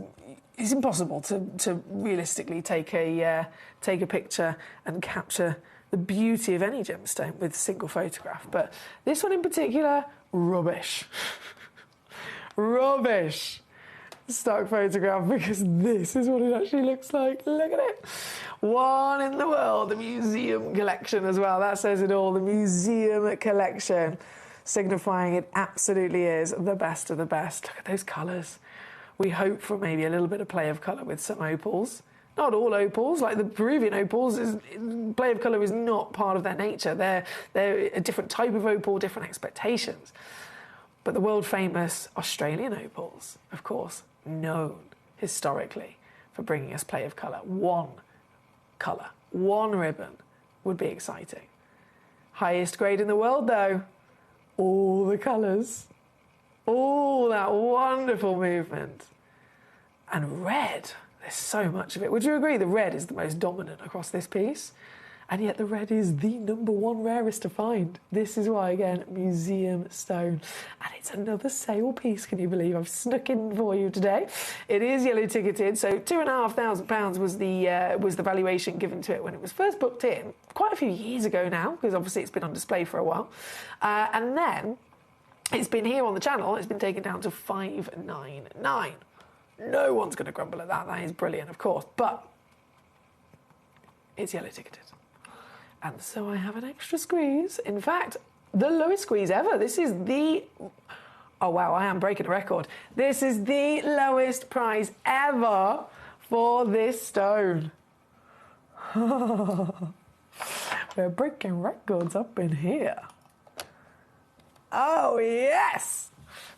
it's impossible to realistically take a picture and capture the beauty of any gemstone with a single photograph. But this one in particular, rubbish. Rubbish. Stock photograph, because this is what it actually looks like. Look at it. One in the world, the museum collection as well. That says it all, the museum collection, signifying it absolutely is the best of the best. Look at those colours. We hope for maybe a little bit of play of colour with some opals. Not all opals, like the Peruvian opals, play of colour is not part of their nature. They're a different type of opal, different expectations. But the world-famous Australian opals, of course, known historically for bringing us play of colour. One colour, one ribbon would be exciting. Highest grade in the world, though. All the colours, all that wonderful movement. And red, there's so much of it. Would you agree the red is the most dominant across this piece? And yet the red is the number 1 rarest to find. This is why, again, museum stone. And it's another sale piece, can you believe? I've snuck in for you today. It is yellow ticketed, so £2,500 was the valuation given to it when it was first booked in, quite a few years ago now, because obviously it's been on display for a while. And then it's been here on the channel, it's been taken down to £599. No one's going to grumble at that. That is brilliant, of course, but it's yellow ticketed. And so I have an extra squeeze. In fact, the lowest squeeze ever. This is the... Oh, wow, I am breaking a record. This is the lowest price ever for this stone. We're breaking records up in here. Oh, yes!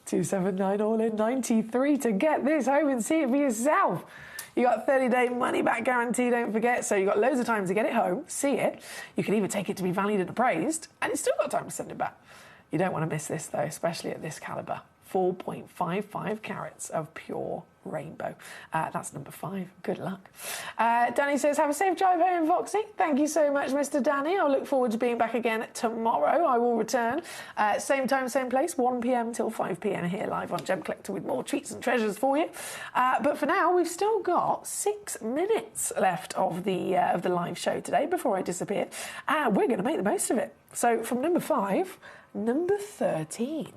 279 all in, 93 to get this home and see it for yourself. You got 30-day money-back guarantee, don't forget, so you got loads of time to get it home, see it. You can even take it to be valued and appraised, and it's still got time to send it back. You don't want to miss this, though, especially at this calibre. 4.55 carats of pure rainbow. That's number 5. Good luck. Danny says, have a safe drive home, Foxy. Thank you so much, Mr. Danny. I'll look forward to being back again tomorrow. I will return. Same time, same place, 1 p.m. till 5 p.m. here live on Gem Collector with more treats and treasures for you. But for now, we've still got 6 minutes left of the live show today before I disappear. And we're going to make the most of it. So from number 5, number 13.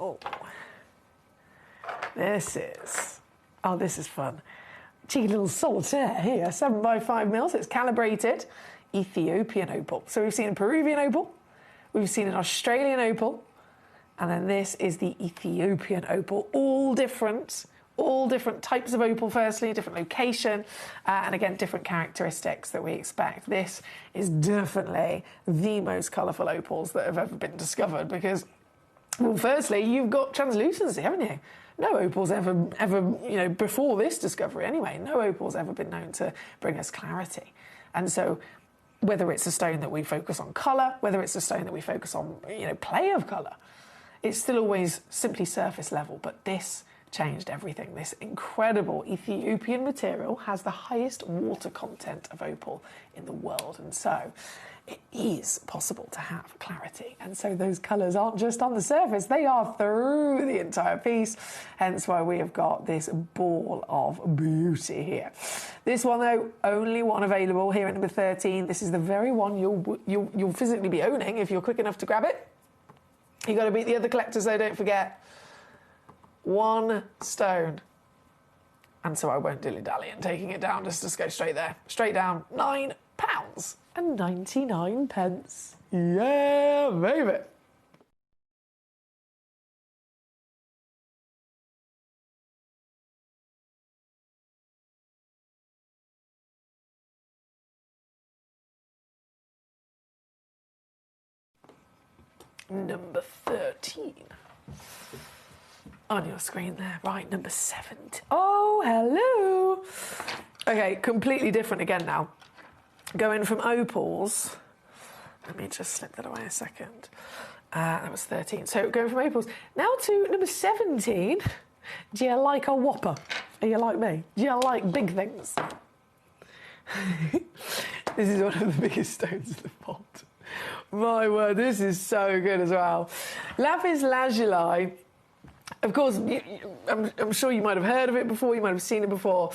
Oh, this is fun. Cheeky little solitaire here, 7x5 mils. It's calibrated Ethiopian opal. So we've seen a Peruvian opal, we've seen an Australian opal, and then this is the Ethiopian opal. All different types of opal, firstly, different location, and again, different characteristics that we expect. This is definitely the most colourful opals that have ever been discovered because, well, firstly, you've got translucency, haven't you? No opal's ever, before this discovery anyway, no opal's ever been known to bring us clarity. And so whether it's a stone that we focus on colour, whether it's a stone that we focus on, play of colour, it's still always simply surface level. But this changed everything. This incredible Ethiopian material has the highest water content of opal in the world, and so it is possible to have clarity. And so those colours aren't just on the surface, they are through the entire piece, hence why we have got this ball of beauty here. This one, though, only one available here at number 13. This is the very one you'll physically be owning if you're quick enough to grab it. You've got to beat the other collectors, though, don't forget. 1 stone. And so I won't dilly-dally in taking it down, just go straight there. Straight down, £9.99. Yeah, baby. Number 13. On your screen there. Right, number 17. Oh, hello. Okay, completely different again now. Going from opals. Let me just slip that away a second. That was 13. So going from opals. Now to number 17. Do you like a whopper? Are you like me? Do you like big things? This is one of the biggest stones in the pot. My word, this is so good as well. Lapis lazuli. Of course, I'm sure you might have heard of it before, you might have seen it before.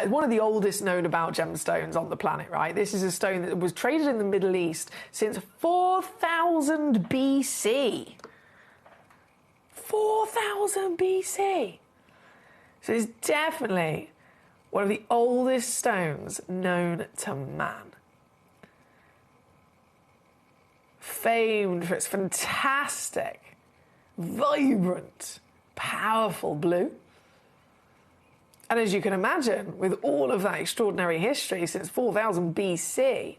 One of the oldest known about gemstones on the planet, right? This is a stone that was traded in the Middle East since 4000 BC. 4000 BC. So it's definitely one of the oldest stones known to man. Famed for its fantastic, vibrant, powerful blue. And as you can imagine, with all of that extraordinary history since 4000 BC,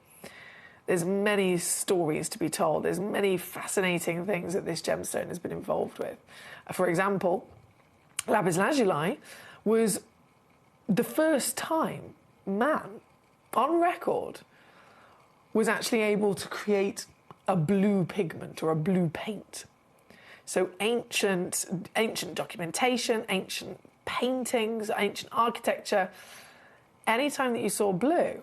there's many stories to be told. There's many fascinating things that this gemstone has been involved with. For example, lapis lazuli was the first time man, on record, was actually able to create a blue pigment or a blue paint. So ancient documentation, ancient paintings, ancient architecture, anytime that you saw blue,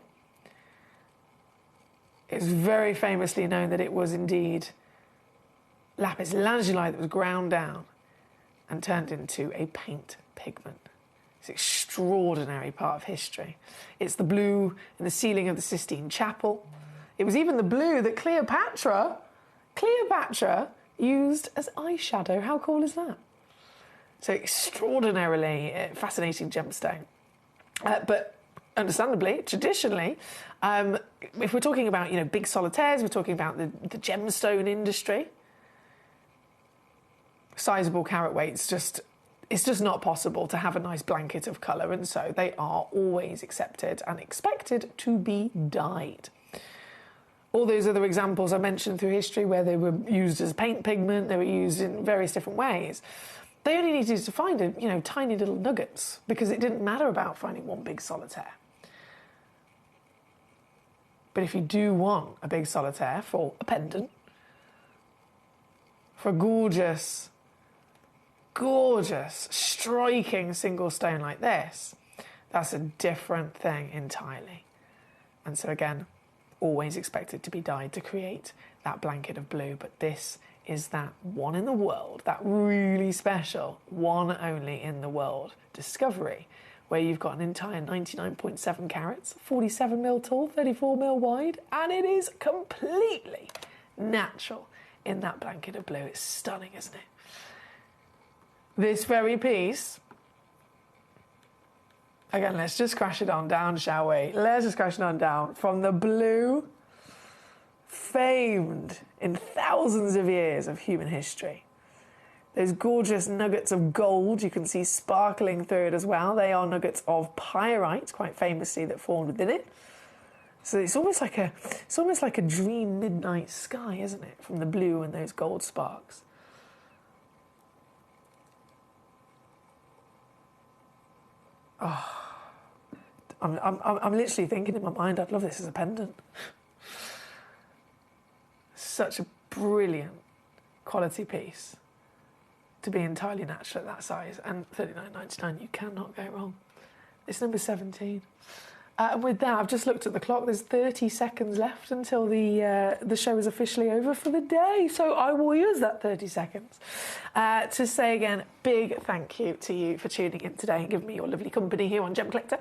it's very famously known that it was indeed lapis lazuli that was ground down and turned into a paint pigment. It's an extraordinary part of history. It's the blue in the ceiling of the Sistine Chapel. It was even the blue that Cleopatra used as eyeshadow. How cool is that? So extraordinarily fascinating gemstone. But understandably, traditionally, if we're talking about, big solitaires, we're talking about the gemstone industry, sizable carat weights, it's just not possible to have a nice blanket of colour, and so they are always accepted and expected to be dyed. All those other examples I mentioned through history where they were used as paint pigment, they were used in various different ways, they only needed to find tiny little nuggets, because it didn't matter about finding one big solitaire. But if you do want a big solitaire for a pendant, for a gorgeous, striking single stone like this, that's a different thing entirely. And so again, always expected to be dyed to create that blanket of blue, but this is that one in the world, that really special, one only in the world discovery, where you've got an entire 99.7 carats, 47 mil tall, 34 mil wide, and it is completely natural in that blanket of blue. It's stunning, isn't it? This very piece, again, let's just crash it on down, shall we? Let's just crash it on down. From the blue, famed in thousands of years of human history. Those gorgeous nuggets of gold you can see sparkling through it as well. They are nuggets of pyrite, quite famously, that formed within it. So it's almost like a dream midnight sky, isn't it? From the blue and those gold sparks. Oh, I'm literally thinking in my mind, I'd love this as a pendant. Such a brilliant quality piece to be entirely natural at that size, and $39.99, you cannot go wrong. It's number 17. And with that, I've just looked at the clock. There's 30 seconds left until the show is officially over for the day. So I will use that 30 seconds to say again, big thank you to you for tuning in today and giving me your lovely company here on Gem Collector.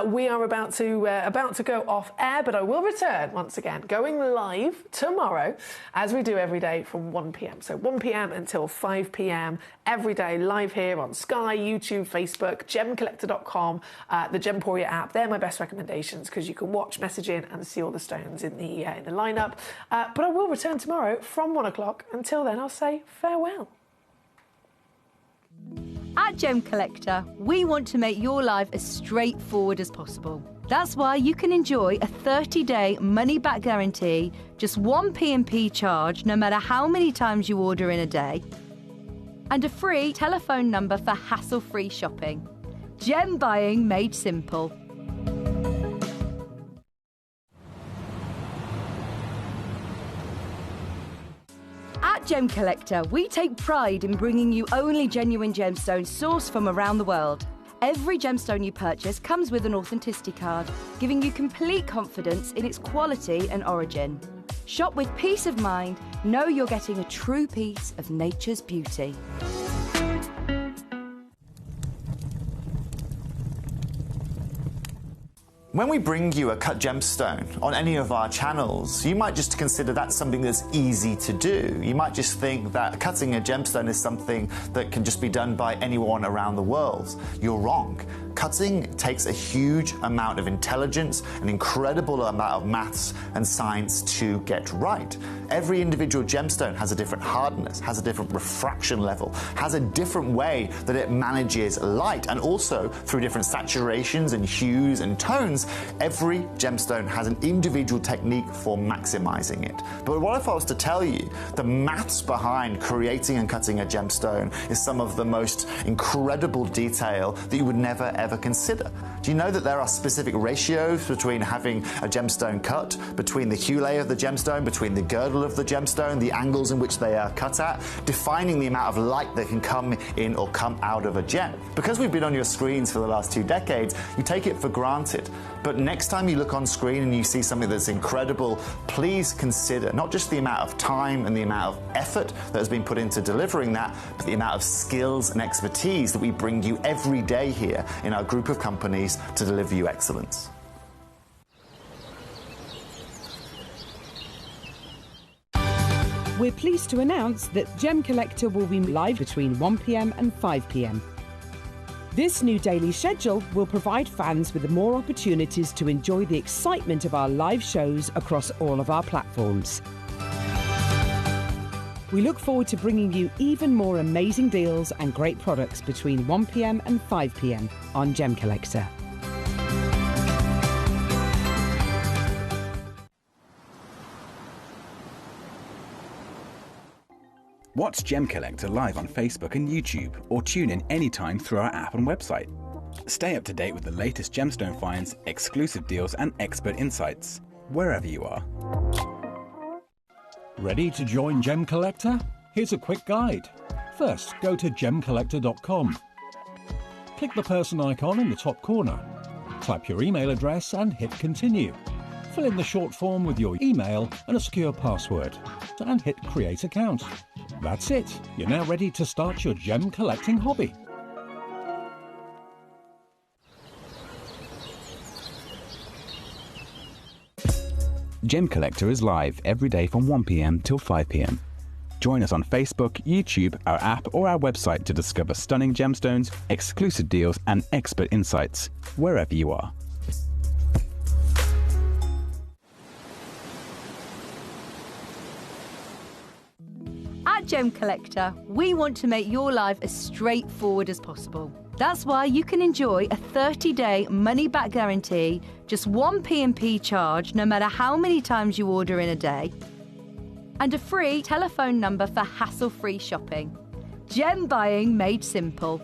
We are about to go off air, but I will return once again, going live tomorrow, as we do every day from 1 p.m. So 1 p.m. until 5 p.m. every day, live here on Sky, YouTube, Facebook, gemcollector.com, the Gemporia app. They're my best recommendations because you can watch, message in, and see all the stones in the lineup. But I will return tomorrow from 1 o'clock. Until then, I'll say farewell. At Gem Collector, we want to make your life as straightforward as possible. That's why you can enjoy a 30-day money-back guarantee, just one P&P charge no matter how many times you order in a day, and a free telephone number for hassle-free shopping. Gem buying made simple. At Gem Collector, we take pride in bringing you only genuine gemstones sourced from around the world. Every gemstone you purchase comes with an authenticity card, giving you complete confidence in its quality and origin. Shop with peace of mind, know you're getting a true piece of nature's beauty. When we bring you a cut gemstone on any of our channels, you might just consider that something that's easy to do. You might just think that cutting a gemstone is something that can just be done by anyone around the world. You're wrong. Cutting takes a huge amount of intelligence, an incredible amount of maths and science to get right. Every individual gemstone has a different hardness, has a different refraction level, has a different way that it manages light, and also through different saturations and hues and tones, every gemstone has an individual technique for maximizing it. But what if I was to tell you the maths behind creating and cutting a gemstone is some of the most incredible detail that you would never ever consider? Do you know that there are specific ratios between having a gemstone cut, between the hue layer of the gemstone, between the girdle of the gemstone, the angles in which they are cut at, defining the amount of light that can come in or come out of a gem? Because we've been on your screens for the last 2 decades, you take it for granted. But next time you look on screen and you see something that's incredible, please consider not just the amount of time and the amount of effort that has been put into delivering that, but the amount of skills and expertise that we bring you every day here in our group of companies to deliver you excellence. We're pleased to announce that Gem Collector will be live between 1 p.m. and 5 p.m. This new daily schedule will provide fans with more opportunities to enjoy the excitement of our live shows across all of our platforms. We look forward to bringing you even more amazing deals and great products between 1 p.m. and 5 p.m. on Gem Collector. Watch Gem Collector live on Facebook and YouTube, or tune in anytime through our app and website. Stay up to date with the latest gemstone finds, exclusive deals and expert insights, wherever you are. Ready to join Gem Collector? Here's a quick guide. First, go to gemcollector.com. Click the person icon in the top corner. Type your email address and hit continue. Fill in the short form with your email and a secure password, and hit create account. That's it. You're now ready to start your gem collecting hobby. Gem Collector is live every day from 1 p.m. till 5 p.m. Join us on Facebook, YouTube, our app or our website to discover stunning gemstones, exclusive deals and expert insights, wherever you are. At Gem Collector, we want to make your life as straightforward as possible. That's why you can enjoy a 30-day money-back guarantee, just one P&P charge no matter how many times you order in a day, and a free telephone number for hassle-free shopping. Gem buying made simple.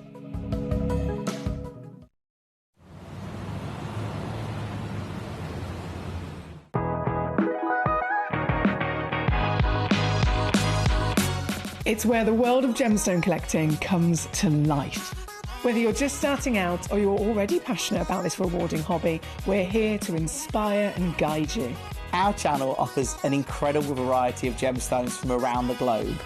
It's where the world of gemstone collecting comes to life. Whether you're just starting out or you're already passionate about this rewarding hobby, we're here to inspire and guide you. Our channel offers an incredible variety of gemstones from around the globe,